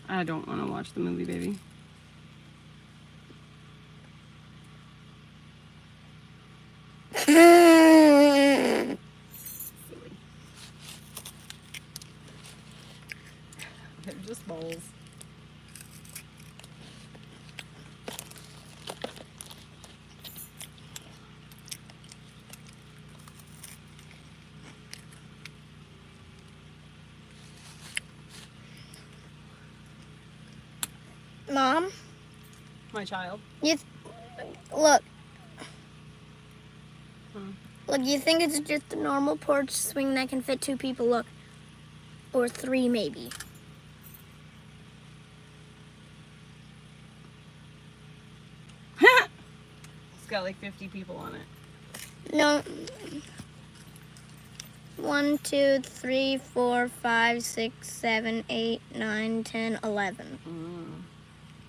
I don't want to watch the movie, baby. Silly. They're just balls. Mom, My child. look. Hmm. Look, you think it's just a normal porch swing that can fit 2 people? Look, or 3 maybe. It's got like 50 people on it. No. 1, 2, 3, 4, 5, 6, 7, 8, 9, 10, 11.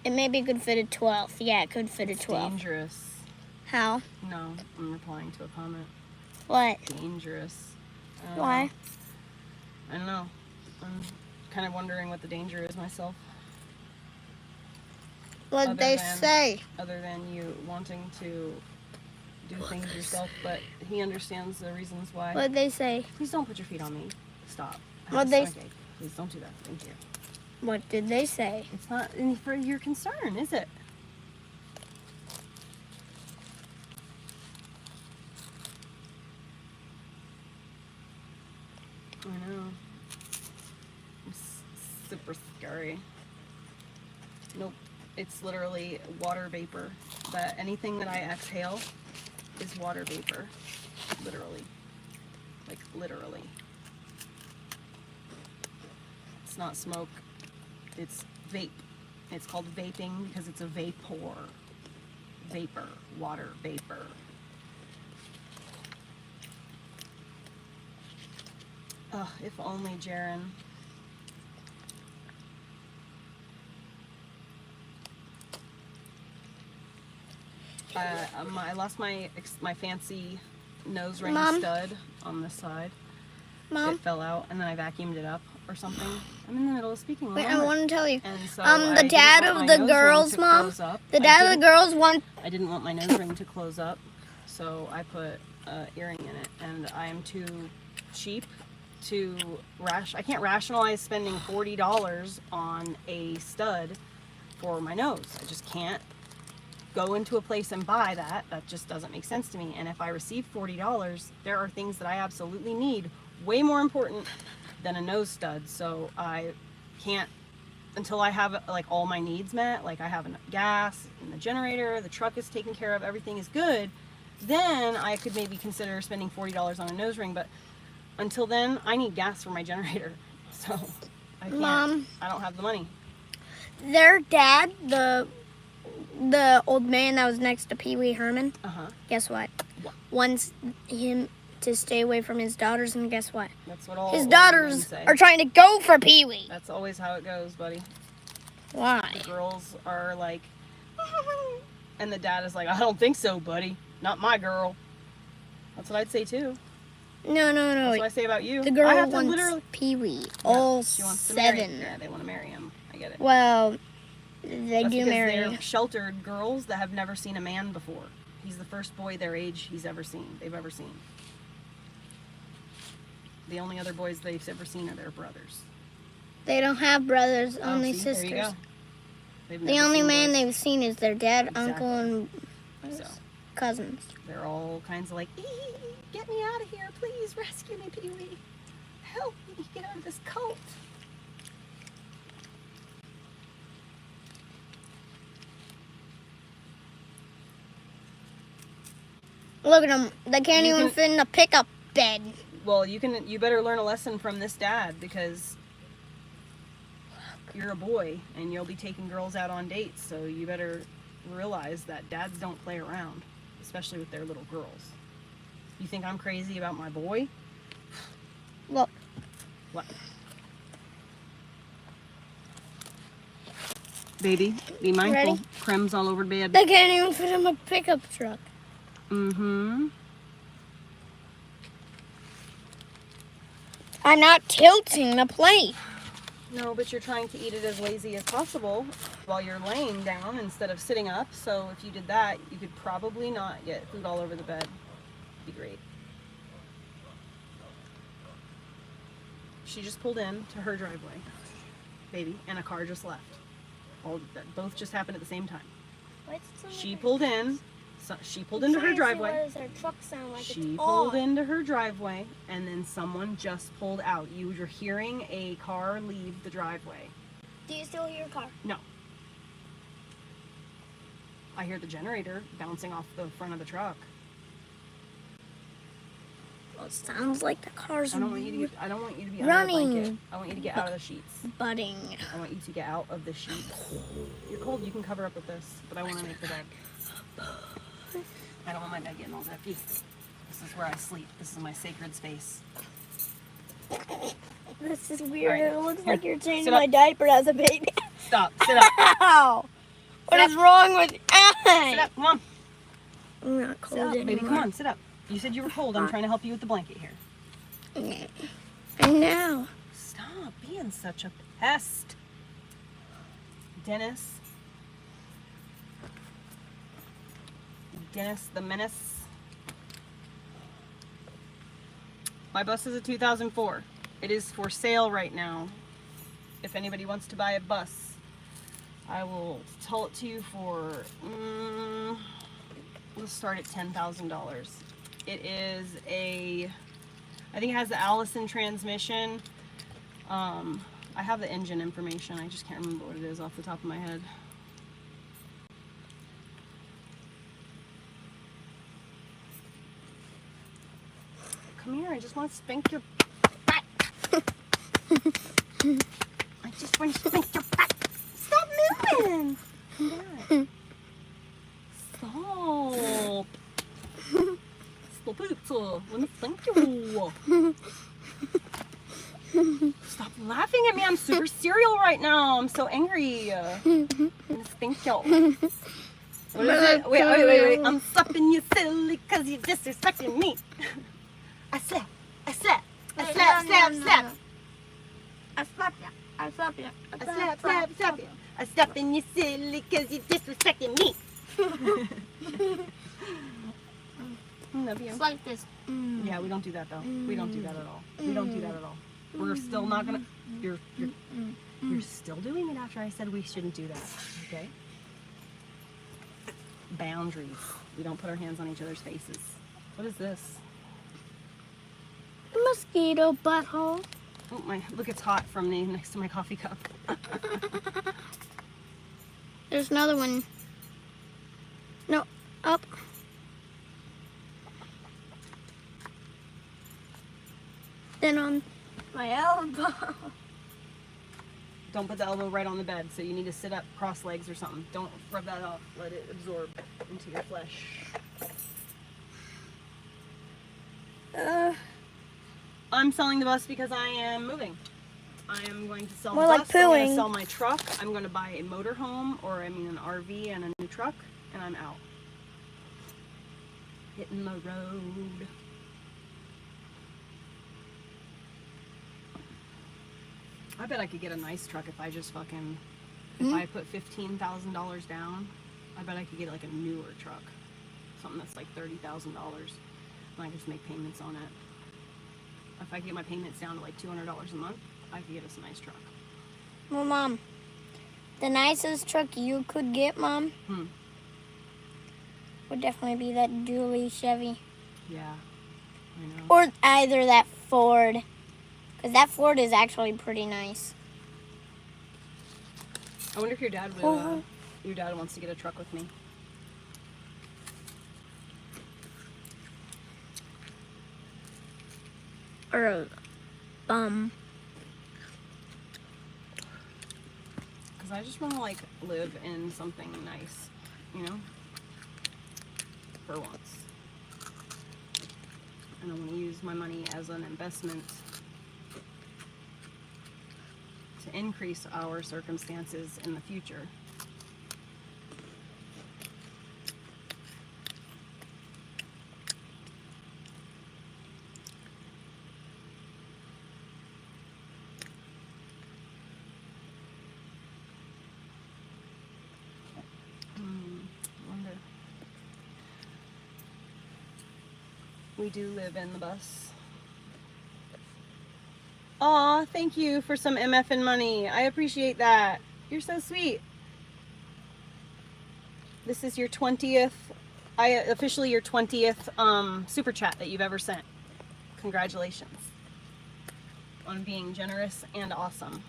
It maybe could fit a 12. Yeah, it could fit a 12. Dangerous. How? No, I'm replying to a comment. What? Dangerous. Why? I don't know. I'm kind of wondering what the danger is myself. What'd they say? Other than you wanting to do things yourself, but he understands the reasons why. What'd they say? Please don't put your feet on me. Stop. What'd they? Please don't do that. Thank you. What did they say? It's not for your concern, is it? I know. It's super scary. Nope. It's literally water vapor. That anything that I exhale is water vapor. Literally. Like literally. It's not smoke. It's vape. It's called vaping because it's a vapor. Vapor. Water vapor. Ugh, if only, Jaren. I lost my fancy nose ring Mom? stud on this side. Mom? It fell out, and then I vacuumed it up or something. I'm in the middle of speaking. Wait, I want to tell you. And so The dad of the girls, Mom. The dad of the girls want. I didn't want my nose ring to close up, so I put an earring in it, and I am too cheap to I can't rationalize spending $40 on a stud for my nose. I just can't go into a place and buy that. That just doesn't make sense to me. And if I receive $40, there are things that I absolutely need, way more important than a nose stud. So I can't, until I have like all my needs met, like I have enough gas in the generator, the truck is taken care of, everything is good, then I could maybe consider spending $40 on a nose ring. But until then, I need gas for my generator. So I can't. Mom, I don't have the money. Their dad, the old man that was next to Pee Wee Herman, guess what? Wants him to stay away from his daughters, and guess what? That's what all his daughters say. Are trying to go for Pee Wee. That's always how it goes, buddy. Why? The girls are like, and the dad is like, I don't think so, buddy. Not my girl. That's what I'd say too. No. That's what I say about you. The girl I have to wants literally... Pee Wee. Yeah, All she wants 7. To marry... Yeah, they want to marry him. I get it. Well, they do marry. They're sheltered girls that have never seen a man before. He's the first boy their age they've ever seen. The only other boys they've ever seen are their brothers. They don't have brothers, only sisters. There you go. The only man they've seen is their dad, uncle, and cousins. They're all kinds of like, get me out of here, please rescue me, Pee Wee. Help me get out of this cult. Look at them. They can't even fit in a pickup bed. Well, you better learn a lesson from this dad, because you're a boy and you'll be taking girls out on dates, so you better realize that dads don't play around, especially with their little girls. You think I'm crazy about my boy? Look. What? Baby, be mindful. Ready? Crumbs all over the bed. They can't even fit in a pickup truck. Mm-hmm. I'm not tilting the plate. No, but you're trying to eat it as lazy as possible while you're laying down instead of sitting up. So if you did that, you could probably not get food all over the bed. Be great. She just pulled in to her driveway, baby, and a car just left. Both just happened at the same time. She pulled in. So she pulled into her driveway. What does her truck sound like? She pulled into her driveway, and then someone just pulled out. You're hearing a car leave the driveway. Do you still hear a car? No. I hear the generator bouncing off the front of the truck. Well, it sounds like the car's I don't want you to be under the running. blanket. I want you to get out of the sheets. Butting. I want you to get out of the sheets. You're cold. You can cover up with this, but I want to make the bed. I don't want my bed getting all dirty. This is where I sleep. This is my sacred space. This is weird. Right. It looks like you're changing Sit my up. diaper as a baby. Stop. Sit up. Ow! What is wrong with you? Sit up. Come on. I'm not Sit cold up, anymore. baby. Come on. Sit up. You said you were cold. I'm trying to help you with the blanket here. I know. Stop being such a pest. Dennis. Dennis the Menace. My bus is a 2004. It is for sale right now. If anybody wants to buy a bus, I will tell it to you for, let's start at $10,000. It is I think it has the Allison transmission. I have the engine information. I just can't remember what it is off the top of my head. Come here, I just want to spank your butt. I just want to spank your butt. Stop moving. Come back. Stop. Stop it. I want to spank you. Stop laughing at me. I'm super serial right now. I'm so angry. I'm gonna spank you. What is it? Wait. I'm slapping you silly because you're disrespecting me. I slap. I slap you. I slap you. I slap you. I slapping you silly because you're disrespecting me. Love you. It's like this. Yeah, we don't do that though. We don't do that at all. We don't do that at all. We're still not gonna. You're still doing it after I said we shouldn't do that. Okay. Boundaries. We don't put our hands on each other's faces. What is this? Mosquito butthole. Oh my! Look, it's hot from next to my coffee cup. There's another one. No, up. Then on my elbow. Don't put the elbow right on the bed, so you need to sit up, cross legs or something. Don't rub that off. Let it absorb into your flesh. I'm selling the bus because I am moving. I am going to sell More the like bus. I'm going to pooing. sell my truck. I'm going to buy a motorhome, an RV and a new truck, and I'm out. Hitting the road. I bet I could get a nice truck if I just fucking, if I put $15,000 down, I bet I could get like a newer truck. Something that's like $30,000. And I could just make payments on it. If I could get my payments down to like $200 a month, I could get us a nice truck. Well, Mom, the nicest truck you could get, Mom, would definitely be that dually Chevy. Yeah, I know. Or either that Ford. Because that Ford is actually pretty nice. I wonder if your dad would, your dad wants to get a truck with me. Or a bum. Because I just want to like live in something nice, you know? For once. And I want to use my money as an investment to increase our circumstances in the future. We do live in the bus. Aw, thank you for some MF money. I appreciate that. You're so sweet. This is your 20th, officially your 20th super chat that you've ever sent. Congratulations on being generous and awesome.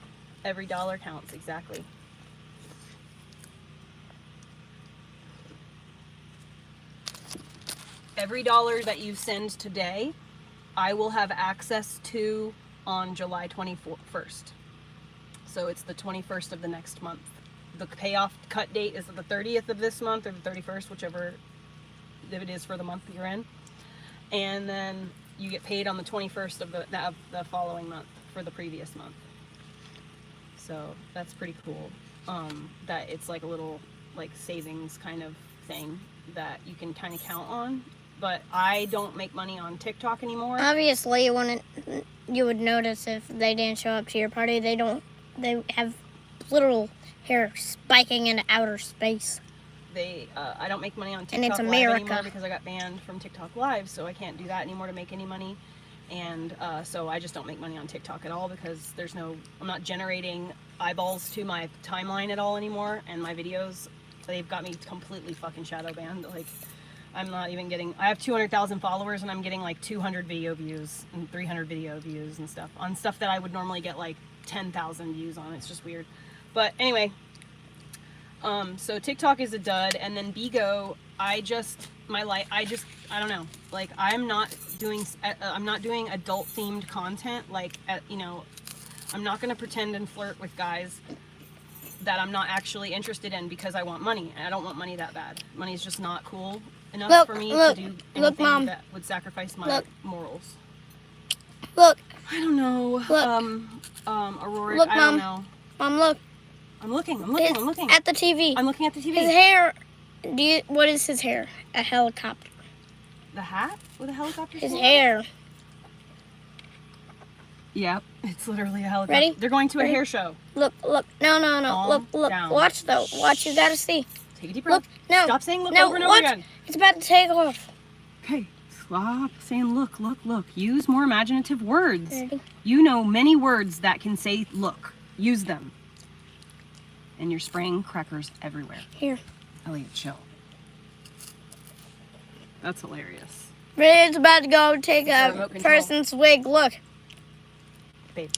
Every dollar counts, exactly. Every dollar that you send today I will have access to on July 21st. So it's the 21st of the next month. The payoff cut date is the 30th of this month or the 31st, whichever it is for the month that you're in. And then you get paid on the 21st of the following month for the previous month. So that's pretty cool. That it's like a little like savings kind of thing that you can kind of count on. But I don't make money on TikTok anymore. Obviously, you would notice if they didn't show up to your party. They have literal hair spiking into outer space. I don't make money on TikTok and it's Live America. anymore because I got banned from TikTok Live, so I can't do that anymore to make any money. And so I just don't make money on TikTok at all because I'm not generating eyeballs to my timeline at all anymore. And my videos, they've got me completely fucking shadow banned. Like, I'm not even getting, I have 200,000 followers and I'm getting like 200 video views and 300 video views and stuff on stuff that I would normally get like 10,000 views on. It's just weird. But anyway, so TikTok is a dud. And then Bigo, I don't know. Like, I'm not doing adult themed content. Like, I'm not going to pretend and flirt with guys that I'm not actually interested in because I want money. And I don't want money that bad. Money is just not cool enough for me to do anything Mom. that would sacrifice my morals. Look. I don't know. Aurora, Look, I don't know. Mom, look. I'm looking. At the TV. I'm looking at the TV. His hair. What is his hair? A helicopter. The hat with a helicopter? His hair. Yep, it's literally a helicopter. Ready? They're going to a hair show. Look. No. Calm Look. down. Watch, though. Watch, you gotta see. Take a deep breath. Look, no. Stop saying look No, over and over watch. again. It's about to take off. Okay, stop saying look. Use more imaginative words. Ready? You know many words that can say look. Use them. And you're spraying crackers everywhere. Here. Elliot, chill. That's hilarious. It's about to go take It's a a remote control. person's wig. Look. Babe,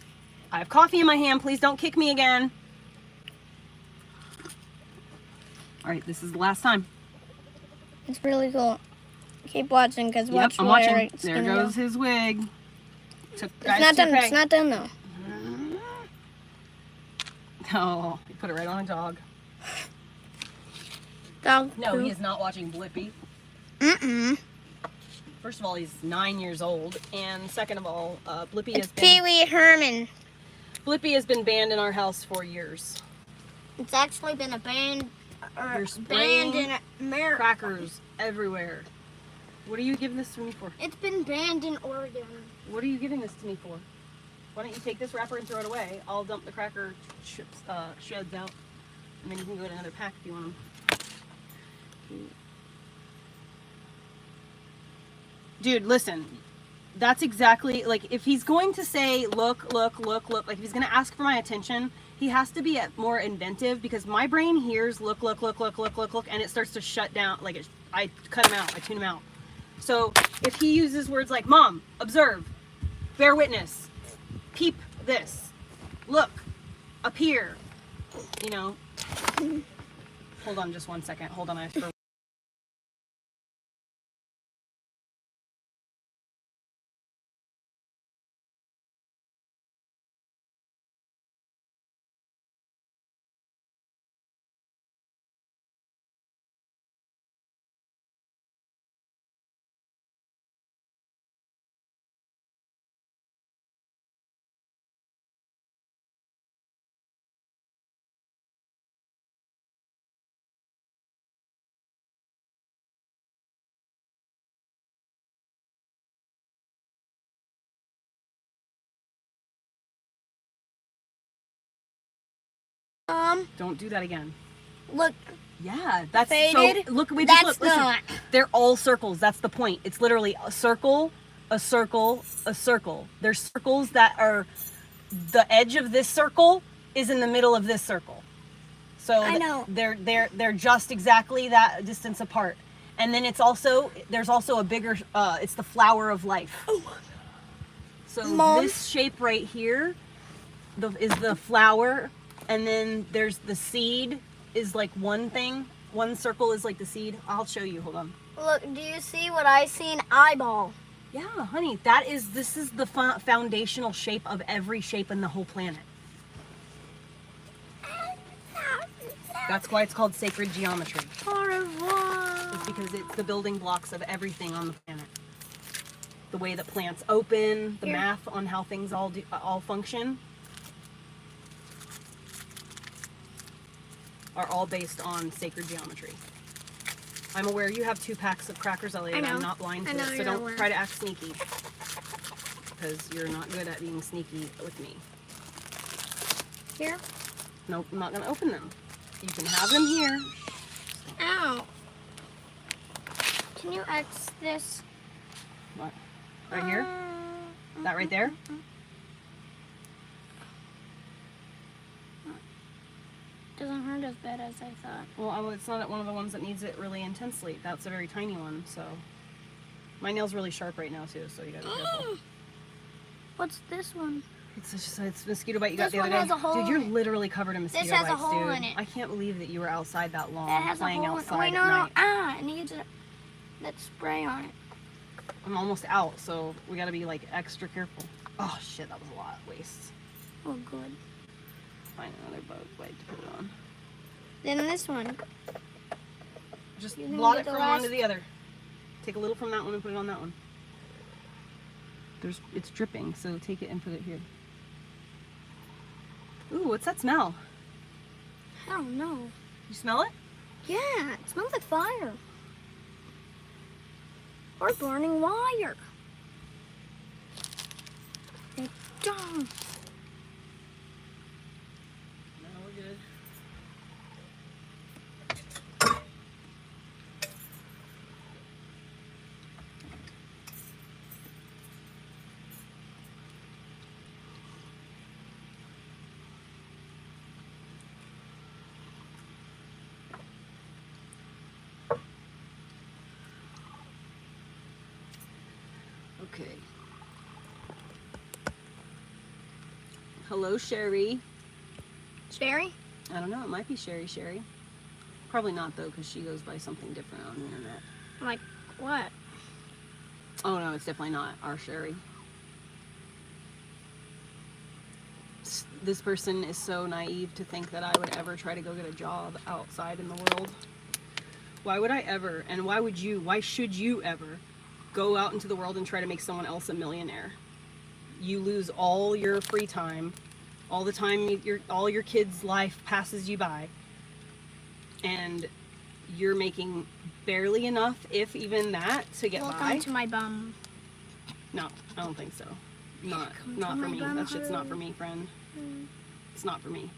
I have coffee in my hand. Please don't kick me again. All right, this is the last time. It's really cool. Keep watching, because Yep, watch I'm where watching. it's There gonna goes go. his wig. It's It's not done, though. Oh, you put it right on a dog. Dog No, poop. he is not watching Blippi. First of all, he's 9 years old, and second of all, Blippi It's Pee Wee Herman. has been banned in our house for years. It's actually been banned You're spraying in America. crackers everywhere. What are you giving this to me for? It's been banned in Oregon. What are you giving this to me for? Why don't you take this wrapper and throw it away? I'll dump the cracker chips, shreds out, and then you can go get another pack if you want them. Dude, listen. That's exactly, like, if he's going to say, look, like, if he's going to ask for my attention, he has to be more inventive, because my brain hears look, and it starts to shut down. Like, I cut him out. I tune him out. So if he uses words like mom, observe, bear witness, peep this, look, appear, hold on just 1 second. Hold on. I have to don't do that again. Look. Yeah, that's Faded? so. Look, That's listen. not. They're all circles. That's the point. It's literally a circle, a circle, a circle. There's circles that are the edge of this circle is in the middle of this circle. So I know. They're just exactly that distance apart. And then there's also a bigger. It's the flower of life. So Mom? This shape right here, is the flower, and then there's the seed. Is like one thing. One circle is like the seed. I'll show you. Hold on. Look, do you see what I see? An eyeball. Yeah, honey, this is the foundational shape of every shape in the whole planet. That's why it's called sacred geometry. Au revoir. It's because it's the building blocks of everything on the planet. The way that plants open, the math on how things all function, are all based on sacred geometry. I'm aware you have 2 packs of crackers, Elliot. I'm not blind to it, so don't try to act sneaky. Because you're not good at being sneaky with me. Here? Nope, I'm not going to open them. You can have them here. Ow. Can you X this? What? Right here? That right there? Doesn't hurt as bad as I thought. Well, it's not one of the ones that needs it really intensely. That's a very tiny one, so. My nail's really sharp right now, too, so you gotta be careful. What's this one? It's mosquito bite you got the other This day. one has a hole Dude, you're in it. literally covered in mosquito This bites, has a hole dude. in it. I can't believe that you were outside that long, That has playing a hole outside in it. at Wait, no, night. Ah, it needs that spray on it. I'm almost out, so we gotta be like extra careful. Oh shit, that was a lot of waste. Oh, good. Find another bug bite to put it on. Then this one. Just You can blot get it the from one to last- the other. Take a little from that one and put it on that one. It's dripping, so take it and put it here. Ooh, what's that smell? I don't know. You smell it? Yeah, it smells like fire. Or burning wire. It don't. No, we're good. Okay. Hello, Sherry. Sherry? I don't know. It might be Sherry. Probably not, though, because she goes by something different on the internet. Like what? Oh, no, it's definitely not our Sherry. This person is so naive to think that I would ever try to go get a job outside in the world. Why would I ever, and why should you ever go out into the world and try to make someone else a millionaire? You lose all your free time, all the time all your kids' life passes you by, and you're making barely enough, if even that, to get Welcome by. to my bum. No, I don't think so. Not to for my me. bum That shit's not hole. for me, friend. It's not for me.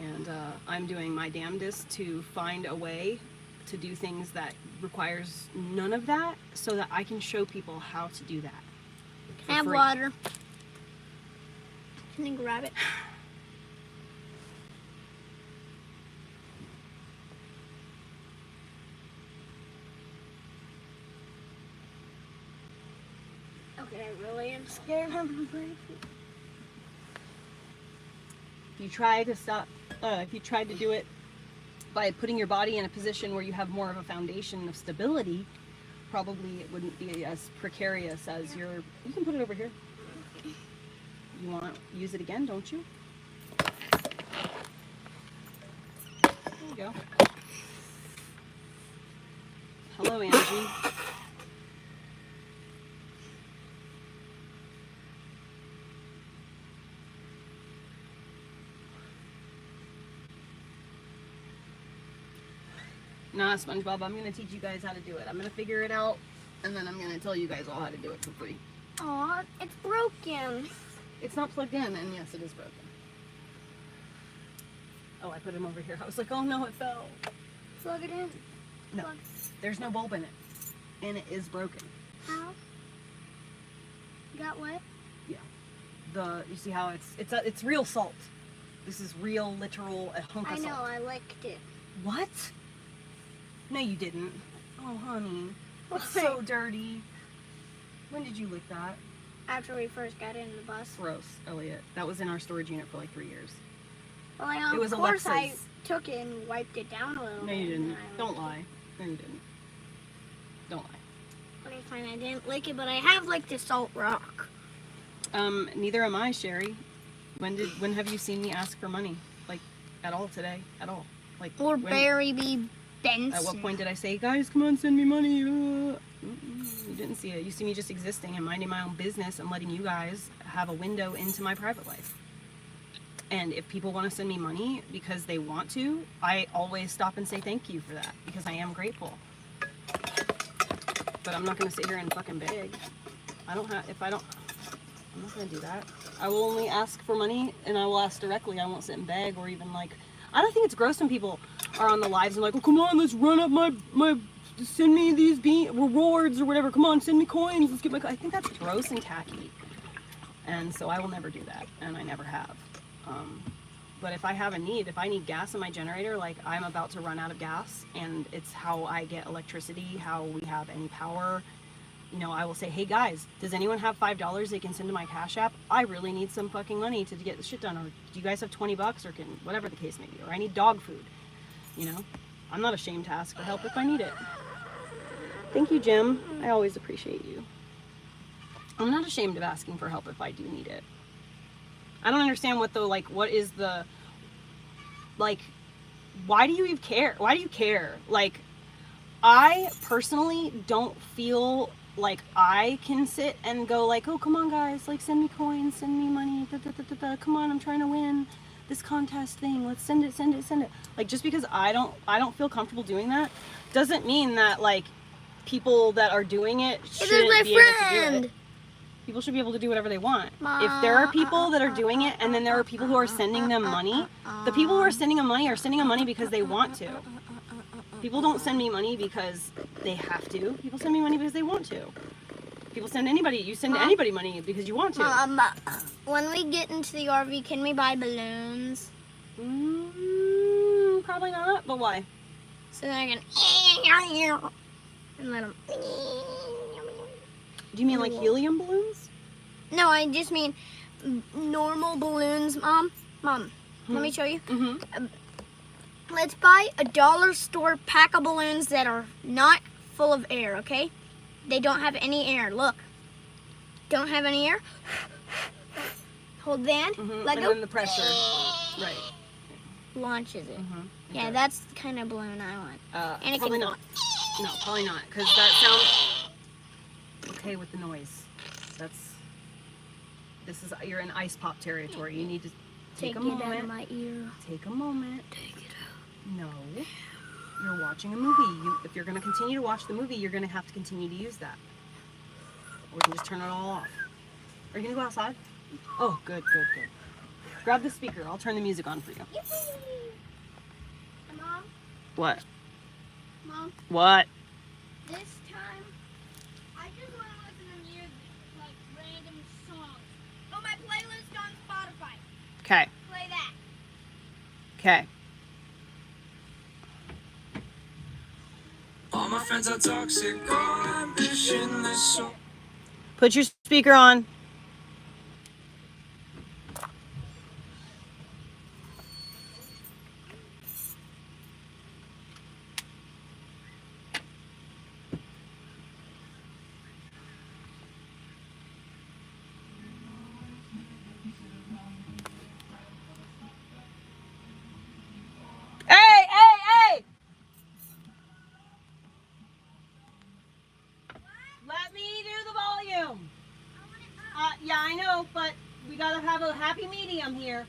And I'm doing my damnedest to find a way to do things that requires none of that, so that I can show people how to do that. Can I have free. water? Can you grab it? Okay, I really am scared I'm gonna break it. If you tried to do it by putting your body in a position where you have more of a foundation of stability, probably it wouldn't be as precarious as you can put it over here. You want to use it again, don't you? There you go. Hello, Angie. Nah, SpongeBob, I'm going to teach you guys how to do it. I'm going to figure it out, and then I'm going to tell you guys all how to do it for free. Aw, it's broken. It's not plugged in, and yes, it is broken. Oh, I put him over here. I was like, oh no, it fell. Plug it in. No, Plug. there's no bulb in it, and it is broken. How? You got what? You see how it's real salt. This is real, literal, a hunk I of know, salt. I licked it. What? No, you didn't. Oh, honey, that's Why? so dirty. When did you lick that? After we first got in the bus. Gross, Elliot. That was in our storage unit for like 3 years. Well, I, It was of course I Alexa's. took it and wiped it down a little No, bit. you and didn't. then I Don't licked lie. No, you didn't. Don't lie. it. What do you fine. I didn't lick it, but I have licked a salt rock. Neither am I, Sherry. When have you seen me ask for money? Like, at all today? At all? Like, Or Barry B. Benson. At what point did I say, guys, come on, send me money? You didn't see it. You see me just existing and minding my own business and letting you guys have a window into my private life. And if people want to send me money because they want to, I always stop and say thank you for that because I am grateful. But I'm not going to sit here and fucking beg. I'm not going to do that. I will only ask for money and I will ask directly. I won't sit and beg or even like, I don't think it's gross when people are on the lives and like, oh, come on, let's run up my send me these rewards or whatever. Come on, send me coins. Let's get my, I think that's gross and tacky. And so I will never do that. And I never have. But if I have a need, if I need gas in my generator, like I'm about to run out of gas and it's how I get electricity, how we have any power, you know, I will say, hey guys, does anyone have $5 they can send to my Cash App? I really need some fucking money to get the shit done. Or do you guys have $20 or can, whatever the case may be, or I need dog food, you know? I'm not ashamed to ask for help if I need it. Thank you, Jim. I always appreciate you. I'm not ashamed of asking for help if I do need it. I don't understand what is the, like, why do you even care? Why do you care? Like, I personally don't feel like I can sit and go like, oh, come on guys, like send me coins, send me money, come on, I'm trying to win this contest thing. Let's send it. Like, just because I don't feel comfortable doing that doesn't mean that like people that are doing it shouldn't be able to do it. People should be able to do whatever they want. If there are people that are doing it and then there are people who are sending them money, the people who are sending them money because they want to. People don't send me money because they have to. People send me money because they want to. You send anybody money because you want to. When we get into the RV, can we buy balloons? Probably not, but why? So then I can and let them. Do you mean like helium balloons? No, I just mean normal balloons, Mom. Let me show you. Let's buy a dollar store pack of balloons that are not full of air, okay? They don't have any air. Look. Don't have any air. Hold that. Let go. And then the pressure. Right. Launches it. Yeah, that's the kind of balloon I want. And it probably can not. No, probably not. Because that sounds okay with the noise. You're in ice pop territory. You need to take a moment. Take it out of my ear. Take a moment. Take it out. No. You're watching a movie. If you're going to continue to watch the movie, you're going to have to continue to use that. Or we can just turn it all off. Are you going to go outside? Oh, good. Grab the speaker. I'll turn the music on for you. Mom? What? Mom? What? This time, I just want to listen to music, like random songs. Oh, my playlist on Spotify. Okay. Play that. Okay. All my friends are toxic, all ambitionless, so Put your speaker on. Hey! Let me do the volume. Yeah, I know, but we gotta have a happy medium here.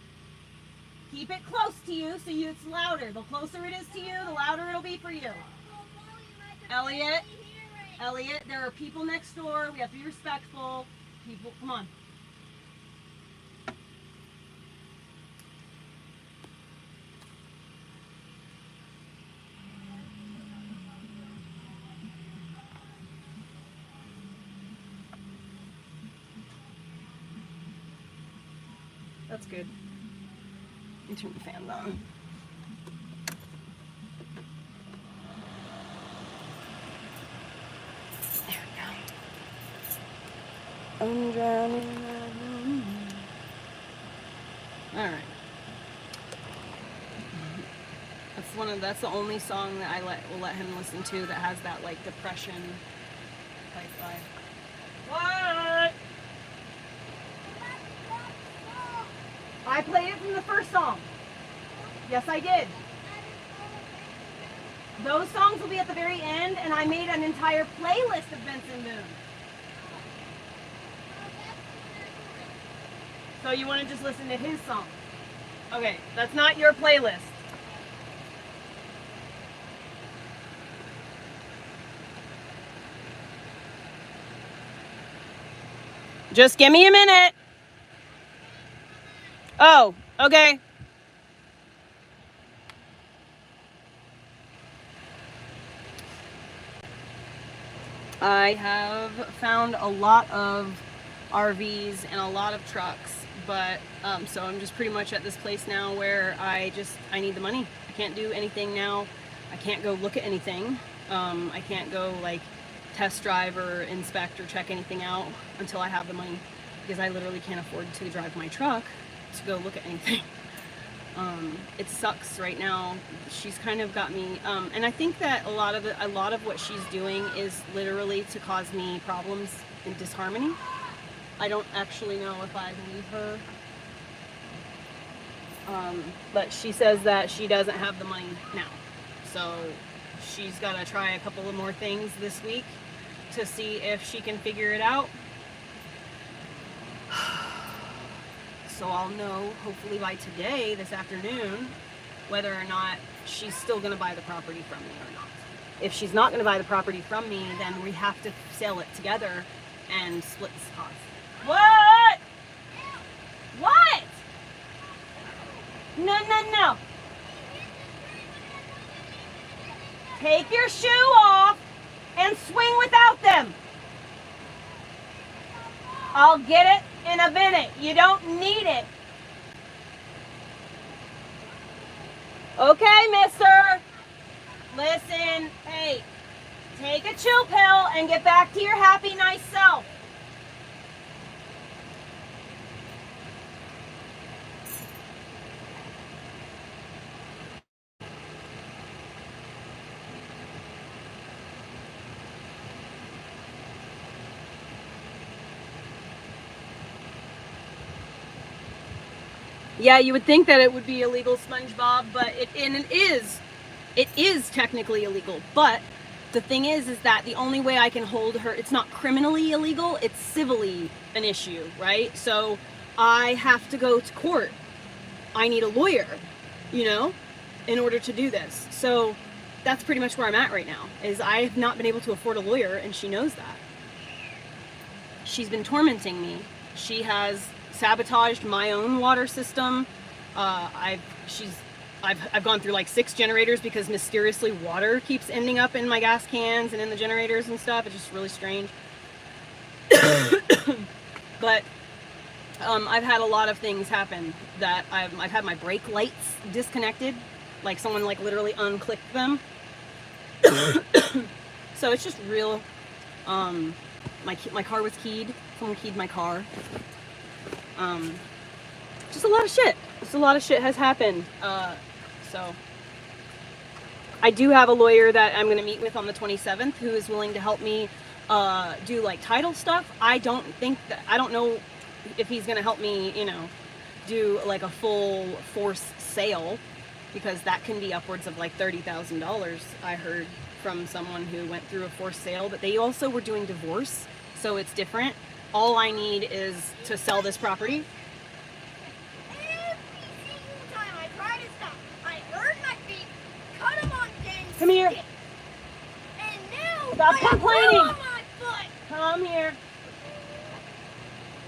Keep it close to you so it's louder. The closer it is to you, the louder it'll be for you. Elliot, there are people next door. We have to be respectful. People, come on. That's good. Let me turn the fan on. There we go. I'm drowning. All right. That's the only song that will let him listen to that has that like depression pipeline. What? I played it from the first song. Yes, I did. Those songs will be at the very end, and I made an entire playlist of Benson Boone. So you want to just listen to his song? Okay, that's not your playlist. Just give me a minute. Oh, okay. I have found a lot of RVs and a lot of trucks, but so I'm just pretty much at this place now where I need the money. I can't do anything now. I can't go look at anything. I can't go like test drive or inspect or check anything out until I have the money, because I literally can't afford to drive my truck to go look at anything. It sucks right now. She's kind of got me, and I think that a lot of what she's doing is literally to cause me problems and disharmony. I don't actually know if I believe her, but she says that she doesn't have the money now, so she's got to try a couple of more things this week to see if she can figure it out. So I'll know hopefully by today, this afternoon, whether or not she's still going to buy the property from me or not. If she's not going to buy the property from me, then we have to sell it together and split this cost. What? What? No, no, no. Take your shoe off and swing without them. I'll get it in a minute. You don't need it. Okay, mister. Listen, hey, take a chill pill and get back to your happy, nice self. Yeah, you would think that it would be illegal, SpongeBob, but it is technically illegal. But the thing is that the only way I can hold her, it's not criminally illegal, it's civilly an issue, right? So I have to go to court. I need a lawyer, you know, in order to do this. So that's pretty much where I'm at right now, is I have not been able to afford a lawyer, and she knows that. She's been tormenting me. She has sabotaged my own water system. I've gone through like 6 generators because mysteriously water keeps ending up in my gas cans and in the generators and stuff. It's just really strange. But I've had a lot of things happen that I've had my brake lights disconnected, like someone like literally unclicked them. So it's just real. My car was keyed. Someone keyed my car. Just a lot of shit. Just a lot of shit has happened. So I do have a lawyer that I'm going to meet with on the 27th who is willing to help me do like title stuff. I don't know if he's going to help me, you know, do like a full force sale, because that can be upwards of like $30,000. I heard from someone who went through a forced sale, but they also were doing divorce, so it's different. All I need is to sell this property. Every single time I try to stop, I hurt my feet, cut them on dang Come here. stick. And now Stop I have complaining. glue on my foot. Come here.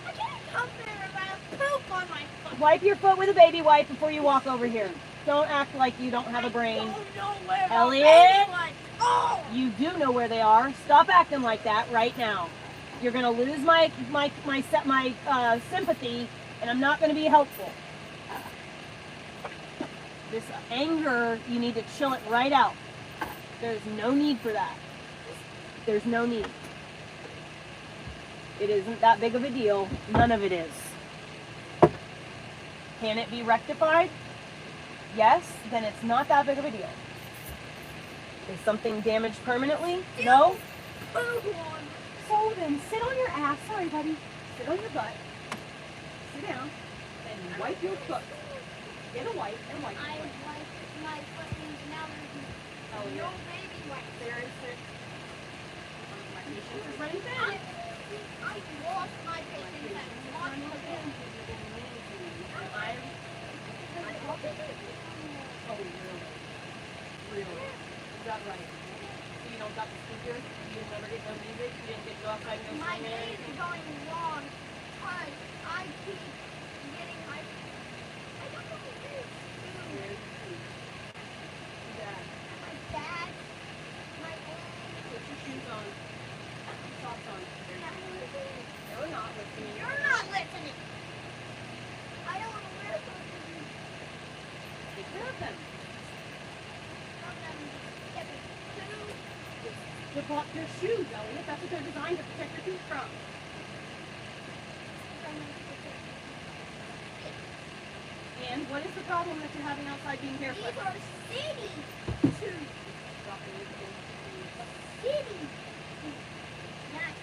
I can't come there if I have poop on my foot. Wipe your foot with a baby wipe before you walk over here. Don't act like you don't have a brain. I don't know where my Elliot? baby wipes. Oh! You do know where they are. Stop acting like that right now. You're gonna lose my sympathy, and I'm not gonna be helpful. This anger, you need to chill it right out. There's no need for that. There's no need. It isn't that big of a deal. None of it is. Can it be rectified? Yes, then it's not that big of a deal. Is something damaged permanently? No? then sit on your ass. Sorry, buddy. Sit on your butt. Sit down and wipe your foot. Get a wipe and wipe I your foot. wiped my foot and now there's Oh, no yeah. baby wipe. There is it. My patience is running thin. I lost my patience and lost my patience. Oh, really? Is that right? So you don't got the speaker? You didn't ever get no music? You didn't get to go outside and go My swimming or day is anything? going wrong because I keep getting my. I don't know what it is. Very cute. Dad, My bag, my own. put your shoes on. Put your socks on. They're not listening. You're not listening. I don't want to wear those. Take care of them. Flip off your shoes, Elliot. That's what they're designed to protect your feet from. And what is the problem that you're having outside being These barefoot? are cities. Dropping it in. Cities. Not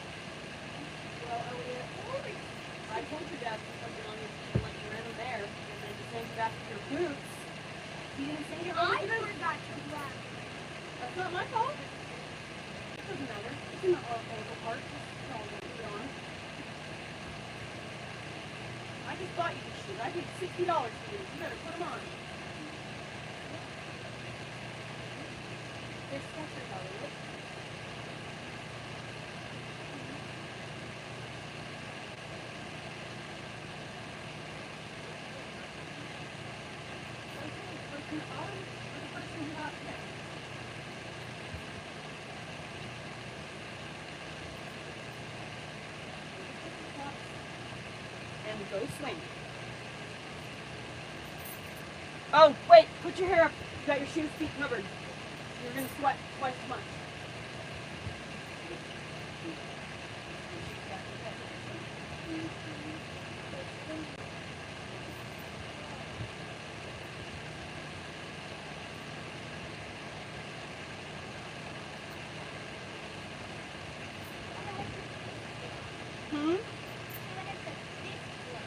Well, Elliot, I told your dad to put something on your feet and let you run them there, and then to send you back to your boots. He didn't say you're I going to do forgot to run. That's not my fault. It doesn't matter. It's in the ankle part. Just throw them put it on. I just bought you these shoes. I paid $60 for these. You better put them on. They're Skechers, Elliot. And go swing. Oh, wait, put your hair up. You got your shoes, feet covered. You're going to sweat twice as much. Hmm?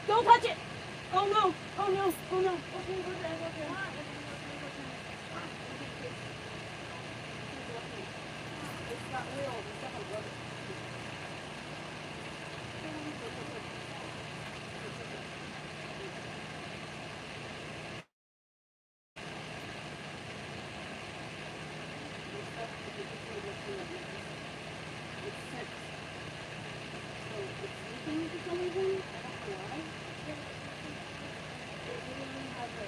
Don't touch it! Oh no! Oh no! Oh no! Okay, we're good. Okay. It's got oil and stuff on rubber. It's scent. So it's leaking for some reason. I don't know why. It literally has a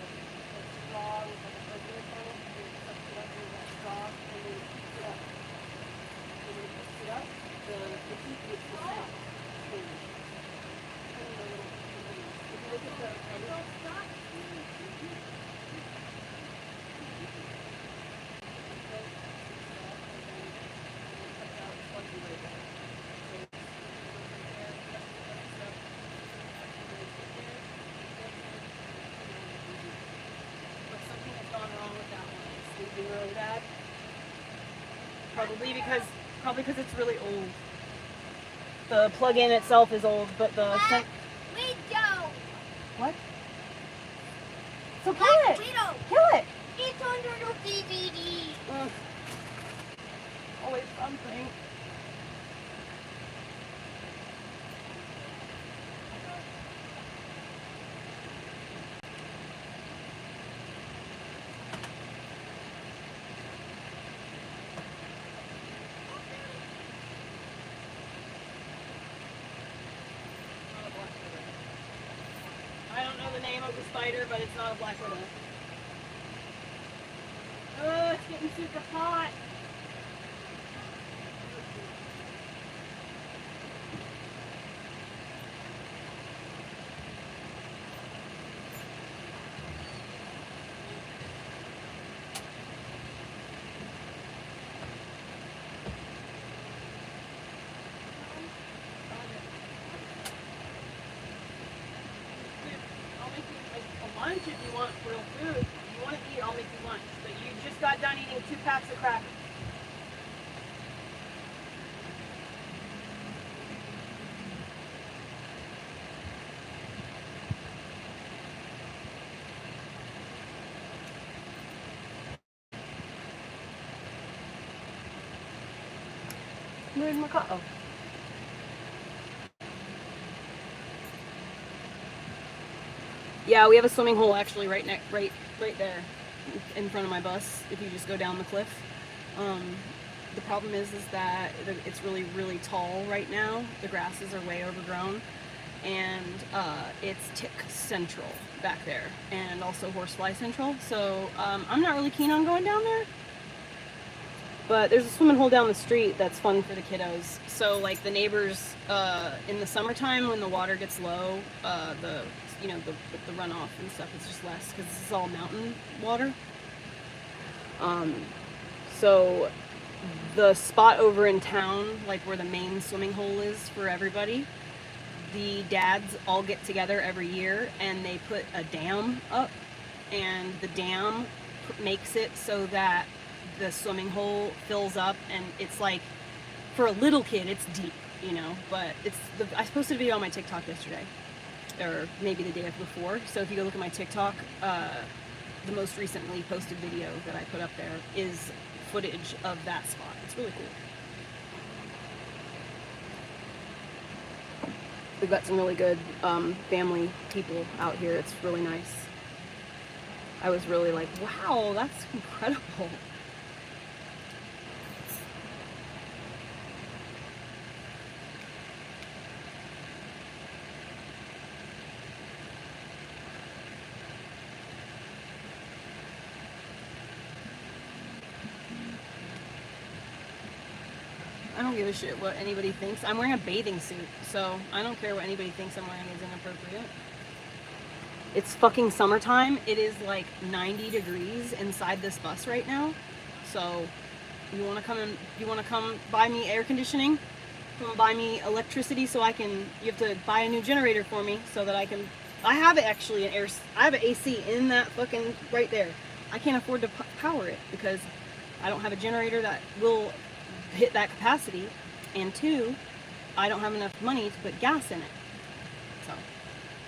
straw with like a president on it, and it sucks it up into that straw, and then it heats it up. And when it heats it up, the heat gets the scent. Change. If you look at the something has gone wrong with that one. It's sleeping really bad. Probably because it's really old. The plug-in itself is old, but the scent. Widow. What? So kill Black it. Widow. Kill it. It's under the DVD. Ugh. Always something. I don't know the name of the spider, but it's not a black widow. Oh, it's getting super hot. I'll make you a lunch if you want real food. If you want to eat, I'll make you lunch. But you just got done eating 2 packs of crackers. Where's my car? Oh. Yeah, we have a swimming hole actually right there in front of my bus. If you just go down the cliff, the problem is that it's really tall right now. The grasses are way overgrown, and it's tick central back there, and also horsefly central. So I'm not really keen on going down there. But there's a swimming hole down the street that's fun for the kiddos. So like the neighbors in the summertime when the water gets low, the runoff and stuff is just less because this is all mountain water. So the spot over in town, like where the main swimming hole is for everybody, the dads all get together every year and they put a dam up, and the dam makes it so that the swimming hole fills up, and it's like, for a little kid it's deep, but I posted a video on my TikTok yesterday, or maybe the day before. So if you go look at my TikTok, the most recently posted video that I put up there is footage of that spot. It's really cool. We've got some really good family people out here. It's really nice. I was really like, wow, that's incredible. I don't give a shit what anybody thinks. I'm wearing a bathing suit, so I don't care what anybody thinks I'm wearing is inappropriate. It's fucking summertime. It is like 90 degrees inside this bus right now. So you want to come buy me air conditioning? Come buy me electricity so you have to buy a new generator for me so that I have actually I have an AC in that fucking right there. I can't afford to power it because I don't have a generator that will hit that capacity, and 2, I don't have enough money to put gas in it. So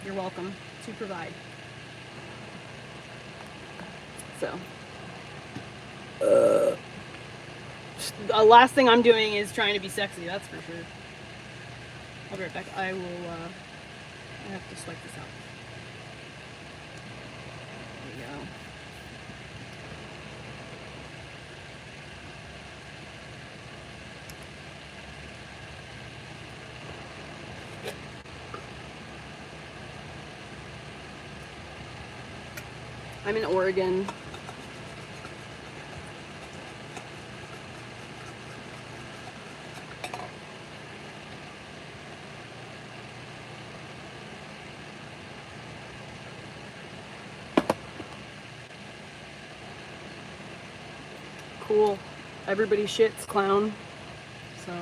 you're welcome to provide. So the last thing I'm doing is trying to be sexy, that's for sure. I'll be right back. I have to swipe this out. There you go. I'm in Oregon. Cool. Everybody shits clown. So I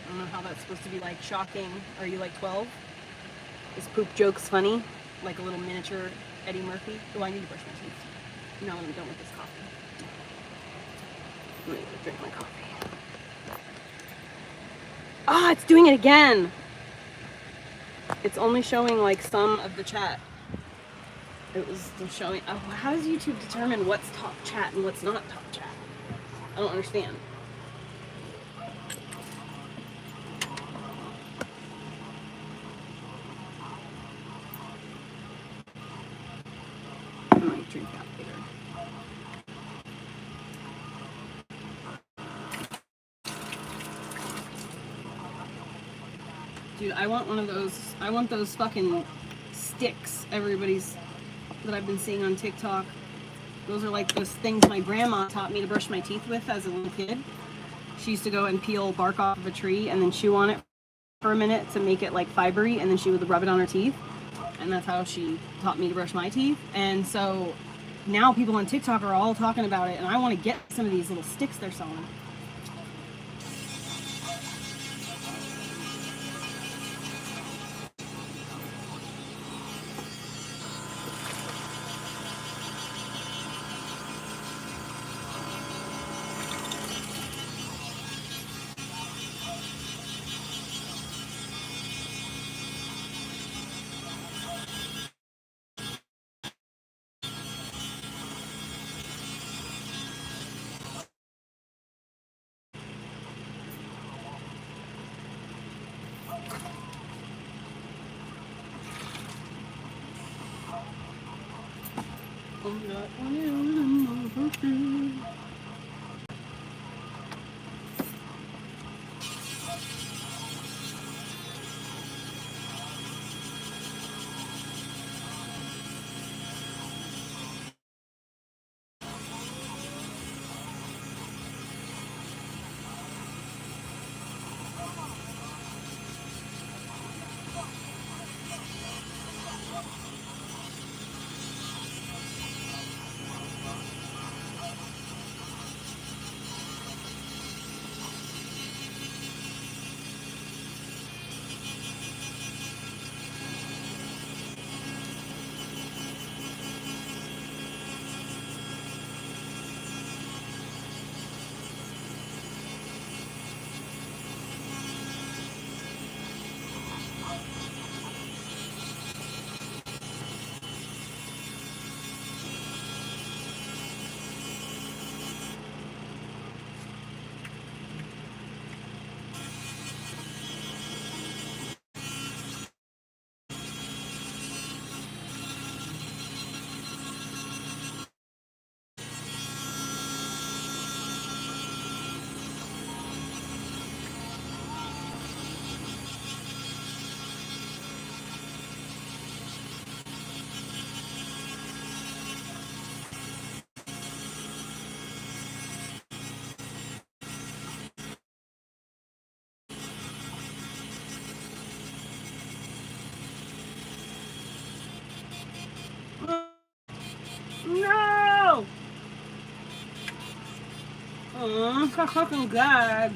don't know how that's supposed to be like shocking. Are you like 12? Is poop jokes funny? Like a little miniature Eddie Murphy? Oh, I need to brush my teeth. Now that I'm done with this coffee. I'm gonna drink my coffee. Ah, it's doing it again! It's only showing like some of the chat. It was showing. Oh, how does YouTube determine what's top chat and what's not top chat? I don't understand. I might drink that later. Dude, I want one of those. I want those fucking sticks that I've been seeing on TikTok. Those are like those things my grandma taught me to brush my teeth with as a little kid. She used to go and peel bark off of a tree and then chew on it for a minute to make it like fibery, and then she would rub it on her teeth. And that's how she taught me to brush my teeth. And so now people on TikTok are all talking about it, and I want to get some of these little sticks they're selling. No! Oh, so fucking good.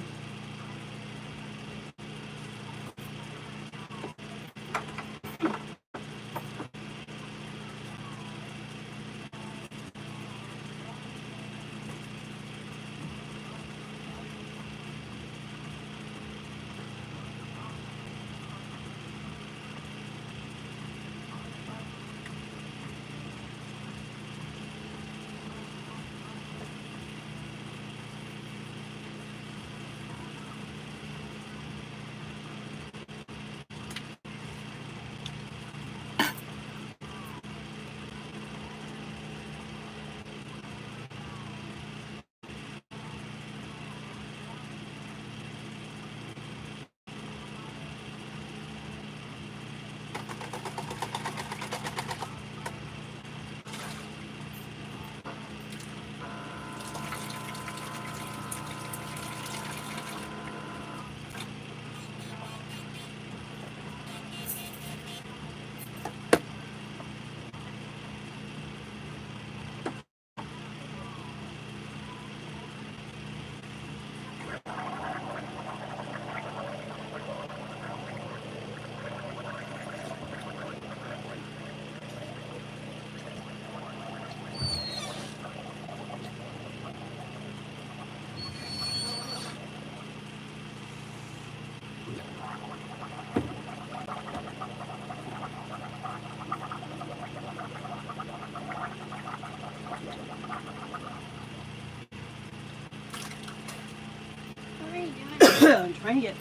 What are you doing? I'm trying to get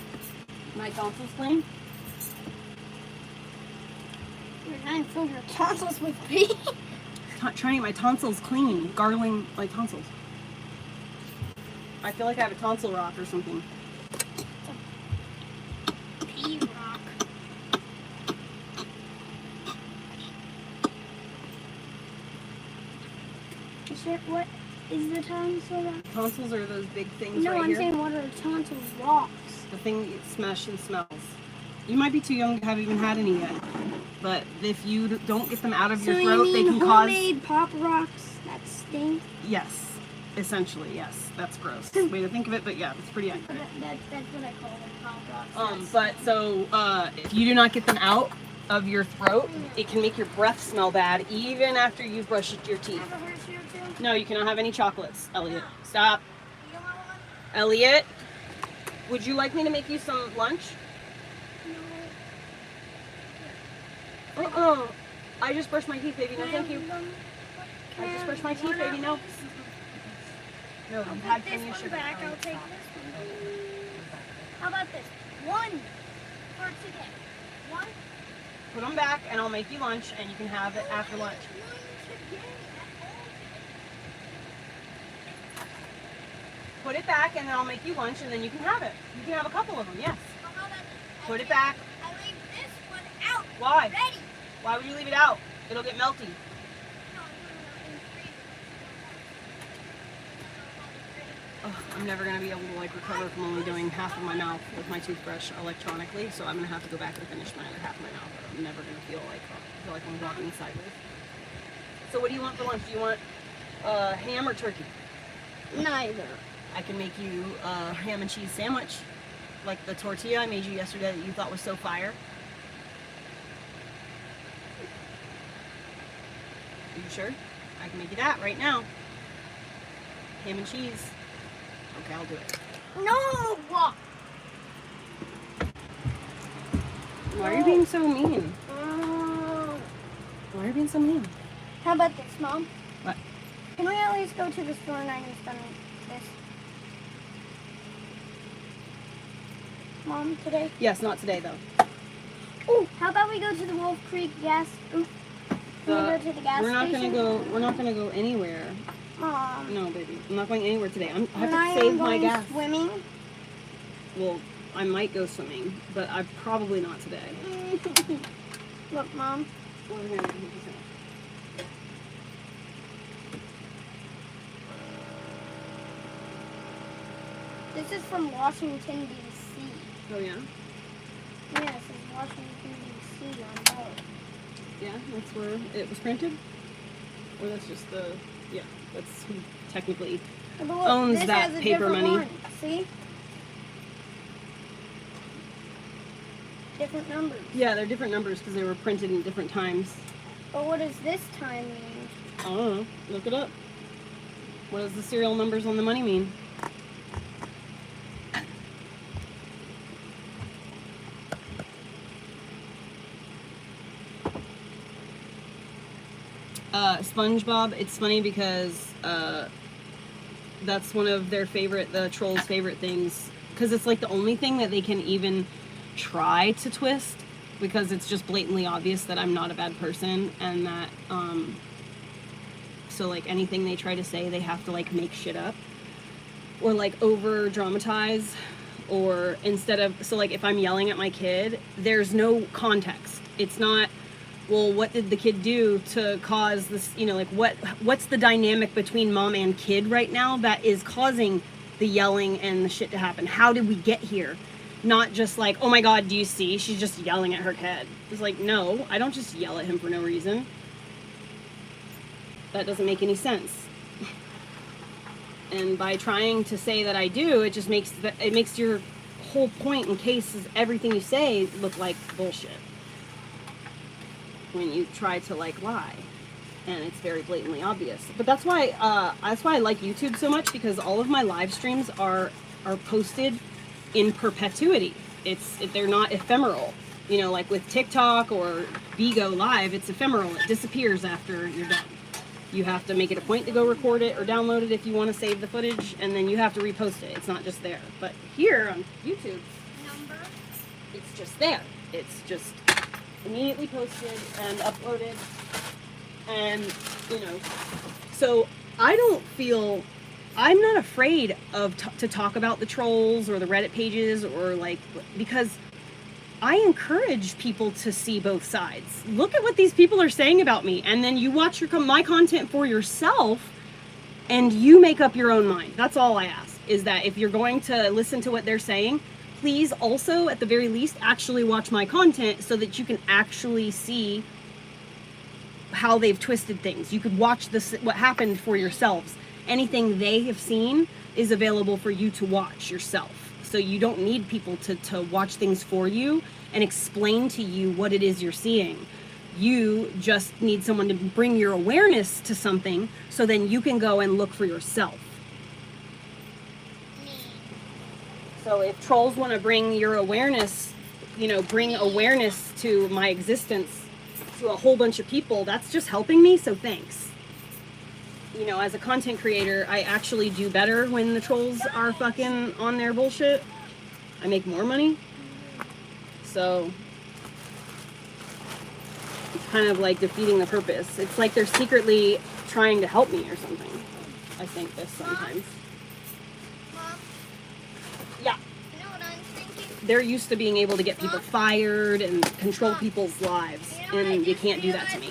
my tonsils clean. You're trying to fill your tonsils with pee. Trying to get my tonsils clean. Gargling my tonsils. I feel like I have a tonsil rock or something. Pee rock. What is the tonsil rock? Tonsils are those big things No, right I'm here. saying what are tonsil rocks? The thing that smash and smells. You might be too young to have even had any yet. But if you don't get them out of your throat, they can cause... homemade pop rocks that stink? Yes. Essentially, yes. That's gross. Way to think of it, but yeah, that's pretty accurate. That's what I call them, pop rocks. But so if you do not get them out of your throat, it can make your breath smell bad even after you've brushed your teeth. Have a horseshoe too? No, you cannot have any chocolates, Elliot. Stop. You don't want one? Elliot, would you like me to make you some lunch? No. I just brushed my teeth, baby. No, thank you. I just brushed my teeth, baby. No. No, I'll you had put this plenty of one sugar. back. I'll take this one. How about this? One for today. One. Put them back, and I'll make you lunch, and you can have it after lunch. One today. Put it back, and then I'll make you lunch, and then you can have it. You can have a couple of them, yes. Put it back. I leave this one out. Why? Ready. Why would you leave it out? It'll get melty. Oh, I'm never going to be able to like recover from only doing half of my mouth with my toothbrush electronically, so I'm going to have to go back and finish my other half of my mouth. I'm never going to feel like I'm walking sideways. So what do you want for lunch? Do you want ham or turkey? Neither. I can make you a ham and cheese sandwich, like the tortilla I made you yesterday that you thought was so fire. Are you sure? I can make you that right now. Ham and cheese. Okay, I'll do it. No. Why are you being so mean? Oh. Why are you being so mean? How about this, Mom? What? Can we at least go to the store and I can spend this? Mom, today? Yes, not today though. Ooh, how about we go to the Wolf Creek gas? Ooh. Can we go to the gas We're not station? We're not gonna go anywhere. Mom. No, baby. I'm not going anywhere today. I have I to save am my going gas. swimming. Well, I might go swimming, but I'm probably not today. Look, Mom. What are we gonna do? This is from Washington, D.C. Oh yeah? Yeah, it says Washington, D.C. on both. Yeah, that's where it was printed? Or that's just that's who technically But look, owns this that has a paper different money. one. See? Different numbers. Yeah, they're different numbers because they were printed in different times. But what does this time mean? I don't know. Look it up. What does the serial numbers on the money mean? SpongeBob, it's funny because that's one of their the trolls' favorite things, because it's like the only thing that they can even try to twist, because it's just blatantly obvious that I'm not a bad person, and that so like anything they try to say, they have to like make shit up or like over dramatize, or instead of, so like if I'm yelling at my kid, there's no context. It's not, well, what did the kid do to cause this, like what's the dynamic between mom and kid right now that is causing the yelling and the shit to happen? How did we get here? Not just like, oh my god, do you see, she's just yelling at her kid. It's like, no, I don't just yell at him for no reason. That doesn't make any sense. And by trying to say that I do, it just makes your whole point and case is everything you say look like bullshit. When you try to like lie, and it's very blatantly obvious. But that's why I like YouTube so much, because all of my live streams are posted in perpetuity. They're not ephemeral. Like with TikTok or Bigo Live, it's ephemeral. It disappears after you're done. You have to make it a point to go record it or download it if you want to save the footage, and then you have to repost it. It's not just there. But here on YouTube, it's just there. It's just immediately posted and uploaded, and so I'm not afraid of to talk about the trolls or the Reddit pages, or like, because I encourage people to see both sides. Look at what these people are saying about me, and then you watch my content for yourself and you make up your own mind. That's all I ask, is that if you're going to listen to what they're saying, please also, at the very least, actually watch my content so that you can actually see how they've twisted things. You could watch what happened for yourselves. Anything they have seen is available for you to watch yourself. So you don't need people to watch things for you and explain to you what it is you're seeing. You just need someone to bring your awareness to something, so then you can go and look for yourself. So if trolls want to bring your awareness, bring awareness to my existence to a whole bunch of people, that's just helping me, so thanks. As a content creator, I actually do better when the trolls are fucking on their bullshit. I make more money. So it's kind of like defeating the purpose. It's like they're secretly trying to help me or something. I think this sometimes. Mom, they're used to being able to get people fired and control people's lives, and you can't do that to me.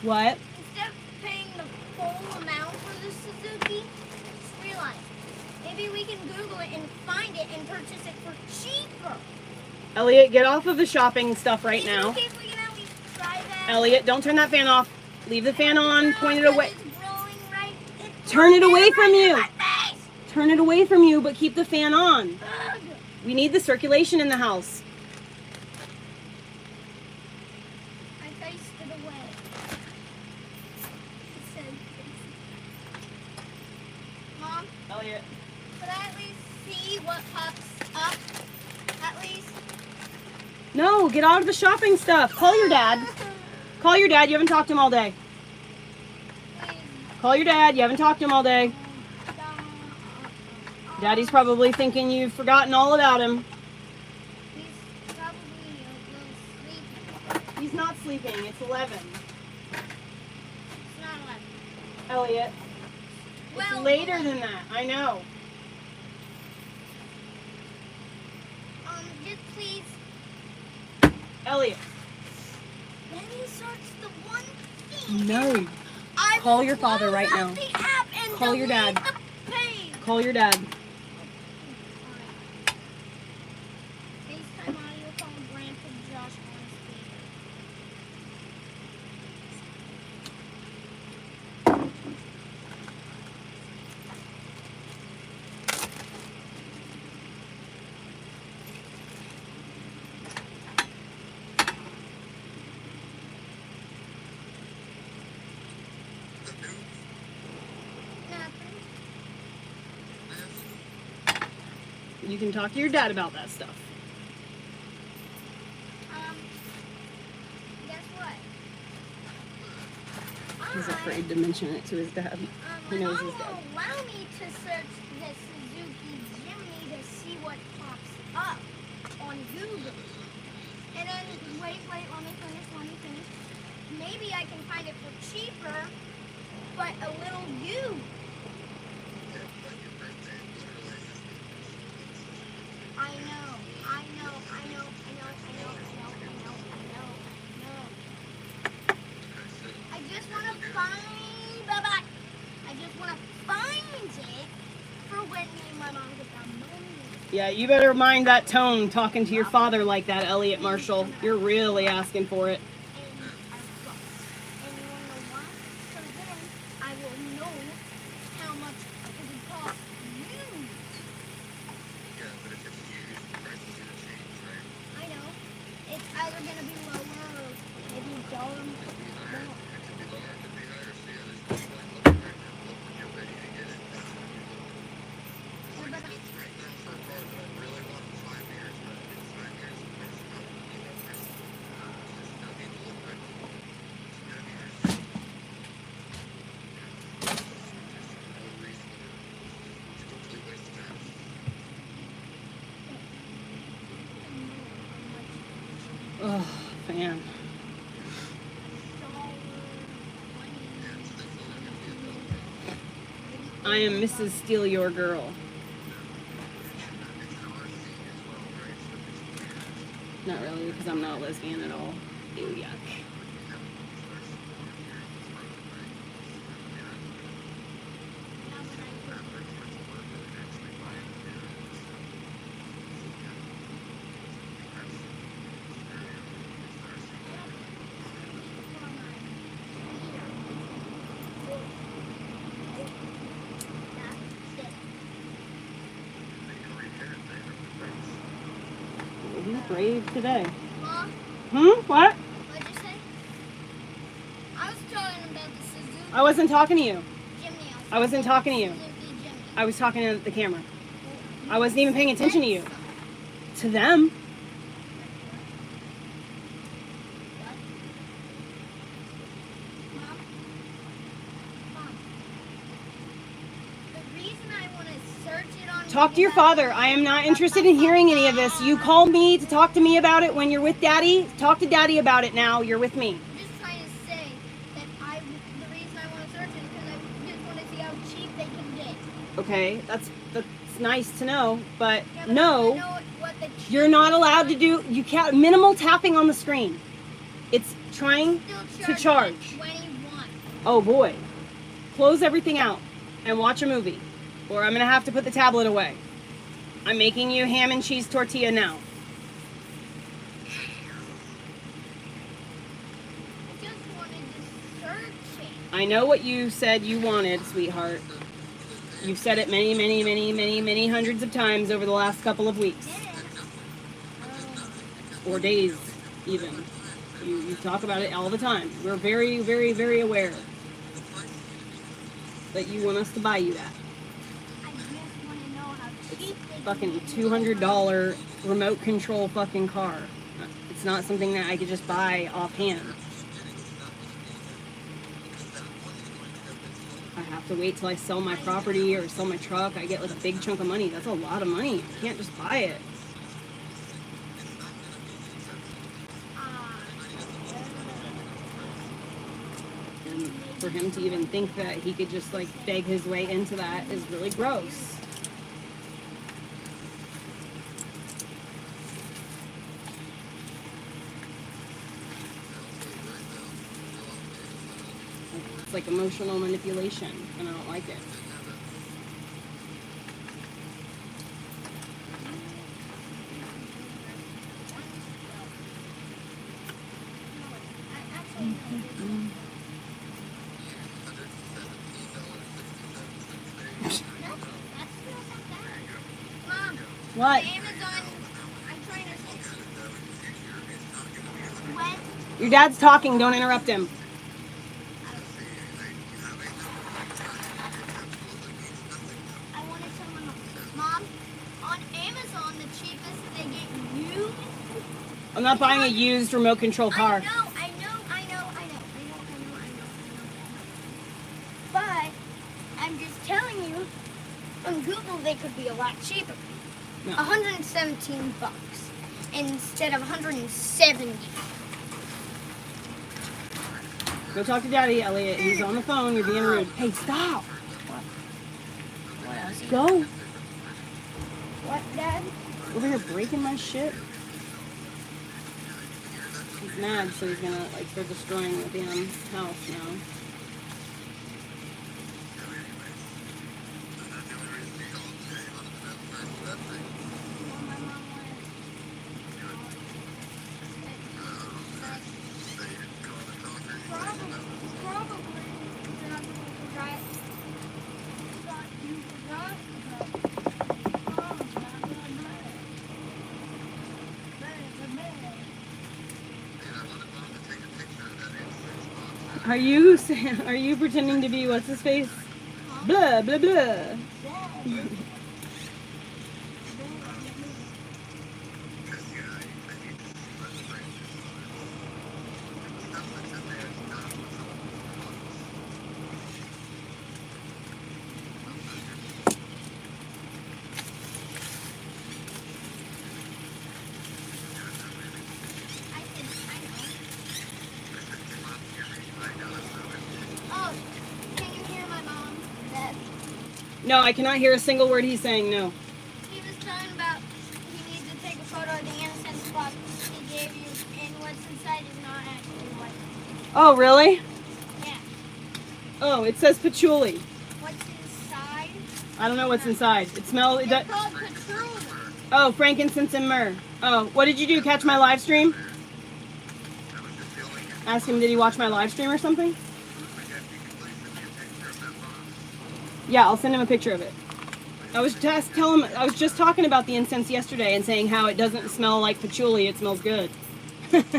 What? Instead of paying the full amount for the Suzuki, just realize maybe we can Google it and find it and purchase it for cheaper. Elliot, get off of the shopping stuff right Maybe now. we can at least try that. Elliot, don't turn that fan off. Leave the fan on. Point it away. It's growing right. It's Turn it away from you. my face. Turn it away from you, but keep the fan on. Ugh. We need the circulation in the house. I faced it away. It said, Mom, Elliot. could I at least see what pops up? At least. No, get out of the shopping stuff. Call your dad. Call your dad. You haven't talked to him all day. Please. Call your dad. You haven't talked to him all day. Daddy's probably thinking you've forgotten all about him. He's probably a little sleepy. He's not sleeping. It's 11. It's not 11. Elliot. It's Well, later than that. I know. Just please. Elliot. Let me search the one thing. No. I Call will your father close right out now. the app and Call your delete dad. the page. Call your dad. FaceTime audio call Grandpa Josh on speaker. Nothing. You can talk to your dad about that stuff. Guess what? He's afraid to mention it to his dad. He knows his Mom dad. will allow me to search the Suzuki Jimny to see what pops up on Google. And then, wait, let me finish. Maybe I can find it for cheaper, but a little used. I know. I just want to find, bye-bye. I just want to find it for when me and my mom get the money. Yeah, you better mind that tone talking to your father like that, Elliot Marshall. You're really asking for it. And our bus. And you want to know why? So then I will know how much it would cost used. I know. It's either going to be lower or maybe a dollar more. Oh, man. I am Mrs. Steal Your Girl. Not really, because I'm not a lesbian at all. Ew, yuck. He's brave today. Mom, What? what'd you say? I was talking about the Suzuki I wasn't talking to you. Jimny. I wasn't talking to you. Suzuki Jimny. I was talking to the camera. I wasn't even paying attention to you. To them. Mom. The reason I want to search it on Talk to your father. I am not interested in hearing any of this. You called me to talk to me about it when you're with Daddy. Talk to Daddy about it now. You're with me. I'm just trying to say that the reason I want to search it is because I just want to see how cheap they can get. Okay, that's nice to know, but Yeah, but I no. wanna know what the You're not allowed to do, you can't, minimal tapping on the screen. It's trying to charge. 21. Oh boy. Close everything out and watch a movie. Or I'm gonna have to put the tablet away. I'm making you ham and cheese tortilla now. I just wanted to search it. I know what you said you wanted, sweetheart. You've said it many, many, many, many, many hundreds of times over the last couple of weeks. Or days, even. You talk about it all the time. We're very, very, very aware that you want us to buy you that. I just want to know how cheap they Fucking $200 remote control fucking car. It's not something that I could just buy offhand. I have to wait till I sell my property or sell my truck. I get like a big chunk of money. That's a lot of money. You can't just buy it. And for him to even think that he could just like beg his way into that is really gross. It's like emotional manipulation, and I don't like it. Mom, What? Amazon, I'm trying to when Your dad's talking, don't interrupt him. I want to tell Mom, on Amazon, the cheapest they get used. I'm not buying a used remote control car. I know. But I'm just telling you, on Google they could be a lot cheaper. No. $117 instead of 170. Go talk to Daddy, Elliot. He's on the phone. You're being rude. Hey, stop. What else? Go. What, Dad? Over here breaking my shit. He's mad, so he's gonna like start destroying the damn house now. Are you pretending to be what's his face? Blah blah blah. Oh, can you hear my mom? Dad? No, I cannot hear a single word he's saying. No. He was talking about he needs to take a photo of the incense box he gave you, and what's inside is not actually what. Oh, really? Yeah. Oh, it says patchouli. What's inside? I don't know what's inside. It smells. It's called patchouli. Oh, frankincense and myrrh. Oh, what did you do? Catch my live stream? Ask him, did he watch my live stream or something? Yeah, I'll send him a picture of it. I was just talking about the incense yesterday and saying how it doesn't smell like patchouli, it smells good. My mom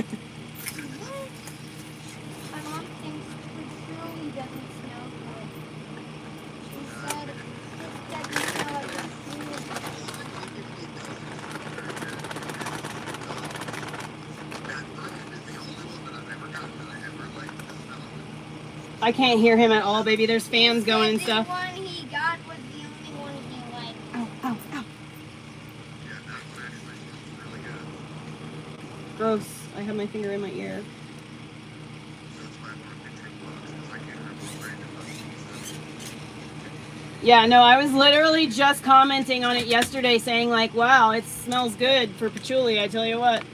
thinks patchouli doesn't smell good. She said it doesn't smell like patchouli. I can't hear him at all, baby. There's fans going and stuff. The one he got was the only one he liked. Ow, ow, ow. Gross. I have my finger in my ear. Yeah, no, I was literally just commenting on it yesterday saying like, wow, it smells good for patchouli, I tell you what.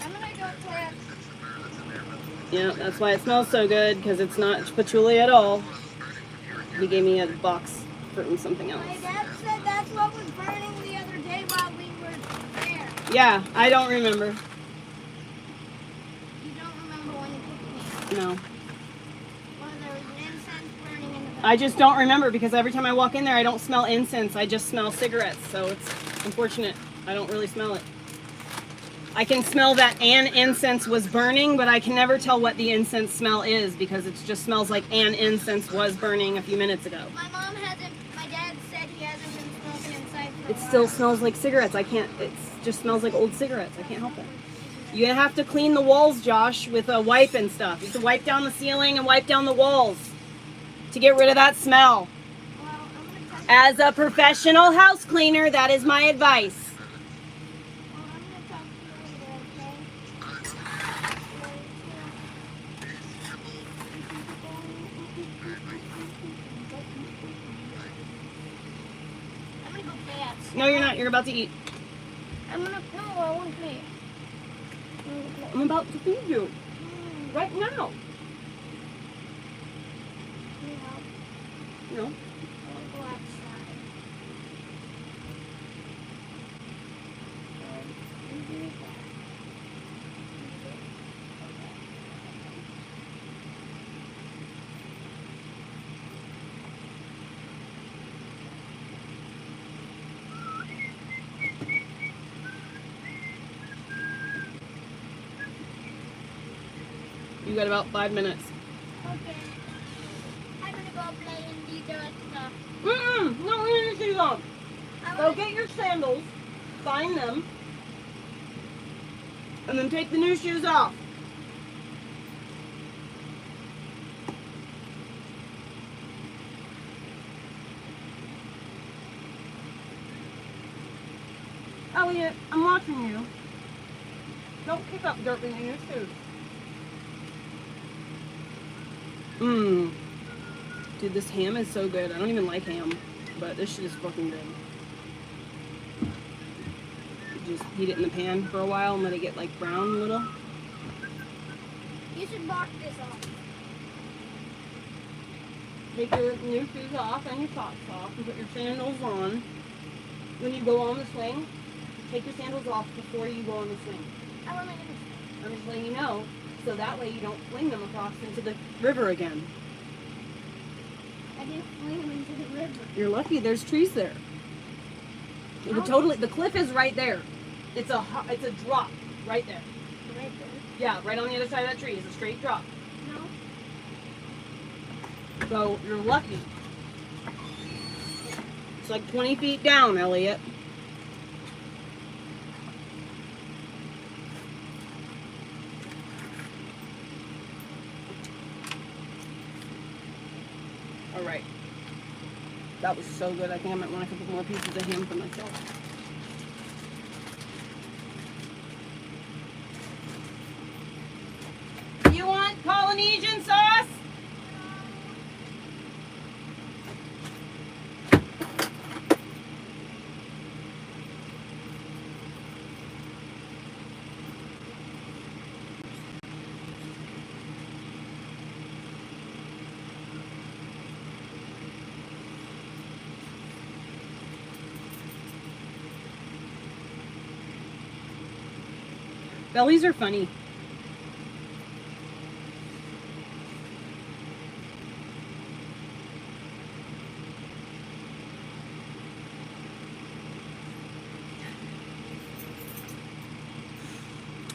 I'm gonna go plant. Yeah, that's why it smells so good, because it's not patchouli at all. He gave me a box from something else. My dad said that's what was burning the other day while we were there. Yeah, I don't remember. You don't remember when you took me? No. Well, there was an incense burning in the back. I just don't remember, because every time I walk in there, I don't smell incense. I just smell cigarettes, so it's unfortunate. I don't really smell it. I can smell that an incense was burning, but I can never tell what the incense smell is, because it just smells like an incense was burning a few minutes ago. My dad said he hasn't been smoking inside for a It while. still smells like cigarettes. I can't, it just smells like old cigarettes. I can't help it. You're gonna have to clean the walls, Josh, with a wipe and stuff. You have to wipe down the ceiling and wipe down the walls to get rid of that smell. Well, I'm gonna talk As a professional house cleaner, that is my advice. to you later, okay? I'm gonna go dance. No, you're not. You're about to eat. No, I want to play. I'm about to feed you. Right now. No. I want to go outside. You got about 5 minutes. Okay. I'm gonna go play in the stuff. No, leave your shoes on. I Go wanna- get your sandals, find them, and then take the new shoes off. Elliot, I'm watching you. Don't kick up dirt in your shoes. Dude, this ham is so good. I don't even like ham, but this shit is fucking good. Just heat it in the pan for a while and let it get like brown a little. You should mark this off. Take your new shoes off and your socks off and put your sandals on. When you go on the swing, take your sandals off before you go on the swing. I want to I'm just letting you know, so that way you don't fling them across into the river again. I didn't fling them into the river. You're lucky there's trees there. The cliff is right there. It's a drop right there. Right there. Yeah, right on the other side of that tree. It's a straight drop. No. So you're lucky. It's like 20 feet down, Elliot. All right. That was so good. I think I might want a couple more pieces of ham for myself. You want Polynesian sauce? Bellies are funny.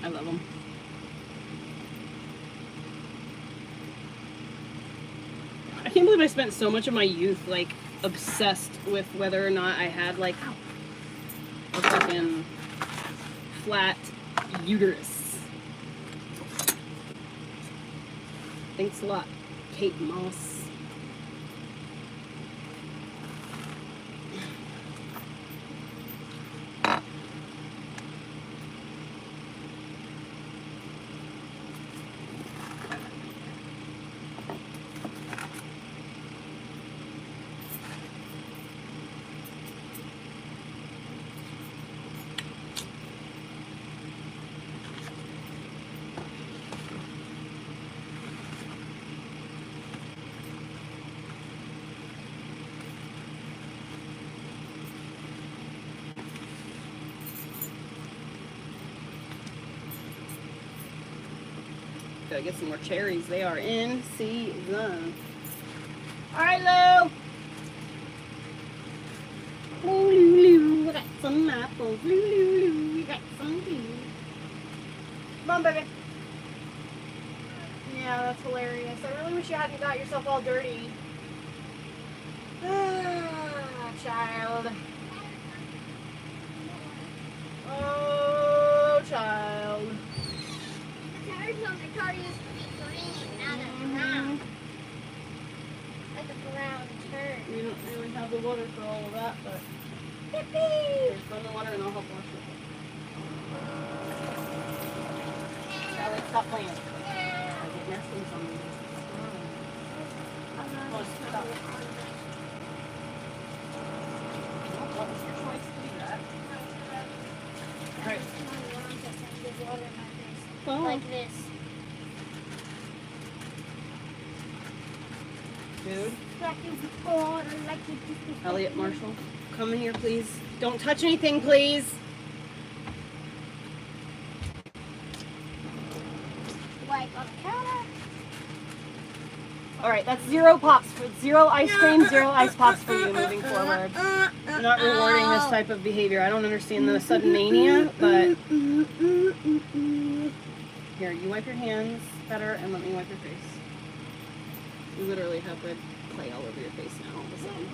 I love them. I can't believe I spent so much of my youth like obsessed with whether or not I had like a fucking flat uterus. Thanks a lot, Kate Moss. Gotta get some more cherries. They are in season. All right, Lou. Lou, we got some apples. Lou, we got some tea. Come on, baby. Yeah, that's hilarious. I really wish you hadn't got yourself all dirty. Ah, child. Oh, child. The tires on the car used to be green, now they're brown. Like a brown turd. We don't really have the water for all of that, but Yippee! there's run the water and I'll help wash it. Sally, stop playing. I get nestlings on me. Well, stop. What was your choice to do that? Right. Oh. Like this. Dude. Like Elliot, Marshall, come in here, please. Don't touch anything, please. Like a counter. All right, that's zero pops for zero ice cream, zero ice pops for you moving forward. I'm not rewarding this type of behavior. I don't understand the sudden mania, but here, you wipe your hands better and let me wipe your face. You literally have red clay all over your face now all of a sudden.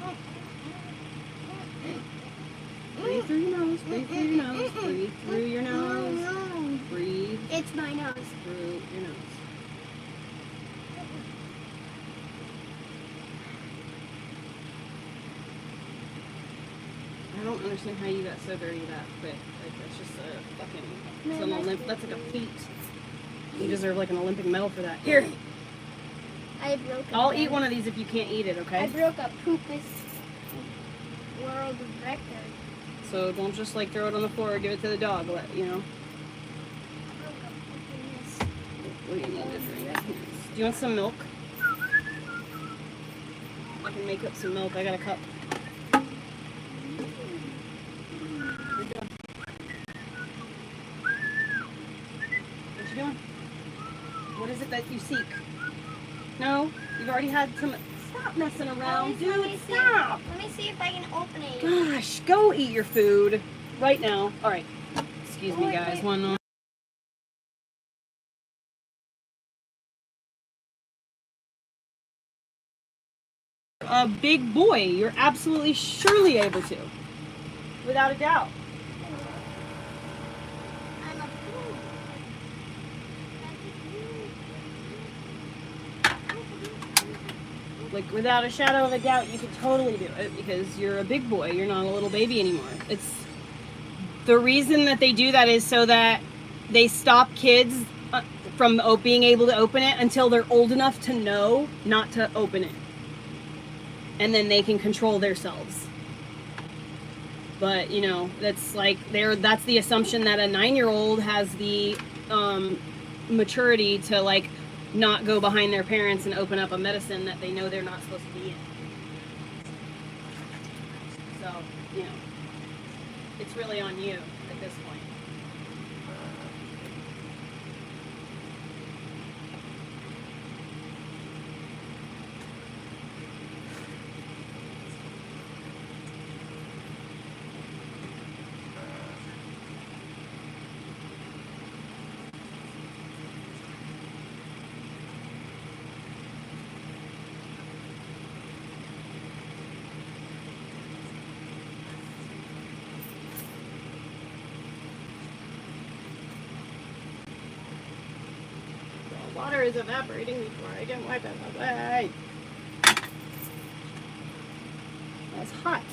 Breathe through your nose, breathe through your nose, breathe through your nose, breathe It's my nose. through your nose. I don't understand how you got so dirty that quick. Like, that's just a fucking, it's an that's like a feat. You deserve like an Olympic medal for that. Here, I broke a I'll eat one of these if you can't eat it, I okay? broke a poopus world record. So don't just like throw it on the floor or give it to the dog, you know? I broke a poopiness. What do you need to drink? Do you want some milk? I can make up some milk. I got a cup. What you doing? What is it that you seek? No, you've already had some. Stop messing around, dude. Stop. Let me see if I can open it. Gosh, go eat your food right now. All right. Excuse me, Wait, guys. wait. One more. A big boy. You're absolutely surely able to. Without a doubt. I'm a poop. Like, without a shadow of a doubt, you could totally do it because you're a big boy. You're not a little baby anymore. It's the reason that they do that is so that they stop kids from being able to open it until they're old enough to know not to open it. And then they can control themselves. But, you know, that's like, that's the assumption that a 9-year-old has the maturity to, like, not go behind their parents and open up a medicine that they know they're not supposed to be in. So, you know, it's really on you at this point. Water is evaporating before I can wipe it away. That's hot.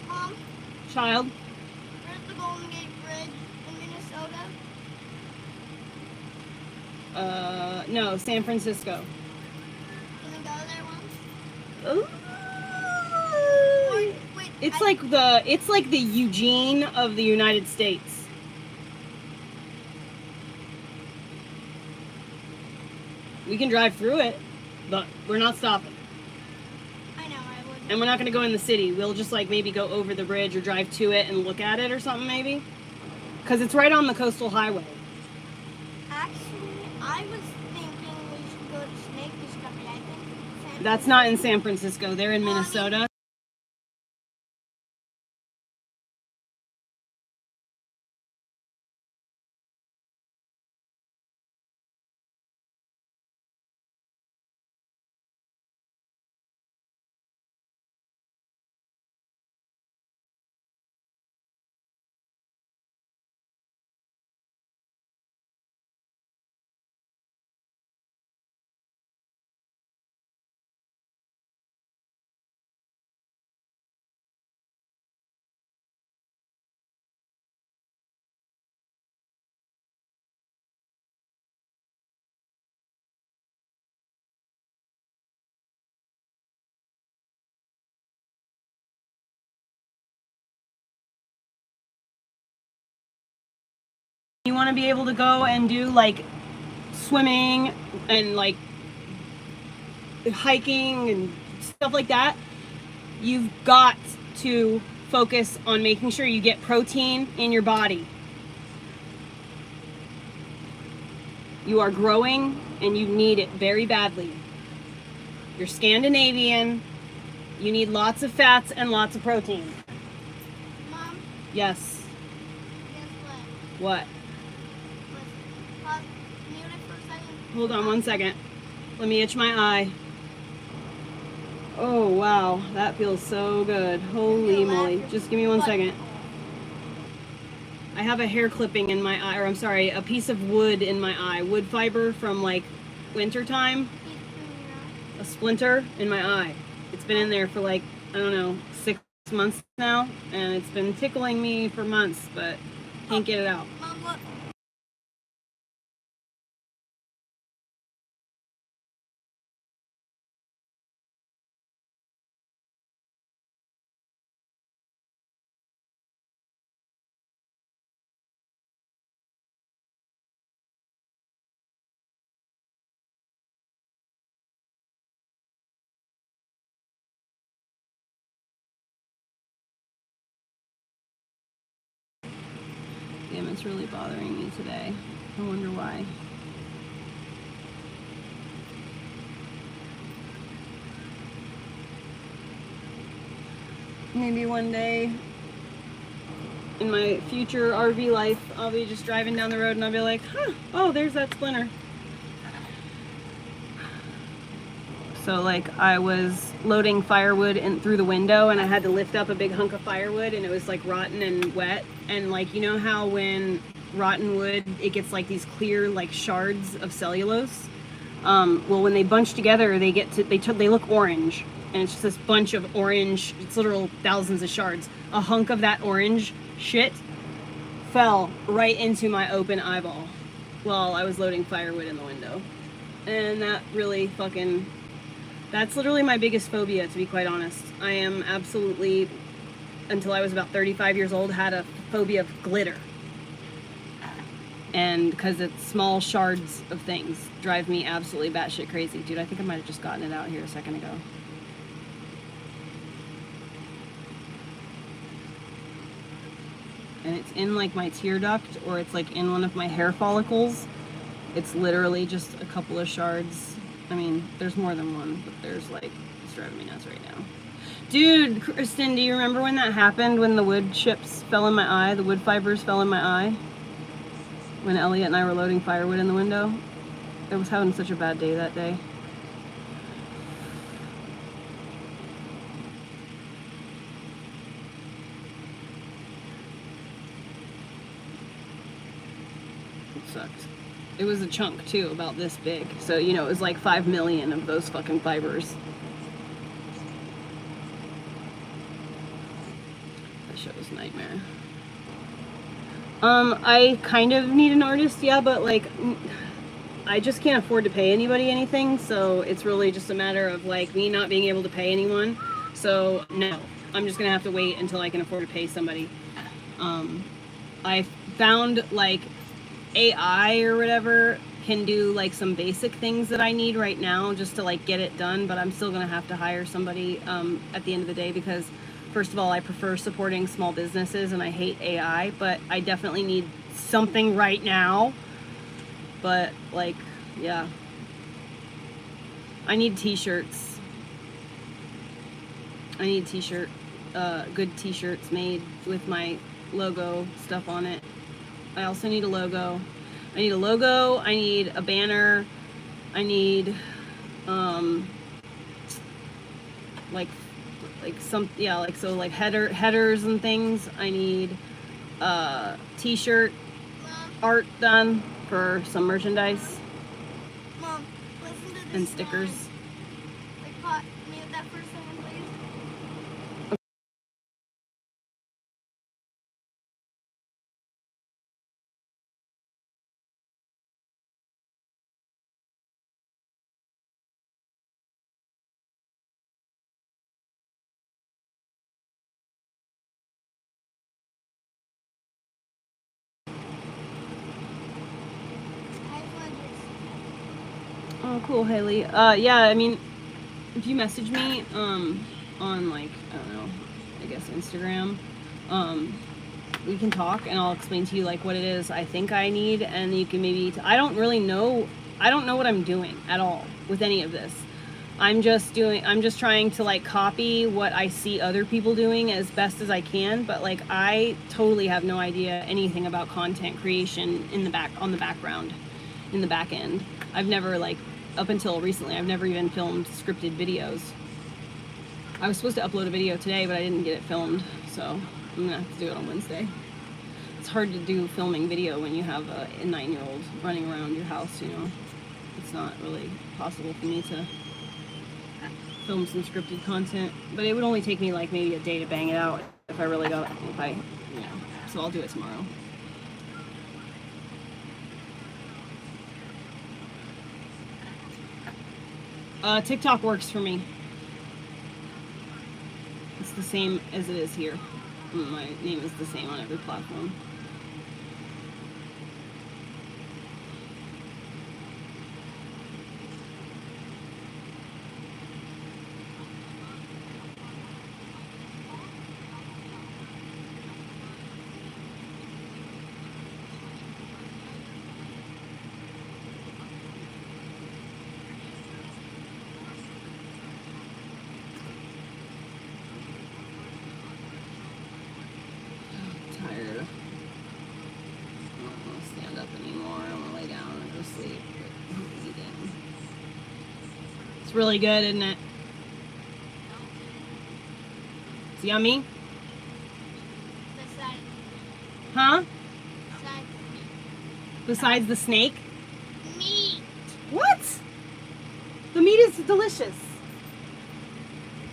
Mom, Child? where's the Golden Gate Bridge in Minnesota? No, San Francisco. Can we go there once? Ooh. Wait, It's like the Eugene of the United States. We can drive through it, but we're not stopping. I know, I would. And we're not gonna go in the city. We'll just like maybe go over the bridge or drive to it and look at it or something maybe. Cause it's right on the coastal highway. Actually, I was thinking we should go to Snake Discovery. I think That's not in San Francisco. They're in Minnesota. You want to be able to go and do like swimming and like hiking and stuff like that, you've got to focus on making sure you get protein in your body. You are growing and you need it very badly. You're Scandinavian. You need lots of fats and lots of protein. Mom, Yes. guess what? What? Listen, pause, mute it for a second. Hold on one second. Let me itch my eye. Oh, wow. That feels so good. Holy moly. Just give me one second. I have a hair clipping in my eye, or I'm sorry, a piece of wood in my eye. Wood fiber from like winter time. A splinter in my eye. It's been in there for like, I don't know, 6 months now. And it's been tickling me for months, but can't get it out. Mom, look. Damn, it's really bothering me today. I wonder why. Maybe one day in my future RV life, I'll be just driving down the road and I'll be like, huh, oh, there's that splinter. So like I was loading firewood in through the window and I had to lift up a big hunk of firewood and it was like rotten and wet. And like, you know how when rotten wood, it gets like these clear like shards of cellulose? Well, when they bunch together, they look orange. And it's just this bunch of orange, it's literal thousands of shards. A hunk of that orange shit fell right into my open eyeball while I was loading firewood in the window. And that really fucking, that's literally my biggest phobia, to be quite honest. I am absolutely, until I was about 35 years old, had a phobia of glitter. And because it's small shards of things drive me absolutely batshit crazy. Dude, I think I might have just gotten it out here a second ago. And it's in like my tear duct or it's like in one of my hair follicles. It's literally just a couple of shards. I mean, there's more than one, but there's like, it's driving me nuts right now. Dude, Kristen, do you remember when that happened? When the wood chips fell in my eye, the wood fibers fell in my eye? When Elliot and I were loading firewood in the window? I was having such a bad day that day. sucked. It was a chunk too, about this big. So, you know, it was like 5 million of those fucking fibers. That show was a nightmare. I kind of need an artist, yeah, but like, I just can't afford to pay anybody anything, so it's really just a matter of like me not being able to pay anyone. So no, I'm just gonna have to wait until I can afford to pay somebody. I found like AI or whatever can do like some basic things that I need right now just to like get it done, but I'm still gonna have to hire somebody at the end of the day, because first of all, I prefer supporting small businesses and I hate AI, but I definitely need something right now. But like, yeah, I need t-shirts. I need good t-shirts made with my logo stuff on it. I also need a logo. I need a banner. I need like headers and things. I need t-shirt art done for some merchandise. Mom, listen to this and stickers. line. Like, pot, mute that for a second, please. Oh, cool, Haley. Yeah, I mean, if you message me, on like, I don't know, I guess Instagram, we can talk and I'll explain to you like what it is I think I need, and you can maybe, I don't know what I'm doing at all with any of this. I'm just trying to like copy what I see other people doing as best as I can, but like I totally have no idea anything about content creation in the back end. I've never, like, up until recently, I've never even filmed scripted videos. I was supposed to upload a video today, but I didn't get it filmed, so I'm gonna have to do it on Wednesday. It's hard to do filming video when you have a 9-year-old running around your house, you know. It's not really possible for me to film some scripted content, but it would only take me like maybe a day to bang it out if I really got it, so I'll do it tomorrow. TikTok works for me. It's the same as it is here. My name is the same on every platform. It's really good, isn't it? It's yummy. Huh? Besides the snake? Meat. What? The meat is delicious.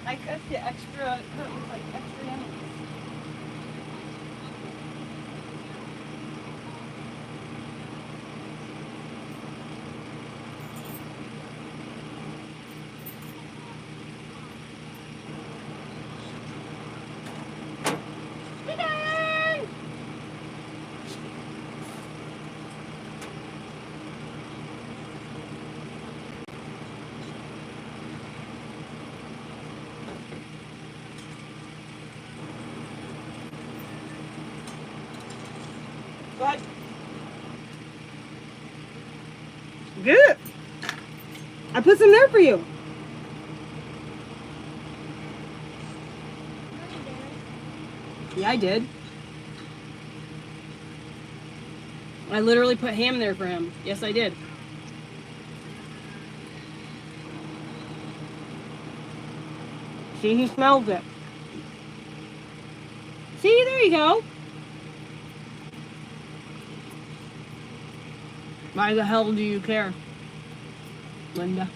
I cut the extra, like extra yummy. What? Good. I put some there for you. Yeah, I did. I literally put ham there for him. Yes, I did. See, he smells it. See, there you go. Why the hell do you care, Linda?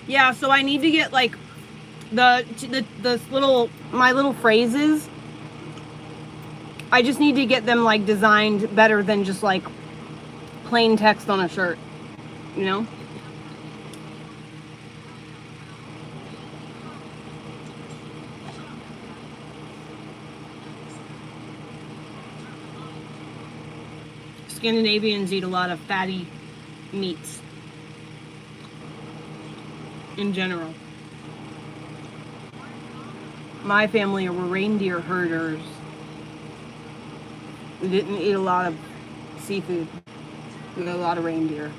Yeah, so I need to get like the my little phrases. I just need to get them like designed better than just like plain text on a shirt, you know? Scandinavians eat a lot of fatty meats in general. My family were reindeer herders. We didn't eat a lot of seafood. We ate a lot of reindeer.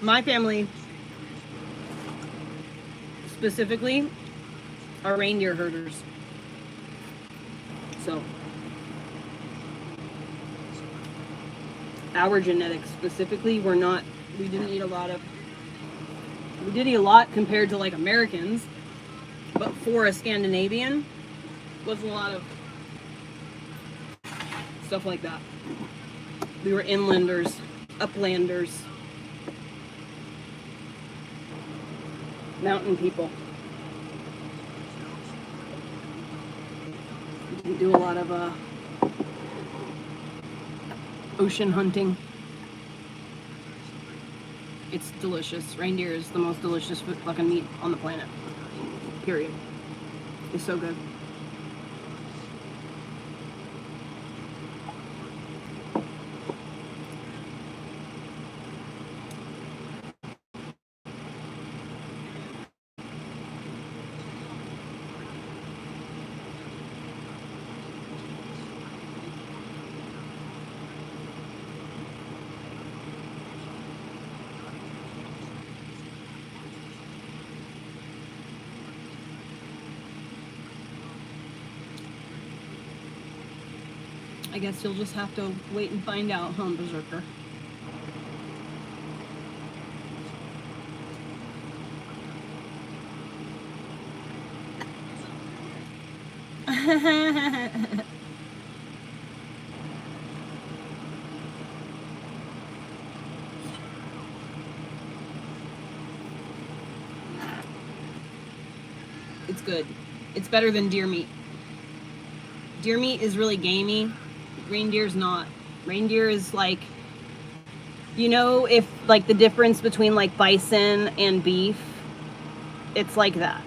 My family specifically are reindeer herders. So our genetics specifically were not, we didn't eat a lot of, we did eat a lot compared to like Americans, but for a Scandinavian, was a lot of stuff like that. We were inlanders, uplanders, mountain people. We do a lot of ocean hunting. It's delicious. Reindeer is the most delicious fucking meat on the planet. Period. It's so good. I guess you'll just have to wait and find out, huh, Berserker? It's good. It's better than deer meat. Deer meat is really gamey. Reindeer's not. Reindeer is like, you know, if like the difference between like bison and beef, it's like that.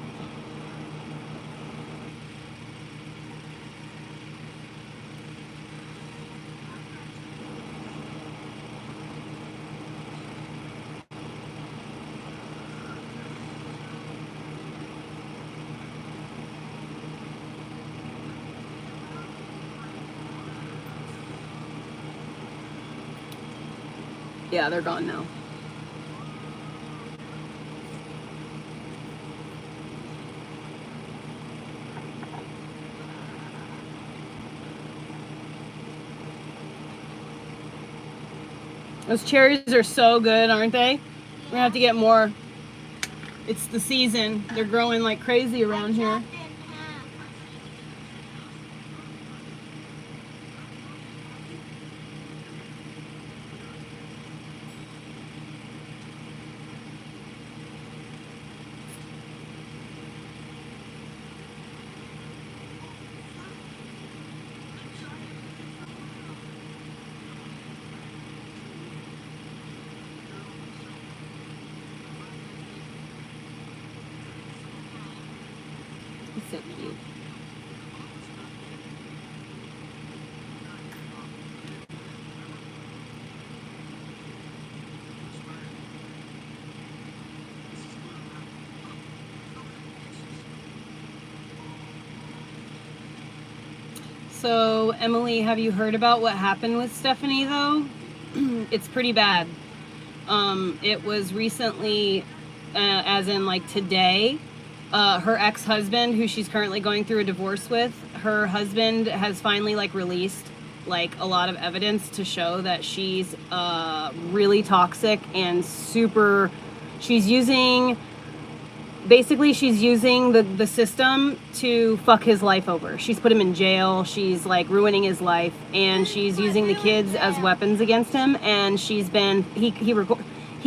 Yeah, they're gone now. Those cherries are so good, aren't they? We're gonna have to get more. It's the season. They're growing like crazy around here. So cute. So, Emily, have you heard about what happened with Stephanie, though? It's pretty bad. It was recently, as in like today, her ex-husband, who she's currently going through a divorce with, her husband has finally like released like a lot of evidence to show that she's really toxic and super. She's using the system to fuck his life over. She's put him in jail. She's like ruining his life, and she's using the kids as weapons against him. And she's been he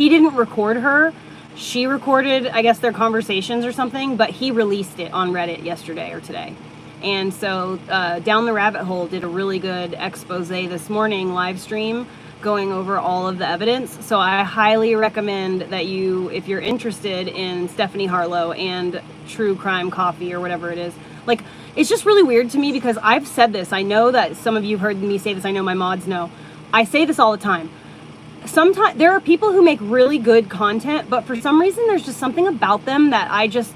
didn't record her. She recorded, I guess, their conversations or something, but he released it on Reddit yesterday or today. And so Down the Rabbit Hole did a really good expose this morning live stream going over all of the evidence. So I highly recommend that you, if you're interested in Stephanie Harlow and True Crime Coffee or whatever it is, like, it's just really weird to me because I've said this. I know that some of you have heard me say this. I know my mods know. I say this all the time. Sometimes there are people who make really good content, but for some reason there's just something about them that I just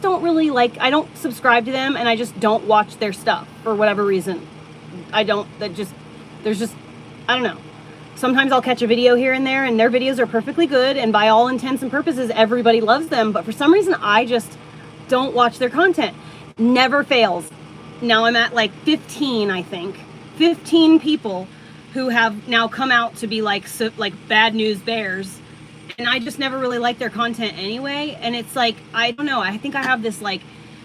don't really like. I don't subscribe to them, and I just don't watch their stuff for whatever reason. I don't know. Sometimes I'll catch a video here and there, and their videos are perfectly good, and by all intents and purposes, everybody loves them. But for some reason, I just don't watch their content. Never fails. Now I'm at like 15, I think. 15 people who have now come out to be like bad news bears. And I just never really liked their content anyway. And it's like, I don't know. I think I have this like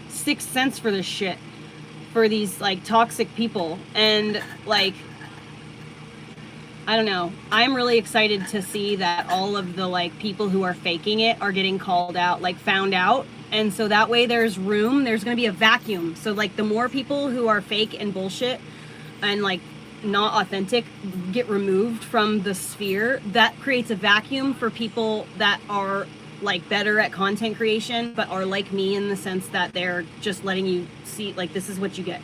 sixth sense for this shit. For these like toxic people. And like, I don't know. I'm really excited to see that all of the like people who are faking it are getting called out, like found out. And so that way there's going to be a vacuum. So like the more people who are fake and bullshit and like not authentic get removed from the sphere, that creates a vacuum for people that are like better at content creation, but are like me in the sense that they're just letting you see, like, this is what you get.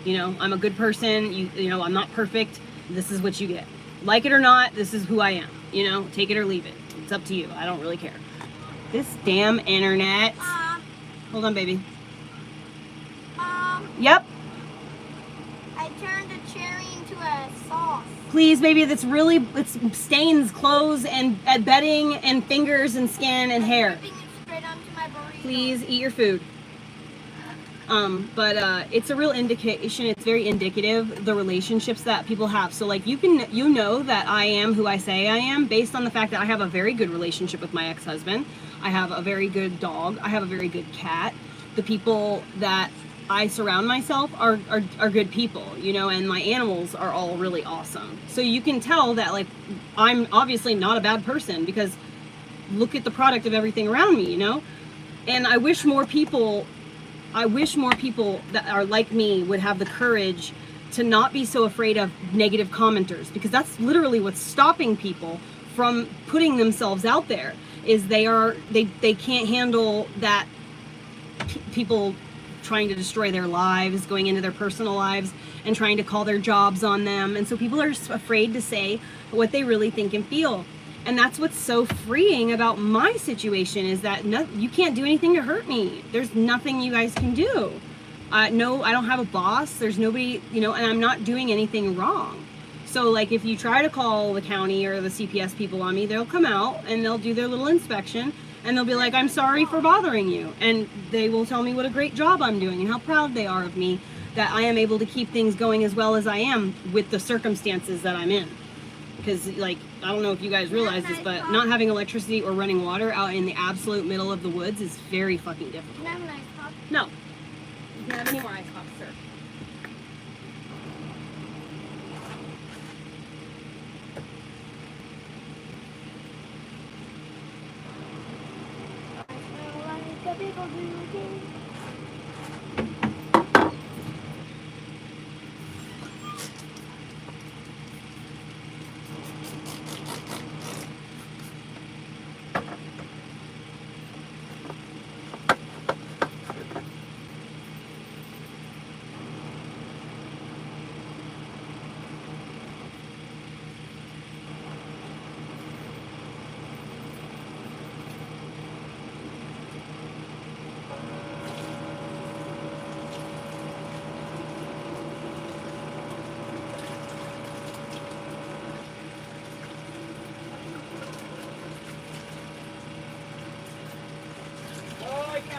You know, I'm a good person. You know, I'm not perfect. This is what you get. Like it or not, this is who I am. You know, take it or leave it. It's up to you. I don't really care. This damn internet. Hold on, baby. Yep. I turned a cherry into a sauce. Please, baby, it stains clothes and bedding and fingers and skin and hair. Dripping it straight onto my burrito. Please eat your food. But it's a real indication. It's very indicative, the relationships that people have. So like you know that I am who I say I am based on the fact that I have a very good relationship with my ex-husband. I have a very good dog. I have a very good cat. The people that I surround myself are good people, you know, and my animals are all really awesome. So you can tell that like I'm obviously not a bad person because look at the product of everything around me, you know? And I wish more people that are like me would have the courage to not be so afraid of negative commenters, because that's literally what's stopping people from putting themselves out there. Is they can't handle that people trying to destroy their lives, going into their personal lives and trying to call their jobs on them. And so people are afraid to say what they really think and feel. And that's what's so freeing about my situation, is that you can't do anything to hurt me. There's nothing you guys can do. No, I don't have a boss. There's nobody, you know, and I'm not doing anything wrong. So like if you try to call the county or the CPS people on me, they'll come out and they'll do their little inspection and they'll be like, I'm sorry for bothering you. And they will tell me what a great job I'm doing and how proud they are of me, that I am able to keep things going as well as I am with the circumstances that I'm in. Because, like, I don't know if you guys realize this, but not having electricity or running water out in the absolute middle of the woods is very fucking difficult. Can I have an ice pop? No. You can't have any more ice pops, sir. I smell like a pickle juice.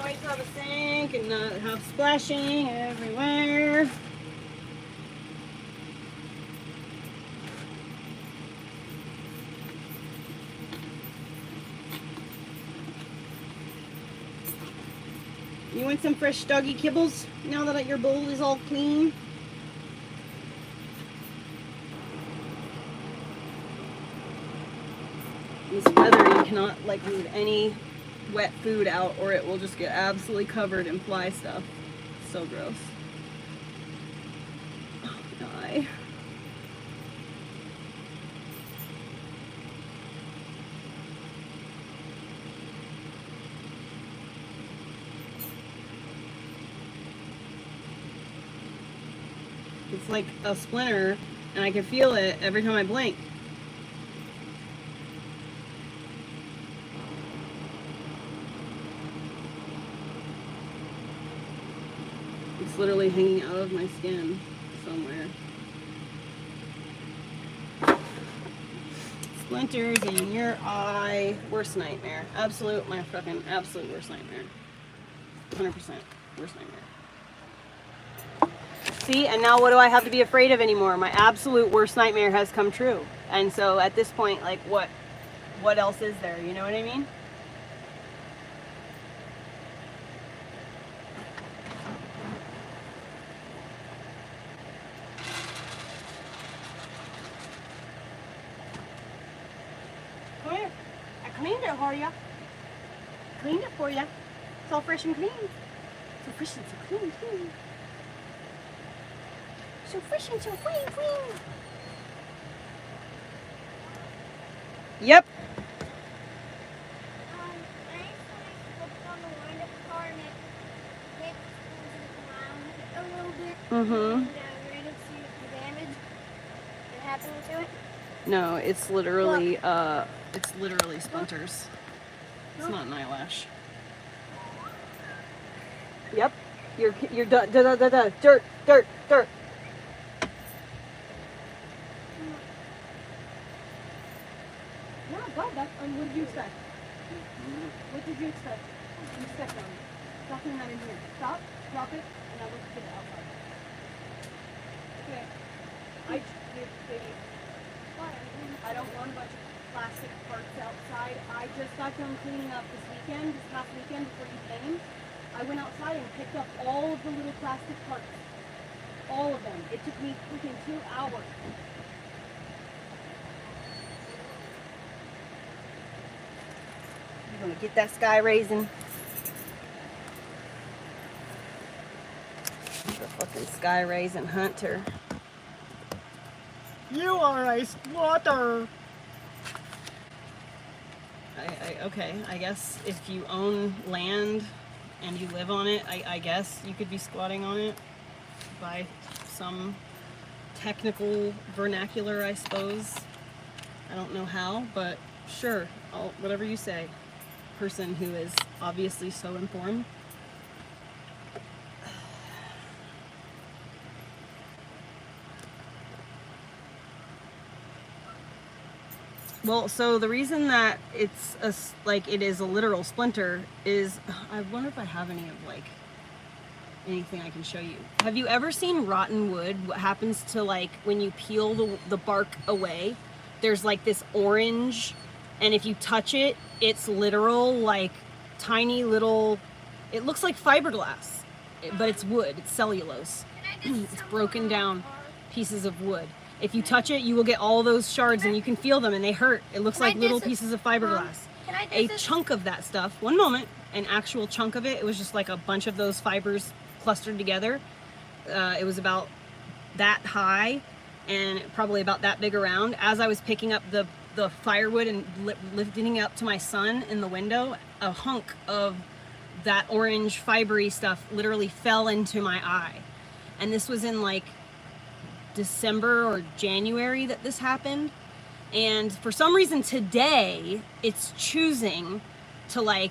always have a sink and not have splashing everywhere. You want some fresh doggy kibbles now that your bowl is all clean? This weather, you cannot like leave any wet food out or it will just get absolutely covered in fly stuff. So gross. Oh, die. It's like a splinter and I can feel it every time I blink. It's literally hanging out of my skin somewhere. Splinters in your eye. Worst nightmare. My fucking absolute worst nightmare. 100% worst nightmare. See, and now what do I have to be afraid of anymore? My absolute worst nightmare has come true. And so at this point, like what else is there? You know what I mean? Come here. I cleaned it for you. Cleaned it for you. It's all fresh and clean. So fresh and so clean. So fresh and so clean. Yep. I slipped on the wind-up car and it hit the ground a little bit. Mm-hmm. And I ran to see the damage that happened to it. No, it's literally splinters. It's not an eyelash. Yep. You're done. Dirt. Yeah, God, what did you expect? What did you expect? You stepped on it. Stop doing that in here. Stop, drop it, and now let's get it outside. Okay. I don't want a bunch of plastic parts outside. I just got done cleaning up this past weekend before you came. I went outside and picked up all of the little plastic parts. All of them. It took me freaking 2 hours. You're gonna get that sky raisin. The fucking sky raisin hunter. You are a squatter. Okay, I guess if you own land and you live on it, I guess you could be squatting on it by some technical vernacular, I suppose. I don't know how, but sure, whatever you say. Person who is obviously so informed. Well, so the reason that it is a literal splinter is, I wonder if I have any of anything I can show you. Have you ever seen rotten wood? What happens to when you peel the bark away? There's this orange, and if you touch it, it's literal tiny little, it looks like fiberglass, but it's wood, it's cellulose. It's broken down pieces of wood. If you touch it, you will get all those shards and you can feel them and they hurt. It looks like little pieces of fiberglass. A chunk of that stuff, one moment, an actual chunk of it, it was just like a bunch of those fibers clustered together. It was about that high and probably about that big around. As I was picking up the firewood and lifting it up to my son in the window, a hunk of that orange fibery stuff literally fell into my eye. And this was in December or January that this happened. And for some reason today, it's choosing to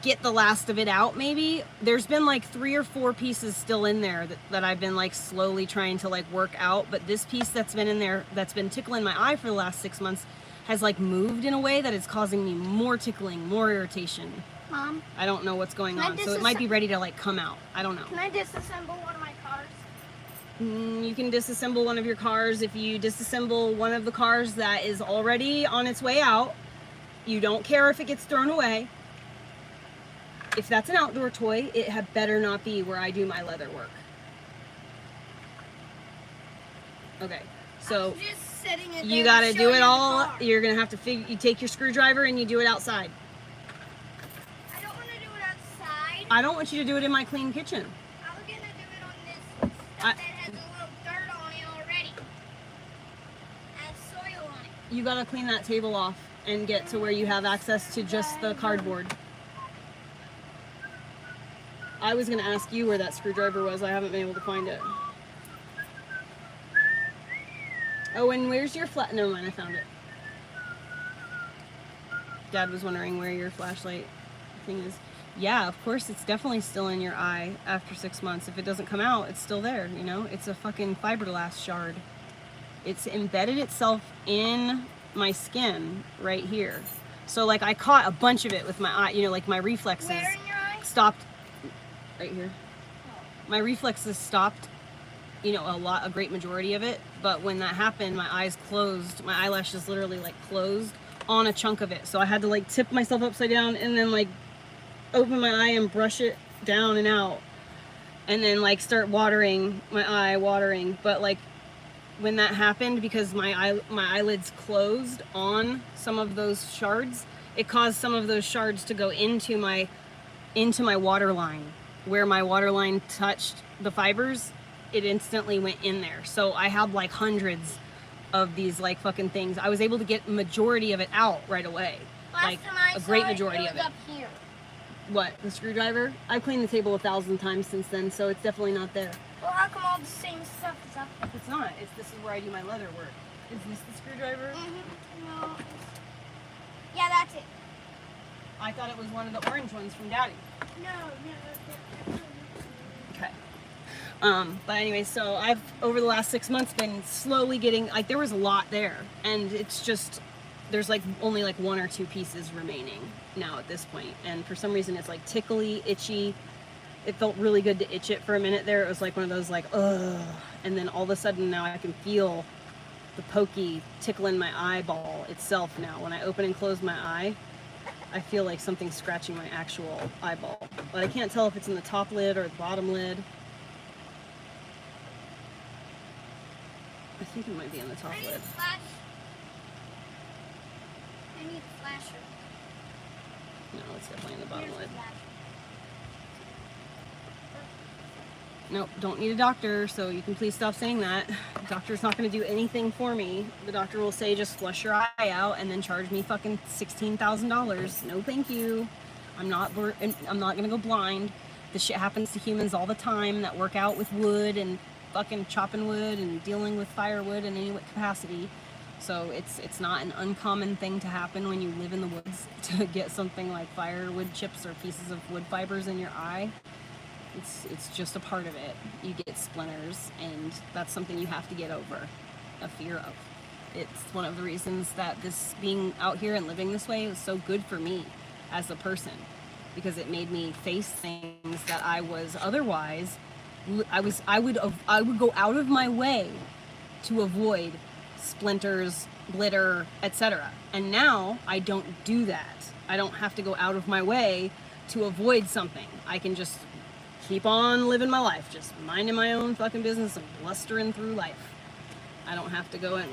get the last of it out maybe. There's been 3 or 4 pieces still in there that I've been slowly trying to work out. But this piece that's been in there, that's been tickling my eye for the last 6 months, has like moved in a way that is causing me more tickling, more irritation. Mom, I don't know what's going Can I on, so it might be ready to like come out. I don't know. can I disassemble one of my cars? You can disassemble one of your cars. If you disassemble one of the cars that is already on its way out, you don't care if it gets thrown away. If that's an outdoor toy, it had better not be where I do my leather work. Okay, so I'm just setting it you there gotta to do show it you the all. car. You're gonna have to you take your screwdriver and you do it outside. I don't want to do it outside. I don't want you to do it in my clean kitchen. I was gonna do it on this stuff that has a little dirt on it already. Has soil on it. You gotta clean that table off and get to where you have access to just the cardboard. I was gonna ask you where that screwdriver was. I haven't been able to find it. Oh, and where's your never mind, I found it. Dad was wondering where your flashlight thing is. Yeah, of course, it's definitely still in your eye after 6 months. If it doesn't come out, it's still there, you know? It's a fucking fiberglass shard. It's embedded itself in my skin right here. So, like, I caught a bunch of it with my eye, you know, like my reflexes Where in your eye? stopped right here. My reflexes stopped, you know, a great majority of it. But when that happened, my eyes closed. My eyelashes literally like closed on a chunk of it. So I had to like tip myself upside down and then like open my eye and brush it down and out. And then like start watering my eye, But like when that happened, because my eyelids closed on some of those shards, it caused some of those shards to go into my water line. Where my water line touched the fibers, it instantly went in there. So I had like hundreds of these like fucking things. I was able to get a majority of it out right away. Like a great majority of it. Up here. What, the screwdriver? I've cleaned the table 1,000 times since then, so it's definitely not there. Well, how come all the same stuff is up there? It's not. This is where I do my leather work. Is this the screwdriver? Mm-hmm. No. Yeah, that's it. I thought it was one of the orange ones from Daddy. No. Okay. But anyway, so I've, over the last 6 months, been slowly getting, like, there was a lot there. And it's just, there's like only like 1 or 2 pieces remaining now at this point. And for some reason, it's like tickly, itchy. It felt really good to itch it for a minute there. It was like one of those like, ugh. And then all of a sudden now I can feel the pokey tickle in my eyeball itself now. When I open and close my eye, I feel like something's scratching my actual eyeball. But I can't tell if it's in the top lid or the bottom lid. I think it might be in the top I need lid. a flash. I need a flasher. No, it's definitely in the bottom Here's the lid. flash. Nope, don't need a doctor, so you can please stop saying that. The doctor's not going to do anything for me. The doctor will say just flush your eye out and then charge me fucking $16,000. No, thank you. I'm not going to go blind. This shit happens to humans all the time that work out with wood and fucking chopping wood and dealing with firewood in any capacity. So it's not an uncommon thing to happen when you live in the woods to get something like firewood chips or pieces of wood fibers in your eye. It's just a part of it. You get splinters, and that's something you have to get over, a fear of. It's one of the reasons that this being out here and living this way is so good for me as a person, because it made me face things that I was otherwise, I would go out of my way to avoid splinters, glitter, etc. And now I don't do that. I don't have to go out of my way to avoid something. I can just keep on living my life, just minding my own fucking business and blustering through life. I don't have to go in.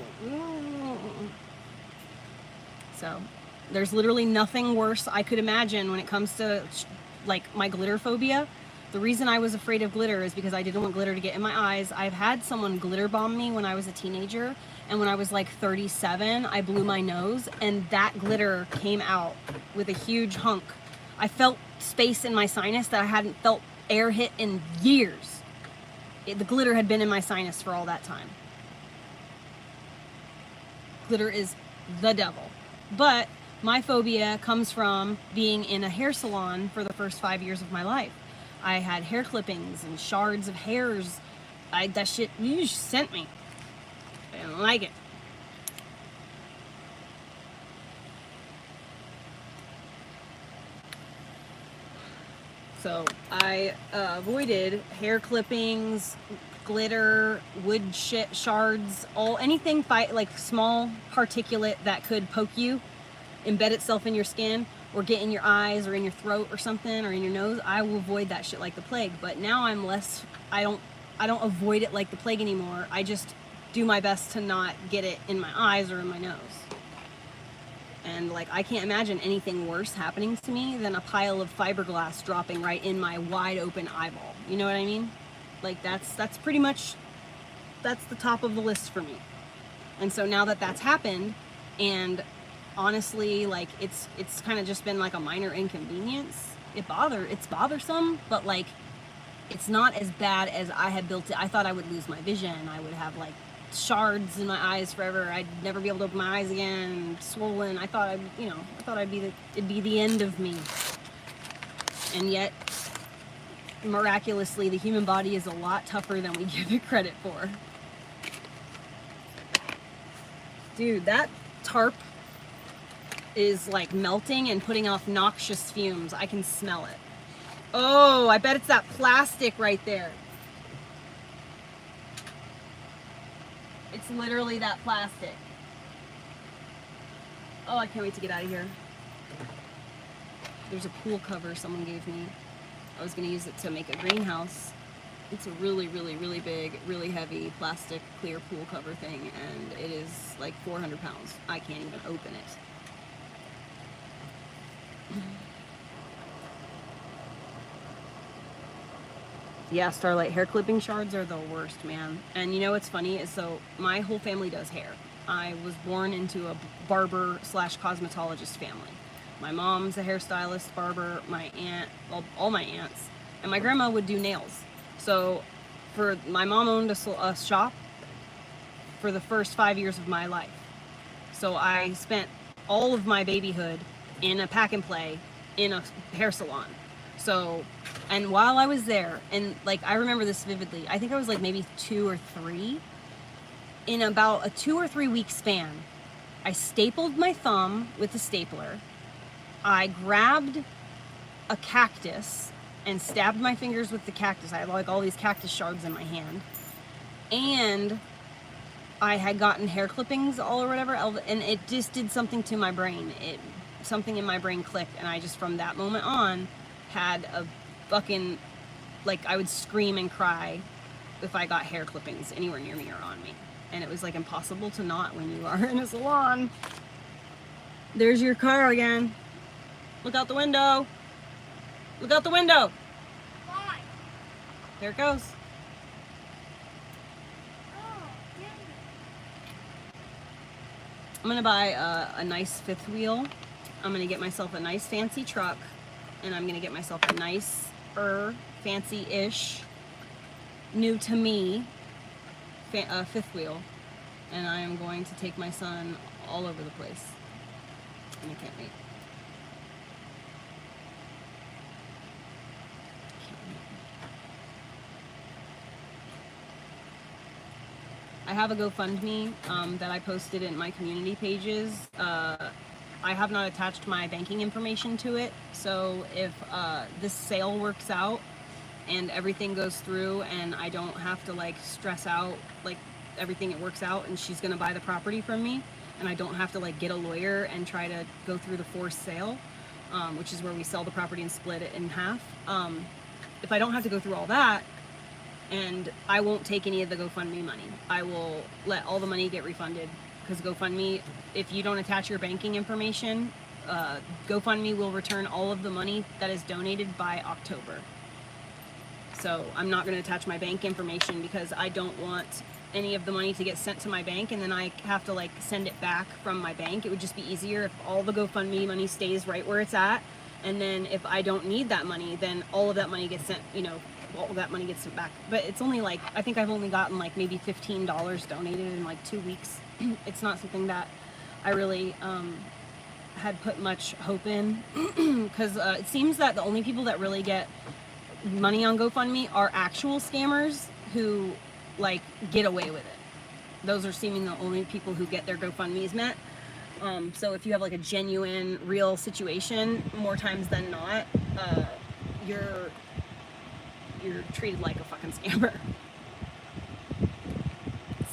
So there's literally nothing worse I could imagine when it comes to like my glitter phobia. The reason I was afraid of glitter is because I didn't want glitter to get in my eyes. I've had someone glitter bomb me when I was a teenager, and when I was like 37, I blew my nose and that glitter came out with a huge hunk. I felt space in my sinus that I hadn't felt air hit in years. The glitter had been in my sinus for all that time. Glitter is the devil. But my phobia comes from being in a hair salon for the first 5 years of my life. I had hair clippings and shards of hairs. That shit you sent me. I didn't like it. So I avoided hair clippings, glitter, wood shards, anything like small particulate that could poke you, embed itself in your skin, or get in your eyes or in your throat or something, or in your nose. I will avoid that shit like the plague. But now I don't avoid it like the plague anymore. I just do my best to not get it in my eyes or in my nose. And like, I can't imagine anything worse happening to me than a pile of fiberglass dropping right in my wide open eyeball. You know what I mean? Like, that's pretty much, that's the top of the list for me. And so now that that's happened, and honestly, like, it's kind of just been like a minor inconvenience. It's bothersome, but like, it's not as bad as I had built it. I thought I would lose my vision. I would have like shards in my eyes forever. I'd never be able to open my eyes again, swollen. I thought it'd be the end of me. And yet, miraculously, the human body is a lot tougher than we give it credit for. Dude, that tarp is like melting and putting off noxious fumes. I can smell it. Oh, I bet it's that plastic right there. It's literally that plastic. Oh, I can't wait to get out of here. There's a pool cover someone gave me. I was going to use it to make a greenhouse. It's a really, really, really big, really heavy plastic clear pool cover thing, and it is like 400 pounds. I can't even open it. Yeah, Starlight, hair clipping shards are the worst, man. And you know what's funny is, so my whole family does hair. I was born into a barber / cosmetologist family. My mom's a hairstylist, barber, my aunt, all my aunts, and my grandma would do nails. So my mom owned a shop for the first 5 years of my life. So I spent all of my babyhood in a pack and play in a hair salon. So, and while I was there, and like, I remember this vividly, I think I was like maybe 2 or 3, in about a 2 or 3 week span, I stapled my thumb with a stapler. I grabbed a cactus and stabbed my fingers with the cactus. I had like all these cactus shards in my hand. And I had gotten hair clippings all or whatever, and it just did something to my brain. Something in my brain clicked, and I just, from that moment on, had a fucking, like, I would scream and cry if I got hair clippings anywhere near me or on me. And it was like impossible to not when you are in a salon. There's your car again. Look out the window. Look out the window. Why? There it goes. Oh, dang it. I'm gonna buy a nice 5th wheel. I'm gonna get myself a nice fancy truck, and I'm gonna get myself a nice fancy-ish, new to me, 5th wheel, and I am going to take my son all over the place, and I can't wait. I have a GoFundMe that I posted in my community pages. I have not attached my banking information to it, so if this sale works out and everything goes through and I don't have to like stress out, like everything it works out and she's gonna buy the property from me, and I don't have to like get a lawyer and try to go through the forced sale, which is where we sell the property and split it in half. If I don't have to go through all that, and I won't take any of the GoFundMe money, I will let all the money get refunded, because GoFundMe, if you don't attach your banking information, GoFundMe will return all of the money that is donated by October. So I'm not going to attach my bank information because I don't want any of the money to get sent to my bank and then I have to like send it back from my bank. It would just be easier if all the GoFundMe money stays right where it's at, and then if I don't need that money, then all of that money gets sent, all of that money gets sent back. But it's only like, I think I've only gotten like maybe $15 donated in like 2 weeks. It's not something that I really had put much hope in, because it seems that the only people that really get money on GoFundMe are actual scammers who like get away with it. Those are seeming the only people who get their GoFundMes met. So if you have like a genuine, real situation, more times than not, you're treated like a fucking scammer.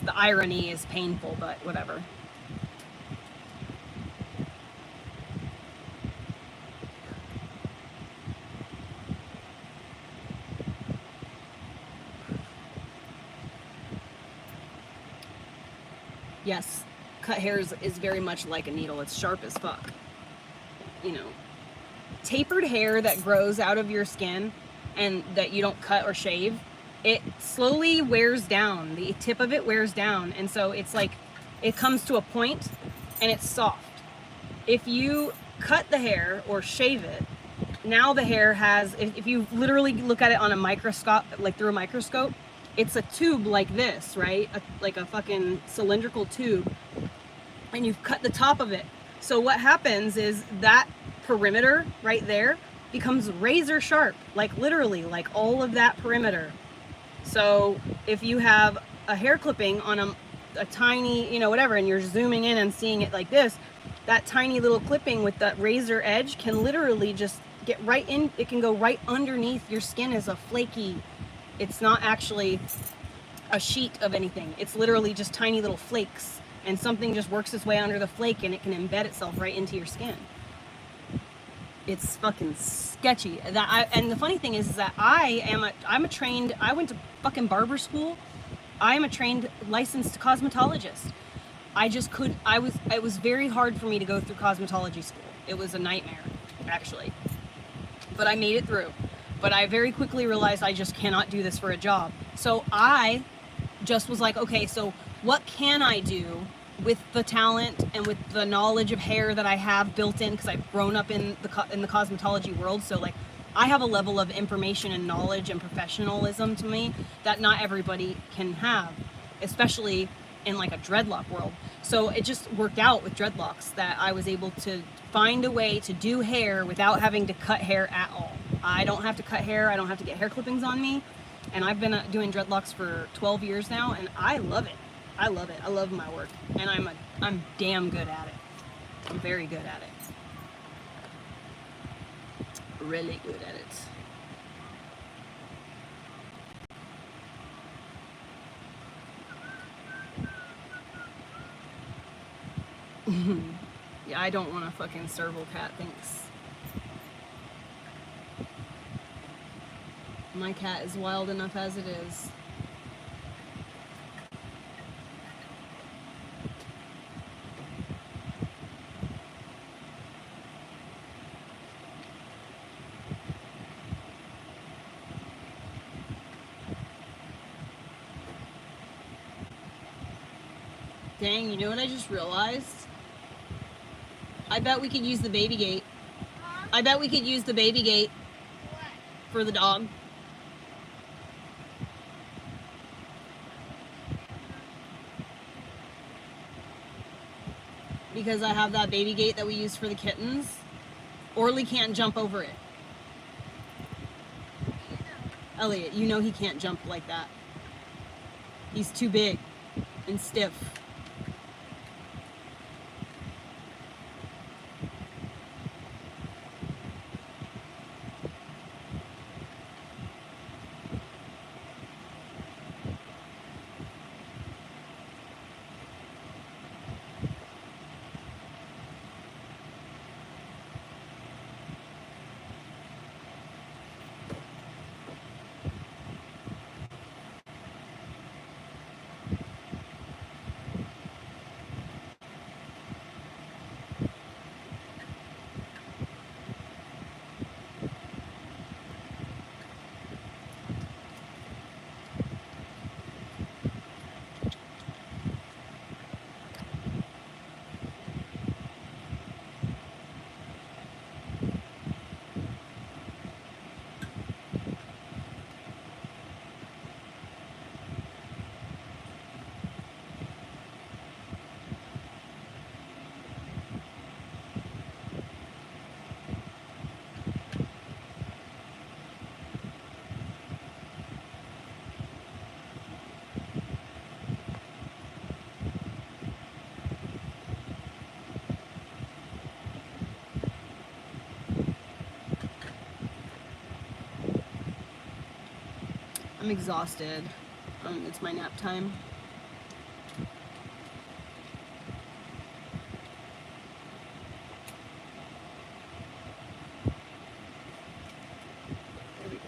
The irony is painful, but whatever. Yes, cut hair is very much like a needle. It's sharp as fuck. You know, tapered hair that grows out of your skin and that you don't cut or shave, it slowly wears down. The tip of it wears down. And so it's like, it comes to a point and it's soft. If you cut the hair or shave it, now the hair has, if you literally look at it on a microscope, like through a microscope, it's a tube like this, right? Like a fucking cylindrical tube. And you've cut the top of it. So what happens is that perimeter right there becomes razor sharp, like literally, like all of that perimeter. So if you have a hair clipping on a tiny, you know, whatever, and you're zooming in and seeing it like this, that tiny little clipping with that razor edge can literally just get right in. It can go right underneath your skin as a flaky. It's not actually a sheet of anything. It's literally just tiny little flakes, and something just works its way under the flake and it can embed itself right into your skin. It's fucking sketchy. And the funny thing is that I'm a trained, I went to fucking barber school. I am a trained licensed cosmetologist. It was very hard for me to go through cosmetology school. It was a nightmare, actually. But I made it through. But I very quickly realized I just cannot do this for a job. So I just was like, okay, so what can I do with the talent and with the knowledge of hair that I have built in, because I've grown up in the cosmetology world. So like, I have a level of information and knowledge and professionalism to me that not everybody can have, especially in like a dreadlock world. So it just worked out with dreadlocks that I was able to find a way to do hair without having to cut hair at all. I don't have to cut hair. I don't have to get hair clippings on me. And I've been doing dreadlocks for 12 years now, and I love it. I love it. I love my work, and I'm damn good at it. I'm very good at it. Really good at it. Yeah, I don't want a fucking serval cat, thanks. My cat is wild enough as it is. Dang, you know what I just realized? I bet we could use the baby gate. I bet we could use the baby gate for the dog. Because I have that baby gate that we use for the kittens. Orly can't jump over it. Elliot, you know he can't jump like that. He's too big and stiff. I'm exhausted. It's my nap time. There we go.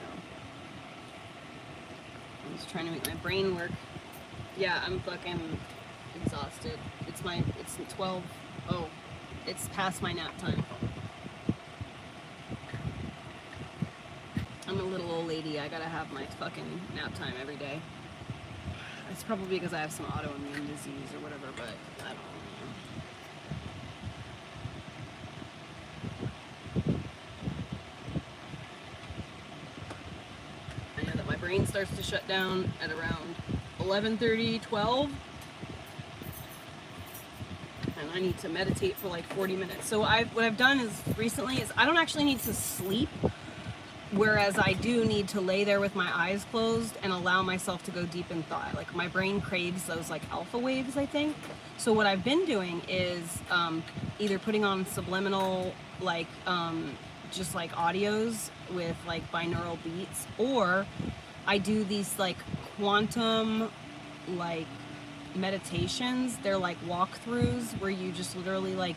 I'm just trying to make my brain work. Yeah, I'm fucking exhausted. It's 12. Oh, it's past my nap time. I'm a little old lady. I gotta have my fucking nap time every day. It's probably because I have some autoimmune disease or whatever, but I don't know. I know that my brain starts to shut down at around 11:30, 12. And I need to meditate for like 40 minutes. So what I've done is recently is I don't actually need to sleep. Whereas I do need to lay there with my eyes closed and allow myself to go deep in thought. Like my brain craves those like alpha waves, I think. So what I've been doing is either putting on subliminal like just like audios with like binaural beats, or I do these like quantum like meditations. They're like walkthroughs where you just literally like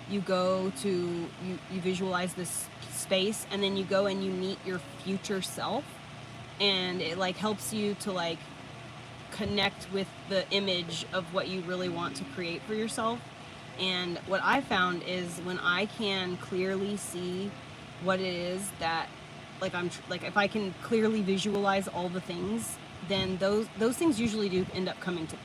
you go to you visualize this space, and then you go and you meet your future self, and it like helps you to like connect with the image of what you really want to create for yourself. And what I found is when I can clearly see what it is that like like if I can clearly visualize all the things, then those things usually do end up coming to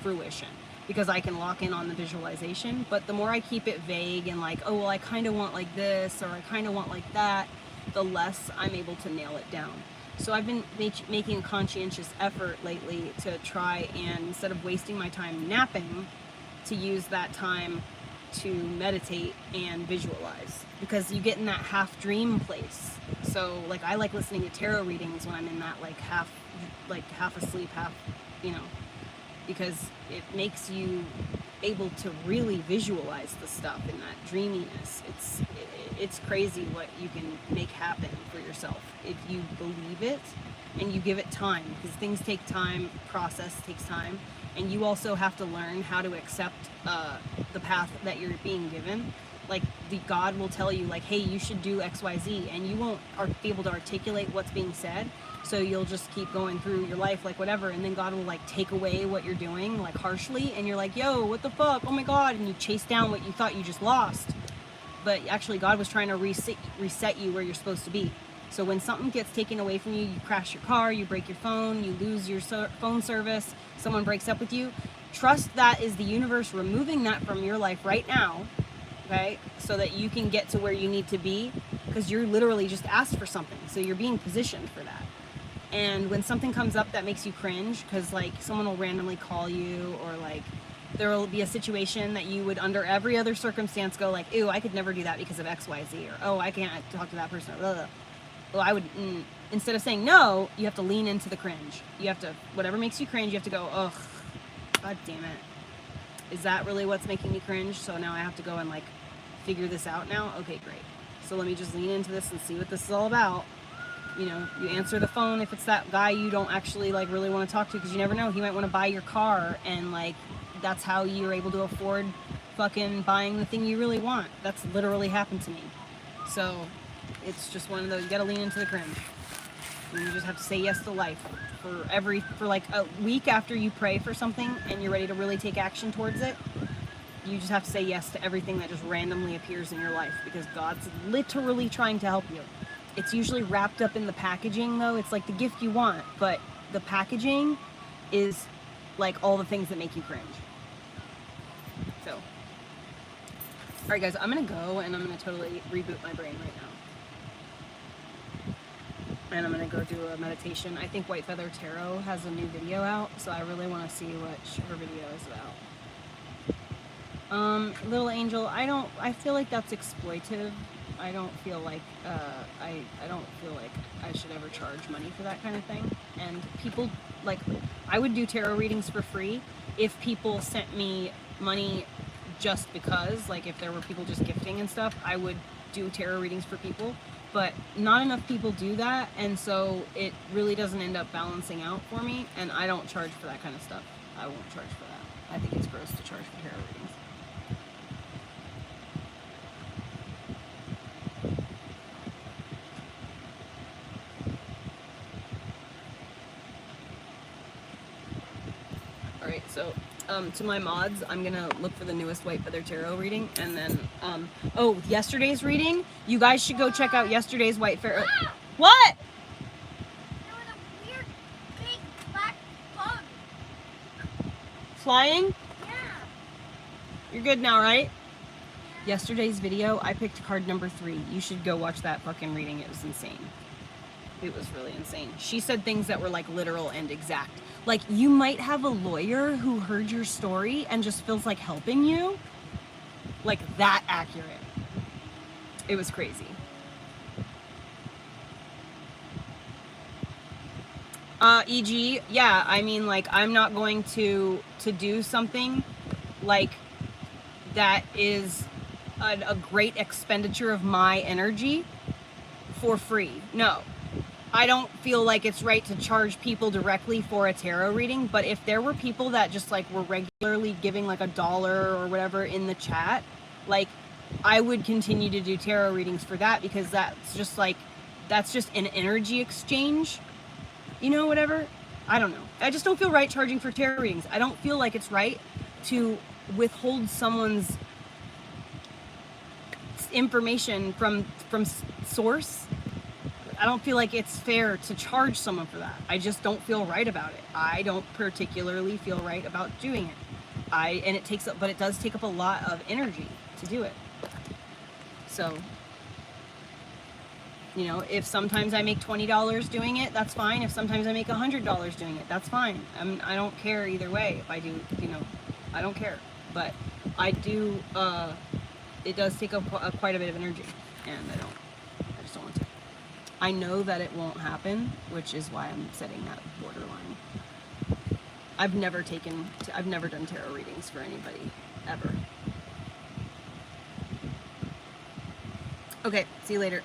fruition, because I can lock in on the visualization. But the more I keep it vague and like, oh well, I kind of want like this, or I kind of want like that, the less I'm able to nail it down. So I've been making a conscientious effort lately to try and, instead of wasting my time napping, to use that time to meditate and visualize, because you get in that half dream place. So like I like listening to tarot readings when I'm in that like half asleep, half, you know, because it makes you able to really visualize the stuff in that dreaminess. It's crazy what you can make happen for yourself if you believe it and you give it time, because things take time, process takes time, and you also have to learn how to accept the path that you're being given. Like God will tell you like, hey, you should do XYZ, and you won't be able to articulate what's being said. So you'll just keep going through your life like whatever, and then God will like take away what you're doing like harshly, and you're like, yo, what the fuck, oh my God, and you chase down what you thought you just lost. But actually God was trying to reset you where you're supposed to be. So when something gets taken away from you, you crash your car, you break your phone, you lose your phone service, someone breaks up with you, trust that is the universe removing that from your life right now, okay, so that you can get to where you need to be, because you're literally just asked for something, so you're being positioned for that. And when something comes up that makes you cringe, because like someone will randomly call you, or like there will be a situation that you would under every other circumstance go like, ew, I could never do that because of XYZ, or oh, I can't talk to that person, blah, blah. Well, I would, instead of saying no, you have to lean into the cringe. You have to, whatever makes you cringe, you have to go, ugh, God damn it. Is that really what's making me cringe? So now I have to go and like figure this out now? Okay, great. So let me just lean into this and see what this is all about. You know, you answer the phone if it's that guy you don't actually like really want to talk to, because you never know, he might want to buy your car, and like that's how you're able to afford fucking buying the thing you really want. That's literally happened to me. So it's just one of those, you gotta lean into the cringe, and you just have to say yes to life for like a week after you pray for something and you're ready to really take action towards it. You just have to say yes to everything that just randomly appears in your life, because God's literally trying to help you. It's usually wrapped up in the packaging though. It's like the gift you want, but the packaging is like all the things that make you cringe. So, all right guys, I'm gonna go and I'm gonna totally reboot my brain right now. And I'm gonna go do a meditation. I think White Feather Tarot has a new video out, so I really wanna see what her video is about. Little Angel, I feel like that's exploitive. I don't feel like I don't feel like I should ever charge money for that kind of thing. And people, like, I would do tarot readings for free if people sent me money just because, like if there were people just gifting and stuff, I would do tarot readings for people, but not enough people do that, and so it really doesn't end up balancing out for me, and I don't charge for that kind of stuff. I won't charge for that. I think it's gross to charge for tarot readings. Alright, so to my mods, I'm gonna look for the newest White Feather Tarot reading, and then, oh, yesterday's reading? You guys should go check out yesterday's White Feather. What? There was a weird big black bug. Flying? Yeah. You're good now, right? Yesterday's video, I picked card number 3. You should go watch that fucking reading. It was insane. It was really insane. She said things that were like literal and exact. Like, you might have a lawyer who heard your story and just feels like helping you. Like, that accurate. It was crazy. E.g., yeah, I mean, like, I'm not going to do something like that is a great expenditure of my energy for free. No. I don't feel like it's right to charge people directly for a tarot reading, but if there were people that just like were regularly giving like $1 or whatever in the chat, like, I would continue to do tarot readings for that, because that's just an energy exchange, you know, whatever. I don't know. I just don't feel right charging for tarot readings. I don't feel like it's right to withhold someone's information from source. I don't feel like it's fair to charge someone for that. I just don't feel right about it. I don't particularly feel right about doing it. And it takes up, but it does take up a lot of energy to do it. So, you know, if sometimes I make $20 doing it, that's fine. If sometimes I make $100 doing it, that's fine. I don't care either way. If I do, you know, I don't care. But I do, it does take up quite a bit of energy, and I just don't want to. I know that it won't happen, which is why I'm setting that borderline. I've never done tarot readings for anybody, ever. Okay, see you later.